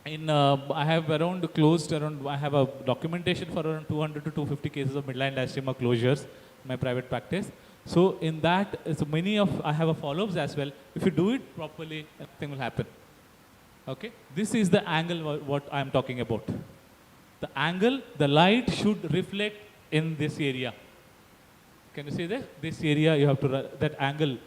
I have I have a documentation for around 200 to 250 cases of midline diastema closures in my private practice. So in that, I have a follow-ups as well. If you do it properly, nothing will happen. Okay, this is the angle what I am talking about. The angle, the light should reflect in this area. Can you see that? This area you have to, that angle.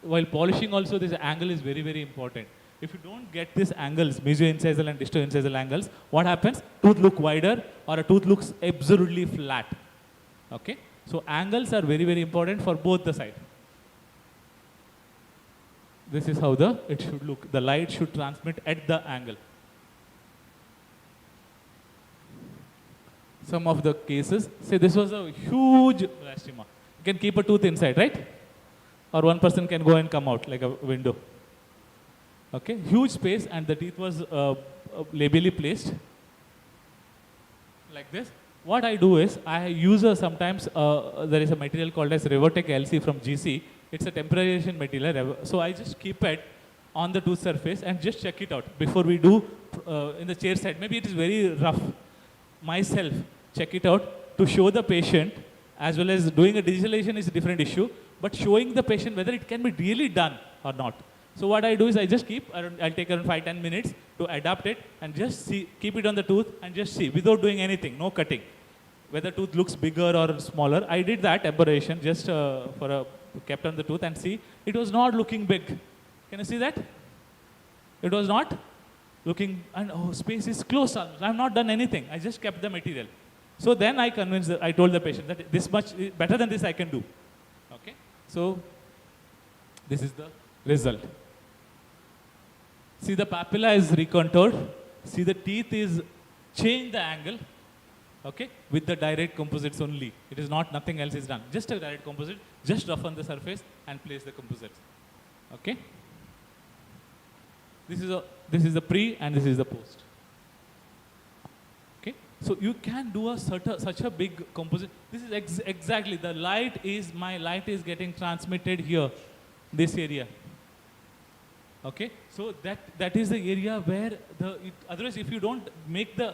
While polishing also, this angle is very, very important. If you don't get these angles, mesioincisal and distal incisal angles, what happens? Tooth look wider or a tooth looks absolutely flat. Okay? So angles are very, very important for both the sides. This is how it should look. The light should transmit at the angle. Some of the cases, say this was a huge blastema. You can keep a tooth inside, right? Or one person can go and come out like a window. Okay, huge space and the teeth was labially placed like this. What I do is, I use sometimes, there is a material called as Revotec LC from GC. It's a temporization material. So I just keep it on the tooth surface and just check it out before we do in the chair side. Maybe it is very rough. Myself, check it out to show the patient, as well as doing a digitalization is a different issue, but showing the patient whether it can be really done or not. So what I do is I just I'll take around 5-10 minutes to adapt it and just see, keep it on the tooth and just see without doing anything, no cutting. Whether tooth looks bigger or smaller. I did that aberration just kept on the tooth and see, it was not looking big. Can you see that? It was not looking, and space is close. I have not done anything. I just kept the material. So then I told the patient that this much, better than this I can do. Okay? So this is the result. See, the papilla is recontoured. See, the teeth is changed the angle. okay, with the direct composites only. It is not, nothing else is done. Just a direct composite, just roughen the surface and place the composites. Okay? This is the pre and this is the post. Okay? So you can do such a big composite. This is exactly, my light is getting transmitted here, this area. Okay, so that is the area where otherwise if you don't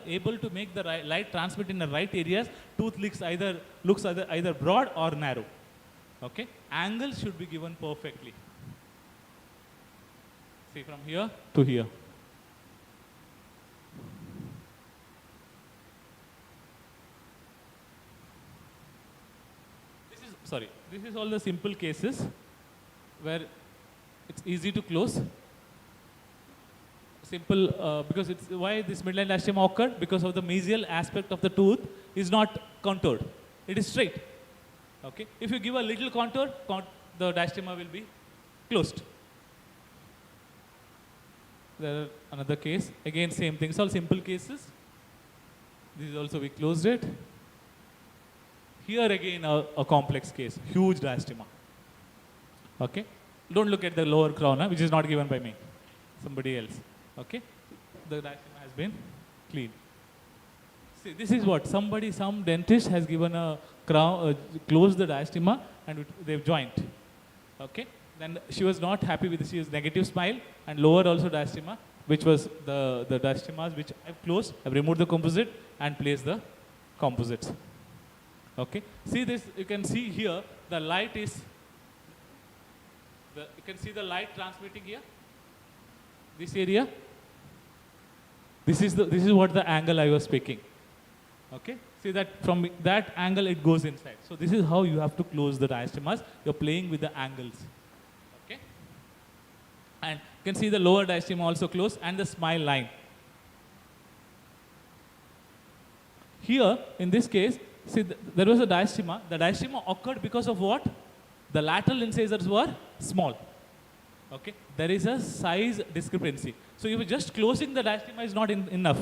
able to make the light transmit in the right areas, tooth looks either broad or narrow. Okay, angle should be given perfectly. See, from here to here. This is all the simple cases where it's easy to close. Simple, because it's why this midline diastema occurred, because of the mesial aspect of the tooth is not contoured. It is straight. Okay. If you give a little contour, the diastema will be closed. There another case. Again, same thing. It's all simple cases. This is also, we closed it. Here again a complex case, huge diastema. Okay. Don't look at the lower crown, which is not given by me, somebody else. Okay, the diastema has been cleaned. See, this is what some dentist has given a crown, closed the diastema, and they've joined. Okay, then she was not happy with this. She was negative smile and lower also diastema, which was the diastemas which I've closed. I've removed the composite and placed the composites. Okay, see this. You can see here the light is. You can see the light transmitting here. This area. This is what the angle I was speaking. Okay. See that from that angle it goes inside. So this is how you have to close the diastemas. You're playing with the angles. Okay. And you can see the lower diastema also closed and the smile line. Here in this case, see there was a diastema. The diastema occurred because of what? The lateral incisors were small. Okay, there is a size discrepancy. So if you're just closing the diastema is not enough.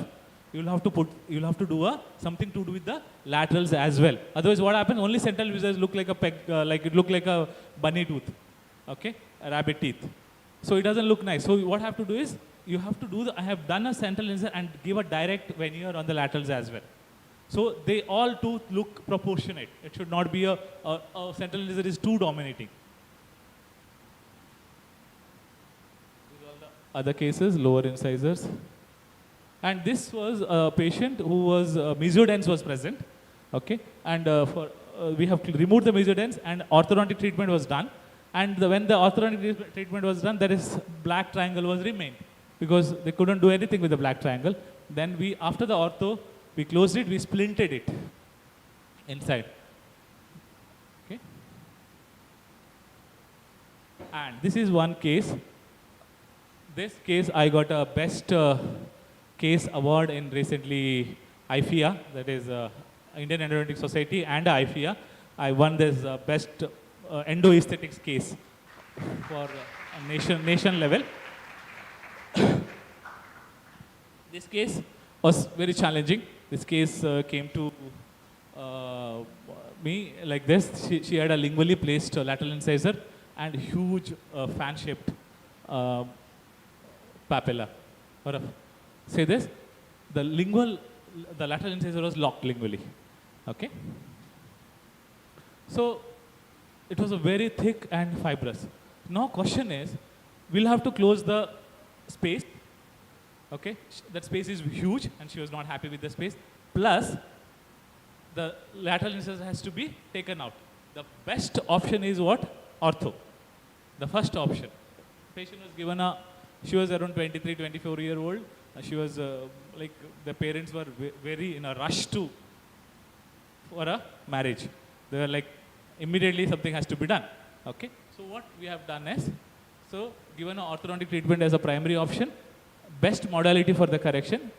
You'll have to do something to do with the laterals as well. Otherwise, what happens? Only central incisors look like a peg, look like a bunny tooth. Okay, a rabbit teeth. So it doesn't look nice. So what I have to do is you have to do I have done a central incisor and give a direct veneer on the laterals as well. So they all tooth look proportionate. It should not be a central incisor is too dominating. Other cases, lower incisors. And this was a patient who was, mesodens was present, okay? And we have removed the mesodens and orthodontic treatment was done. And when the orthodontic treatment was done, there is black triangle was remained because they couldn't do anything with the black triangle. Then after the ortho, we closed it, we splinted it inside, okay? And this is one case. This case, I got a best case award in recently IFIA, that is Indian Endodontic Society and IFIA. I won this best endo-aesthetics case for nation level. This case was very challenging. This case came to me like this. She had a lingually placed lateral incisor and huge fan-shaped papilla. Or say this, the lateral incisor was locked lingually. Okay. So it was a very thick and fibrous. Now question is, we'll have to close the space. Okay, that space is huge and she was not happy with the space. Plus, the lateral incisor has to be taken out. The best option is what? Ortho. The first option. Patient was given she was around 23, 24-year-old. She was like the parents were very in a rush for a marriage. They were like, immediately something has to be done. Okay. So what we have done is, so given an orthodontic treatment as a primary option, best modality for the correction.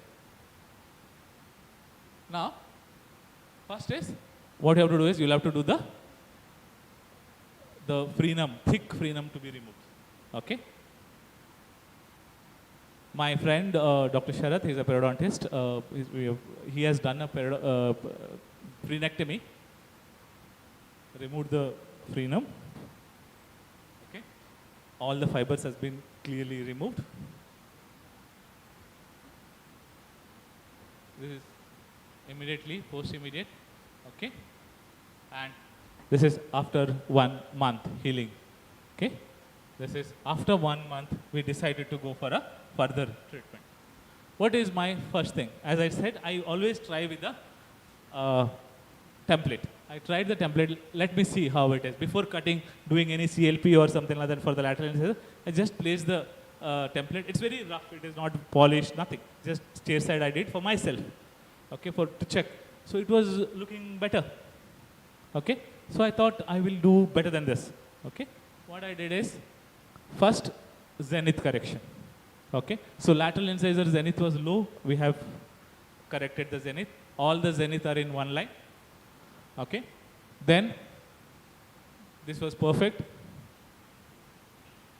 Now, first is, what you have to do is, you'll have to do the frenum, thick frenum to be removed. Okay. My friend Dr.Shail, he's a periodontist. He has done a frenectomy, removed the frenum. Okay, all the fibers has been clearly removed. This is immediately, post-immediate. Okay, and this is after 1 month healing. Okay, this is after 1 month we decided to go for a further treatment. What is my first thing? As I said, I always try with the template. I tried the template, let me see how it is. Before cutting, doing any CLP or something like that for the lateral incisor, I just placed the template. It's very rough, it is not polished, nothing. Just chair side I did for myself, okay, to check. So it was looking better, okay. So I thought I will do better than this, okay. What I did is, first zenith correction, okay. So lateral incisor zenith was low, we have corrected the zenith. All the zenith are in one line, okay. Then this was perfect.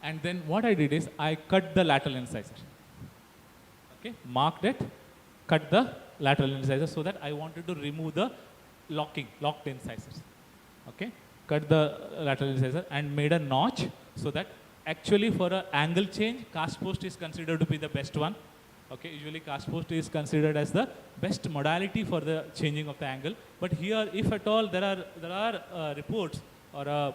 And then what I did is I cut the lateral incisor, okay, marked it, cut the lateral incisor so that I wanted to remove the locked incisors, okay. Cut the lateral incisor and made a notch so that actually for an angle change, cast post is considered to be the best one, okay. Usually cast post is considered as the best modality for the changing of the angle. But here, if at all, there are reports or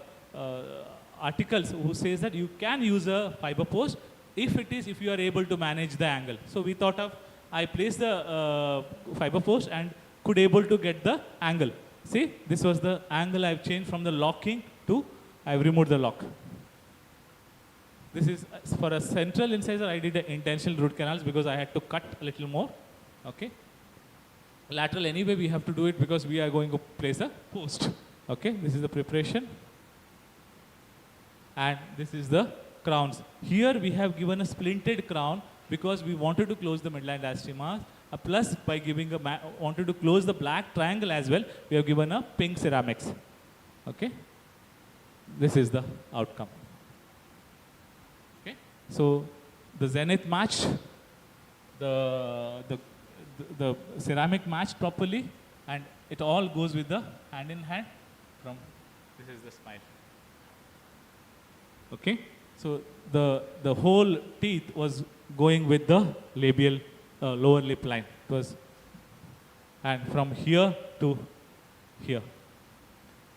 articles who says that you can use a fiber post if you are able to manage the angle. So we thought of, I placed the fiber post and could able to get the angle. See, this was the angle I've changed from the locking to I've removed the lock. This is for a central incisor. I did intentional root canals because I had to cut a little more, okay. Lateral anyway we have to do it because we are going to place a post, okay. This is the preparation. And this is the crowns. Here we have given a splinted crown because we wanted to close the midline diastema. Plus by giving wanted to close the black triangle as well, we have given a pink ceramics. Okay. This is the outcome. Okay. So the zenith matched, the ceramic matched properly, and it all goes with the hand in hand. From this is the smile. Okay, so the whole teeth was going with the labial lower lip line. It was, and from here to here.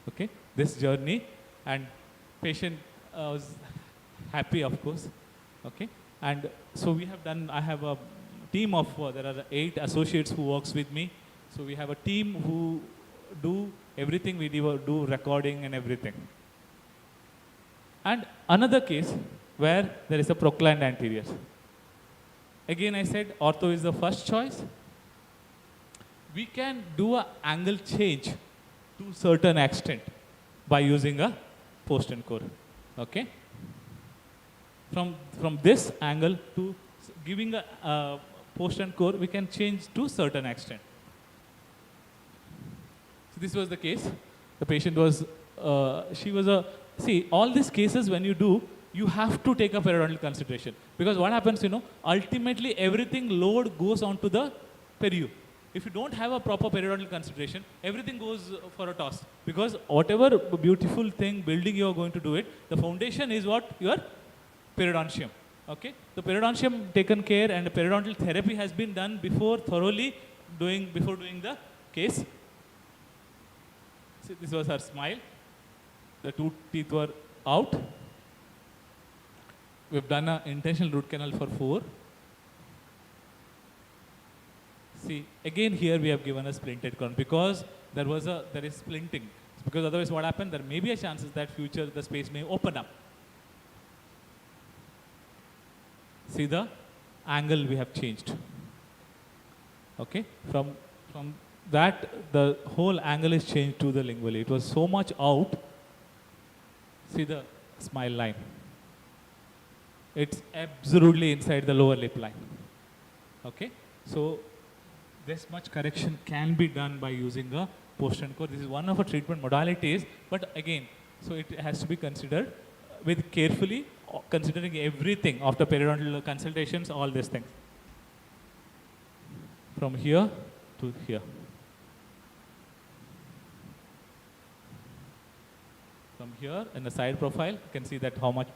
Okay, this journey, and patient was happy, of course. Okay, and so we have done. I have a team of there are 8 associates who works with me. So we have a team who do everything. We do recording and everything. And another case where there is a proclined anterior. Again, I said ortho is the first choice. We can do an angle change to certain extent by using a post and core. Okay. From this angle to giving a post and core, we can change to certain extent. So this was the case. The patient was, she was a. See, all these cases when you do, you have to take a periodontal consideration. Because what happens, ultimately everything load goes onto the perio. If you don't have a proper periodontal consideration, everything goes for a toss. Because whatever beautiful thing, building you are going to do it, the foundation is what? Your periodontium. Okay? The periodontium taken care and the periodontal therapy has been done before thoroughly before doing the case. See, this was her smile. The 2 teeth were out. We've done an intentional root canal for 4. See, again here we have given a splinted crown because there is splinting. Because otherwise what happened, there may be a chances that future the space may open up. See the angle we have changed. Okay, from that the whole angle is changed to the lingually. It was so much out. See the smile line. It's absolutely inside the lower lip line. Okay, so this much correction can be done by using a post and core. This is one of our treatment modalities, but again, so it has to be considered with carefully. considering everything after periodontal consultations, all these things. From here to here. From here in the side profile, you can see that how much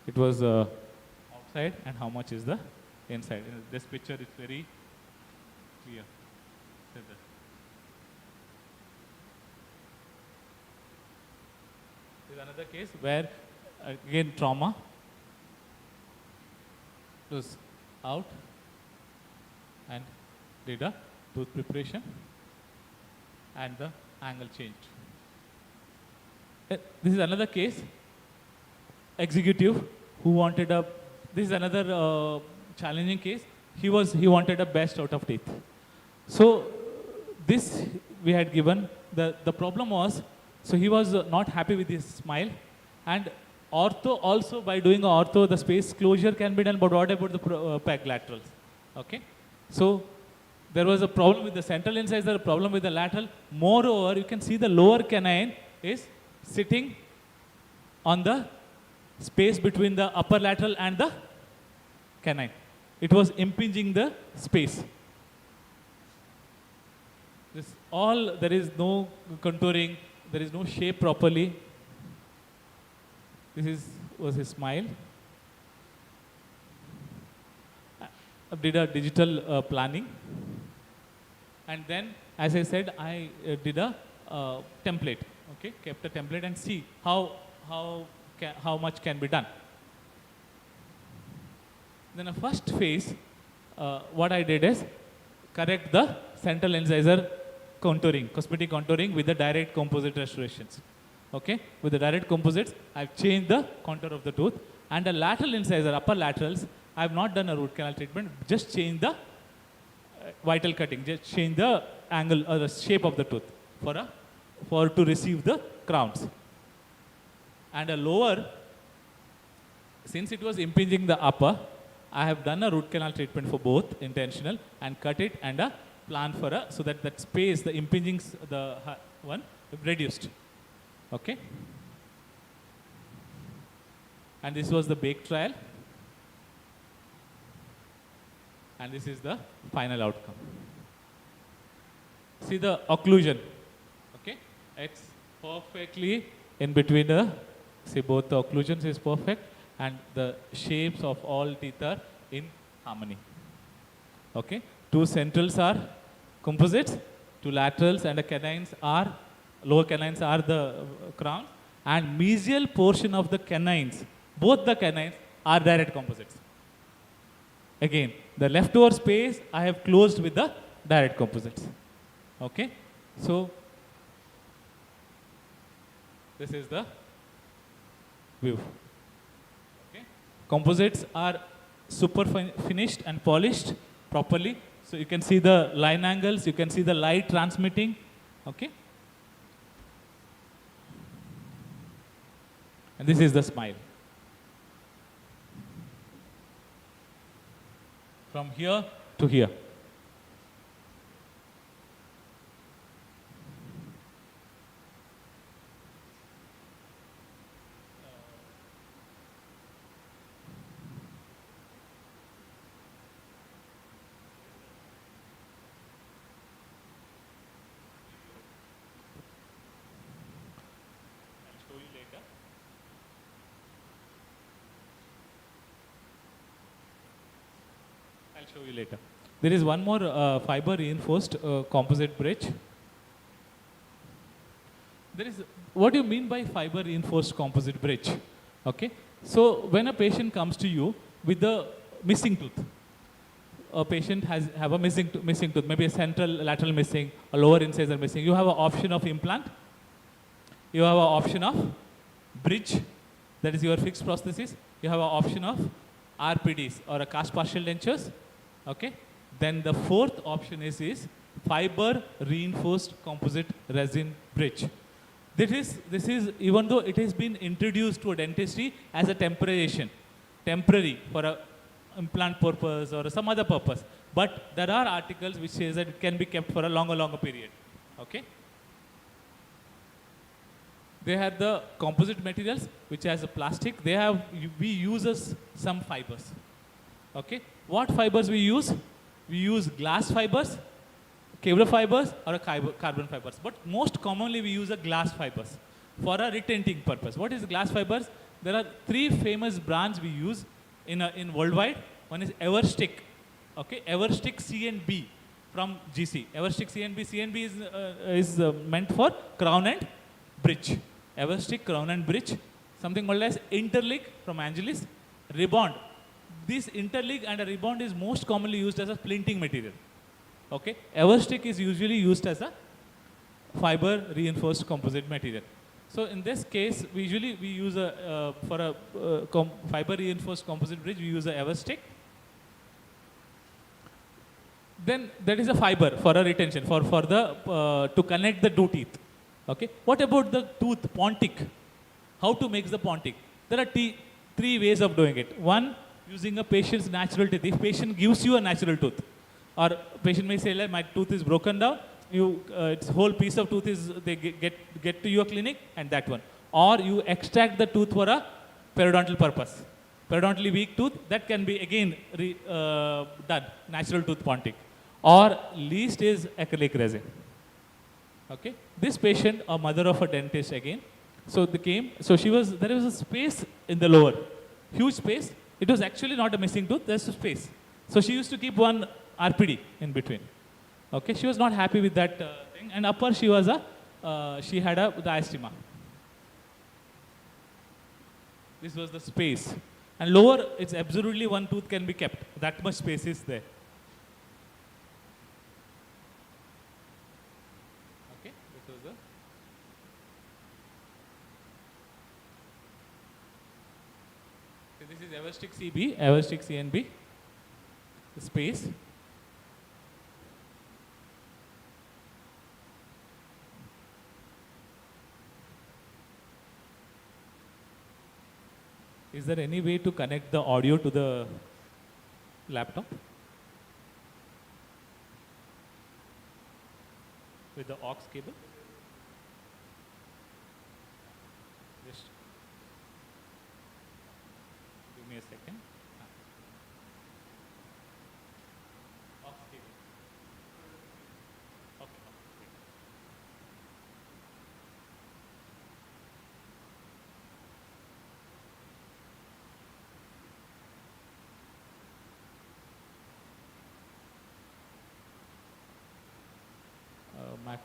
it was outside and how much is the inside. In this picture, it's very clear. This is another case where, again, trauma. It was out and did a tooth preparation and the angle changed. This is another case, executive who wanted a, this is another challenging case. He wanted a best out of teeth. So this we had given, the problem was, so he was not happy with his smile, and ortho also, by doing ortho, the space closure can be done, but what about the peg laterals? Okay, so there was a problem with the central incisor, a problem with the lateral. Moreover, you can see the lower canine is sitting on the space between the upper lateral and the canine. It was impinging the space. This all, there is no contouring, there is no shape properly. This was his smile. I did a digital planning. And then, as I said, I did a template. Okay, kept a template and see how much can be done. Then the first phase, what I did is correct the central incisor contouring, cosmetic contouring with the direct composite restorations. Okay, with the direct composites, I've changed the contour of the tooth, and the lateral incisor, upper laterals, I've not done a root canal treatment, just changed the vital cutting, just change the angle or the shape of the tooth for to receive the crowns. And a lower, since it was impinging the upper, I have done a root canal treatment for both, intentional, and cut it and a plan for a, so that that space, the impinging, the one, reduced. Okay. And this was the bake trial. And this is the final outcome. See the occlusion. Okay. It's perfectly in between the, see both the occlusions is perfect and the shapes of all teeth are in harmony. Okay. Two centrals are composites, two laterals and the canines are, lower canines are the crown, and mesial portion of the canines, both the canines are direct composites. Again, the leftover space I have closed with the direct composites. Okay. So this is the view. Okay. Composites are super finished and polished properly. So you can see the line angles, you can see the light transmitting. Okay. And this is the smile. From here to here. I'll show you later. There is one more fiber reinforced composite bridge. There is, what do you mean by fiber reinforced composite bridge? Okay. So when a patient comes to you with the missing tooth, a patient have a missing tooth, maybe a central lateral missing, a lower incisor missing, you have an option of implant, you have an option of bridge, that is your fixed prosthesis, you have an option of RPDs or a cast partial dentures. Okay. Then the fourth option is fiber reinforced composite resin bridge. This is even though it has been introduced to a dentistry as a temporary for a implant purpose or some other purpose, but there are articles which says that it can be kept for a longer period. Okay. They have the composite materials, which has a plastic. We use some fibers. Okay, what fibers we use? We use glass fibers, cable fibers, or a carbon fibers. But most commonly we use a glass fibers for a retenting purpose. What is glass fibers? There are 3 famous brands we use in worldwide. One is Everstick. Okay, Everstick C and B from GC. Everstick C and B. C and B is meant for crown and bridge. Everstick, crown and bridge. Something called as Interlig from Angelis. Rebond. This Interlig and a rebond is most commonly used as a splinting material. Okay, Everstick is usually used as a fiber reinforced composite material. So in this case, we use for a fiber reinforced composite bridge, we use a Everstick. Then that is a fiber for a retention, to connect the 2 teeth. Okay, what about the tooth pontic? How to make the pontic? There are 3 ways of doing it. One, using a patient's natural teeth. If patient gives you a natural tooth, or patient may say, like, my tooth is broken down, its whole piece of tooth is, they get to your clinic, and that one. Or you extract the tooth for a periodontal purpose. Periodontally weak tooth, that can be again done, natural tooth pontic. Or least is acrylic resin. Okay, this patient, a mother of a dentist again, so there was a space in the lower, huge space. It was actually not a missing tooth, there's a space. So she used to keep one RPD in between. Okay, she was not happy with that thing. And upper, she had a diastema. This was the space. And lower, it's absolutely one tooth can be kept. That much space is there. Okay, this was the. So this is Everstick CB, Everstick CNB. The space. Is there any way to connect the audio to the laptop? With the aux cable? Just give me a second. Aux cable. Okay. My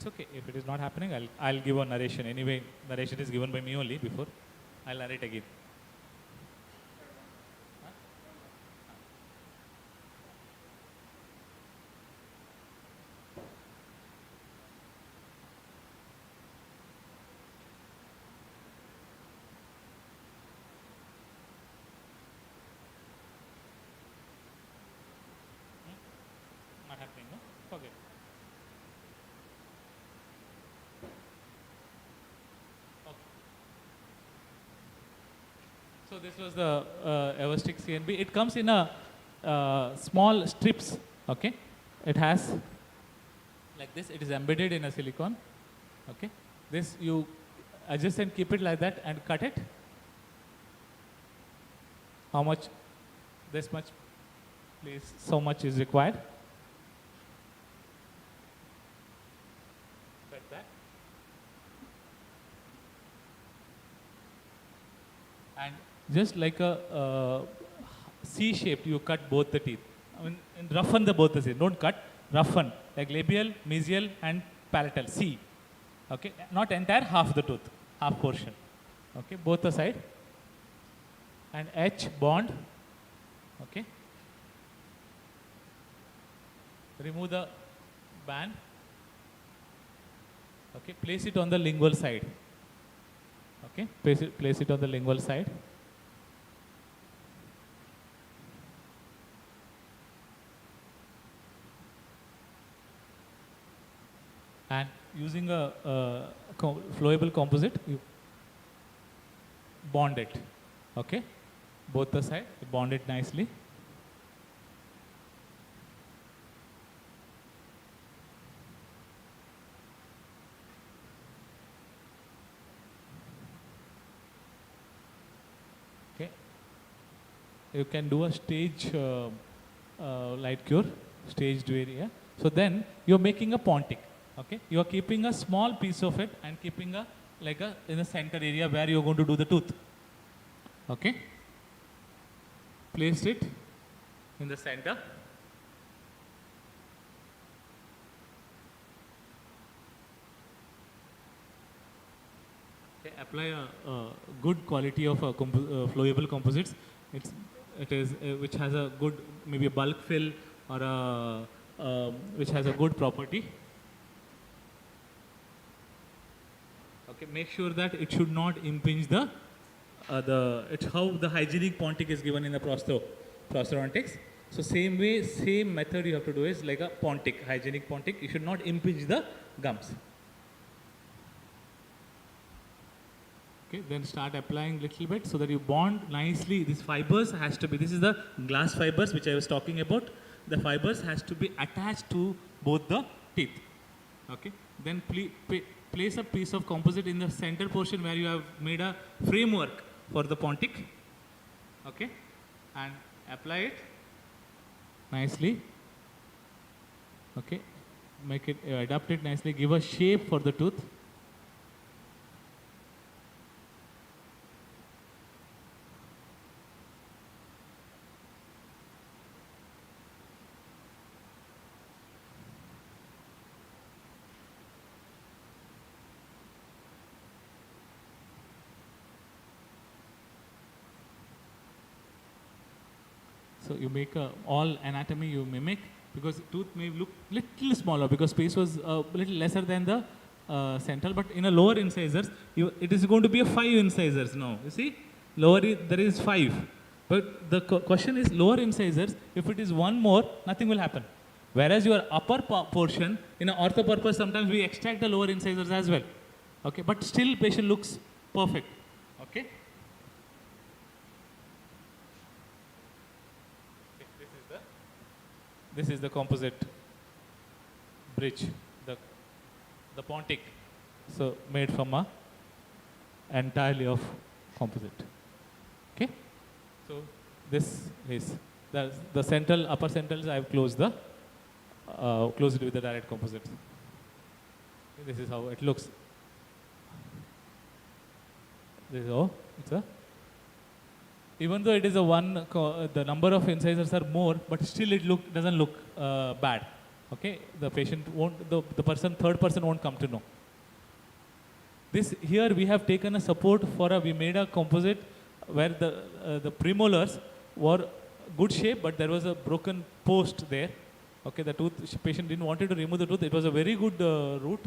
It's okay. If it is not happening, I'll give a narration. Anyway, narration is given by me only before. I'll narrate again. Not happening, no? Forget. So this was the Everstick CNB. It comes in a small strips. Okay, it has like this. It is embedded in a silicone. Okay, this you adjust and keep it like that and cut it. How much? This much. place so much is required. Like that. And just like a C shape, you cut both the teeth. I mean, and roughen the both the teeth. Don't cut, roughen. Like labial, mesial, and palatal. C. Okay, not entire, half the tooth, half portion. Okay, both the side. And H bond. Okay. Remove the band. Okay, place it on the lingual side. Okay, place it on the lingual side. And using a flowable composite, you bond it. Okay, both the side, you bond it nicely. Okay, you can do a stage light cure, staged area. So then you're making a pontic. Okay, you are keeping a small piece of it and keeping a in the center area where you're going to do the tooth. Okay, place it in the center. Okay, apply a good quality of flowable composites. It is which has a good maybe a bulk fill or a which has a good property. Okay, make sure that it should not impinge it's how the hygienic pontic is given in the prosthodontics. So same way, same method you have to do is like a pontic, hygienic pontic. You should not impinge the gums. Okay, then start applying little bit so that you bond nicely. These fibers has to be, this is the glass fibers which I was talking about. The fibers has to be attached to both the teeth. Okay, then place a piece of composite in the center portion where you have made a framework for the pontic. Okay, and apply it nicely. Okay, make it adapt it nicely. Give a shape for the tooth. So you make all anatomy you mimic, because tooth may look little smaller because space was a little lesser than the central, but in a lower incisors, it is going to be a 5 incisors now. You see, there is 5. But the question is lower incisors, if it is one more, nothing will happen. Whereas your upper portion, in an ortho purpose, sometimes we extract the lower incisors as well. Okay, but still patient looks perfect. Okay. This is the composite bridge, the pontic, so made from entirely of composite. Okay, so this is the central upper centrals. I have closed it with the direct composite. Okay, this is how it looks. This is how it's a. Even though it is the number of incisors are more, but still it doesn't look bad. Okay, the patient won't, third person won't come to know. This here we have taken a support we made a composite where the premolars were good shape, but there was a broken post there. Okay, the patient didn't want to remove the tooth. It was a very good root.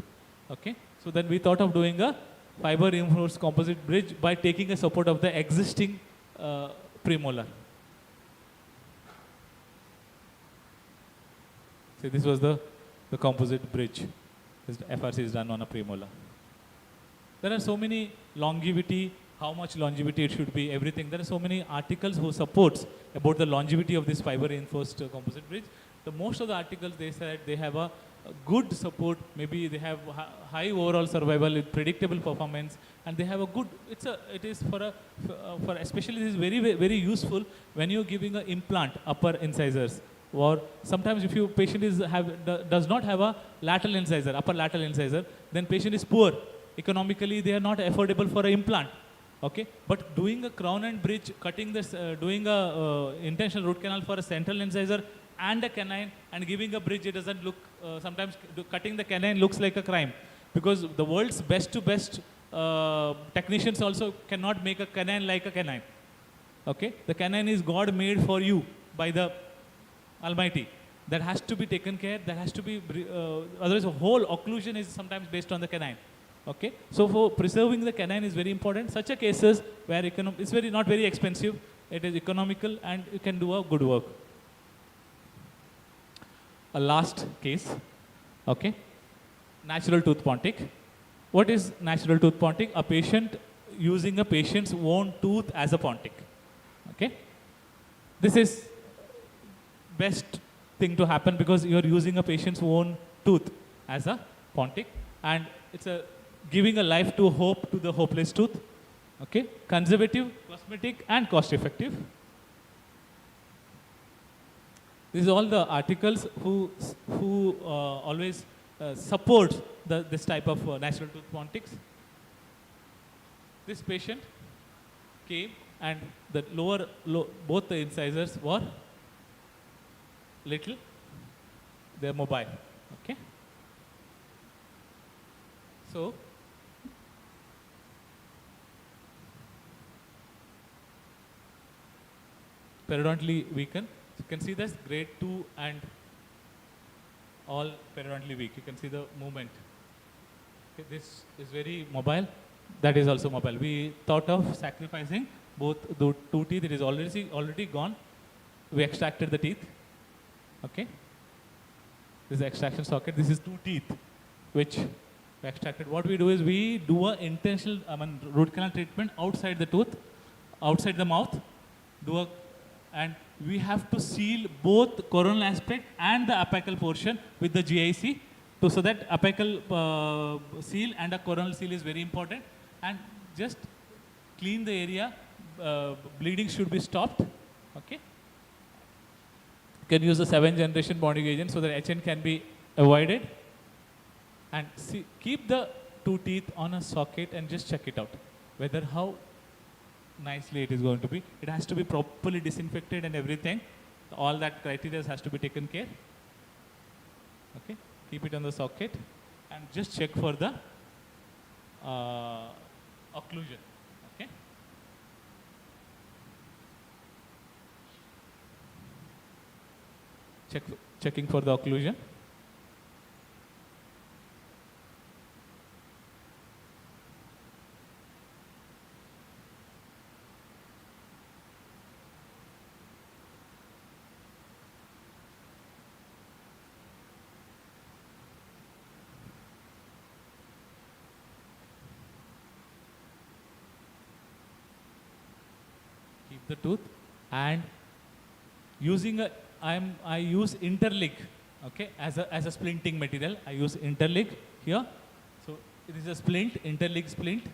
Okay, so then we thought of doing a fiber reinforced composite bridge by taking a support of the existing premolar. See, this was the composite bridge. This FRC is done on a premolar. There are so many longevity, how much longevity it should be, everything. There are so many articles who supports about the longevity of this fiber reinforced composite bridge. Most of the articles, they said they have a good support. Maybe they have high overall survival with predictable performance, and they have a good. It is for especially this is very useful when you're giving an implant upper incisors, or sometimes if your patient does not have a lateral incisor, upper lateral incisor, then patient is poor. Economically, they are not affordable for an implant. Okay, but doing a crown and bridge, cutting this, doing a intentional root canal for a central incisor and a canine, and giving a bridge, it doesn't look. Sometimes cutting the canine looks like a crime, because the world's best to best technicians also cannot make a canine like a canine. Okay, the canine is God made for you by the Almighty. That has to be taken care. That has to be. Otherwise, the whole occlusion is sometimes based on the canine. Okay, so for preserving the canine is very important. Such a cases where it's not very expensive, it is economical, and you can do a good work. A last case, okay, natural tooth pontic. What is natural tooth pontic? A patient using a patient's own tooth as a pontic. Okay, this is best thing to happen because you are using a patient's own tooth as a pontic, and it's giving a life to hope to the hopeless tooth. Okay, conservative, cosmetic, and cost effective. These are all the articles who always support this type of natural tooth pontics. This patient came and the both the incisors were little, they're mobile. Okay. So periodontally weakened. So you can see this grade 2 and all periodontally weak. You can see the movement. Okay, this is very mobile. That is also mobile. We thought of sacrificing both the two teeth. It is already gone. We extracted the teeth. Okay. This is the extraction socket. This is 2 teeth, which we extracted. What we do is we do a intentional root canal treatment outside the tooth, outside the mouth. And we have to seal both coronal aspect and the apical portion with the GIC, so that apical seal and a coronal seal is very important. And just clean the area. Bleeding should be stopped. Okay. You can use the 7th generation bonding agent so that HN can be avoided. And keep the 2 teeth on a socket and just check it out, whether how nicely it is going to be. It has to be properly disinfected and everything. All that criteria has to be taken care. Okay, keep it on the socket and just check for the occlusion. Okay. Checking for the occlusion. Keep the tooth, and using I use interlig, okay, as a splinting material. I use interlig here. So it is a splint, interlig splint.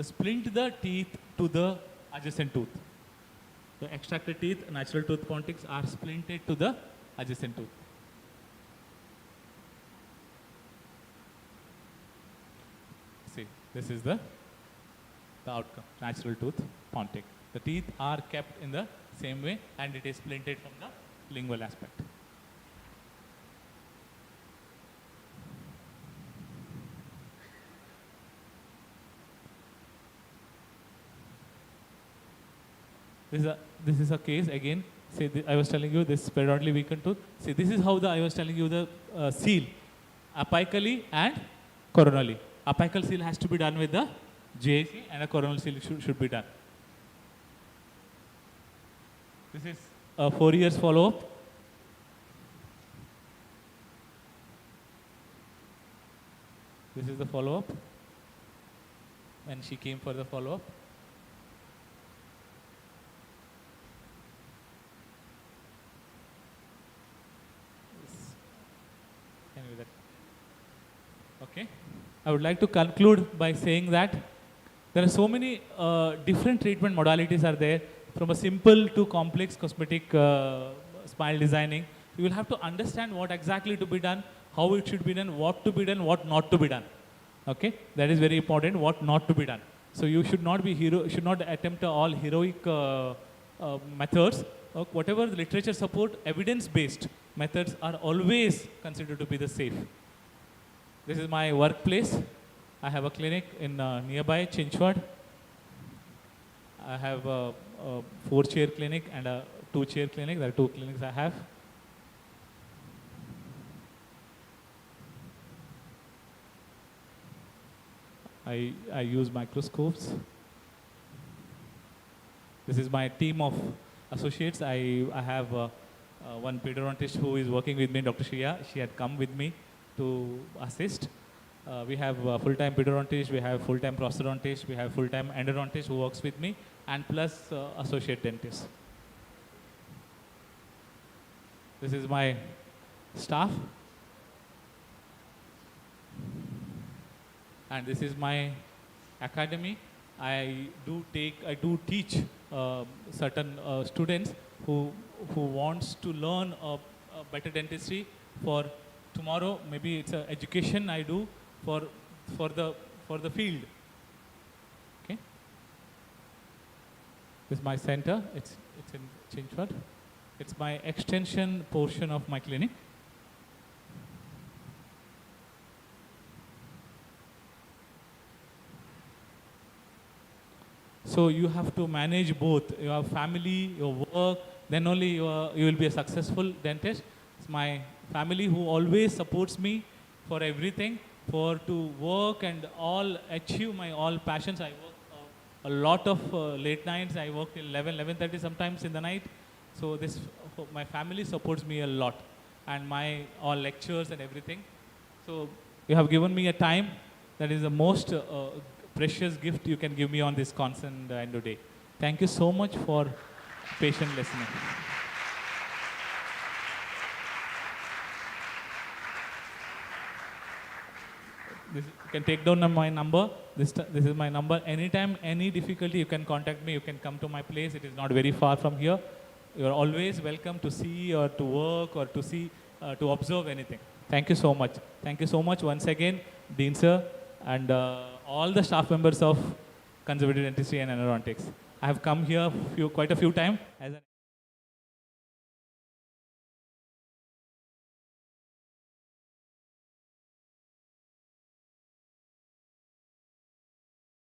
Splint the teeth to the adjacent tooth. The extracted teeth, natural tooth pontics, are splinted to the adjacent tooth. See, this is the outcome, natural tooth pontic. The teeth are kept in the same way, and it is splinted from the lingual aspect. This is a case again. See, I was telling you this periodontally weakened tooth. See, this is how I was telling you the seal, apically and coronally. Apical seal has to be done with the JAC, and a coronal seal should be done. This is a 4 years follow-up. This is the follow-up when she came for the follow-up. Anyway, that Okay. I would like to conclude by saying that there are so many different treatment modalities are there, from a simple to complex cosmetic smile designing. You will have to understand what exactly to be done, how it should be done, what to be done, what not to be done. Okay, that is very important. What not to be done. So you should not be should not attempt all heroic methods. Whatever the literature support, evidence-based methods are always considered to be the safe. This is my workplace. I have a clinic in nearby Chinchwad. I have a 4-chair clinic and a 2-chair clinic. There are 2 clinics I have. I use microscopes. This is my team of associates. I have one periodontist who is working with me, Dr.Shail. She had come with me to assist. We have full-time periodontist, we have full-time prosthodontist, we have full-time endodontist who works with me, and plus associate dentist. This is my staff. And this is my academy. I do teach certain students who wants to learn a better dentistry for tomorrow. Maybe it's an education I do for the field. Okay. This is my center. It's in Chinchwad. It's my extension portion of my clinic. So you have to manage both your family, your work, then only you will be a successful dentist. It's my family who always supports me for everything, for to work and all achieve my all passions. I work a lot of late nights. I work till 11:30 sometimes in the night. So this my family supports me a lot, and my all lectures and everything. So you have given me a time that is the most precious gift you can give me on this constant Endo day. Thank you so much for patient listening. You can take down my number. This is my number. Anytime, any difficulty, you can contact me. You can come to my place. It is not very far from here. You are always welcome to see or to work or to see, to observe anything. Thank you so much. Thank you so much once again, Dean sir, and all the staff members of Conservative Dentistry and Endodontics. I have come here quite a few times as an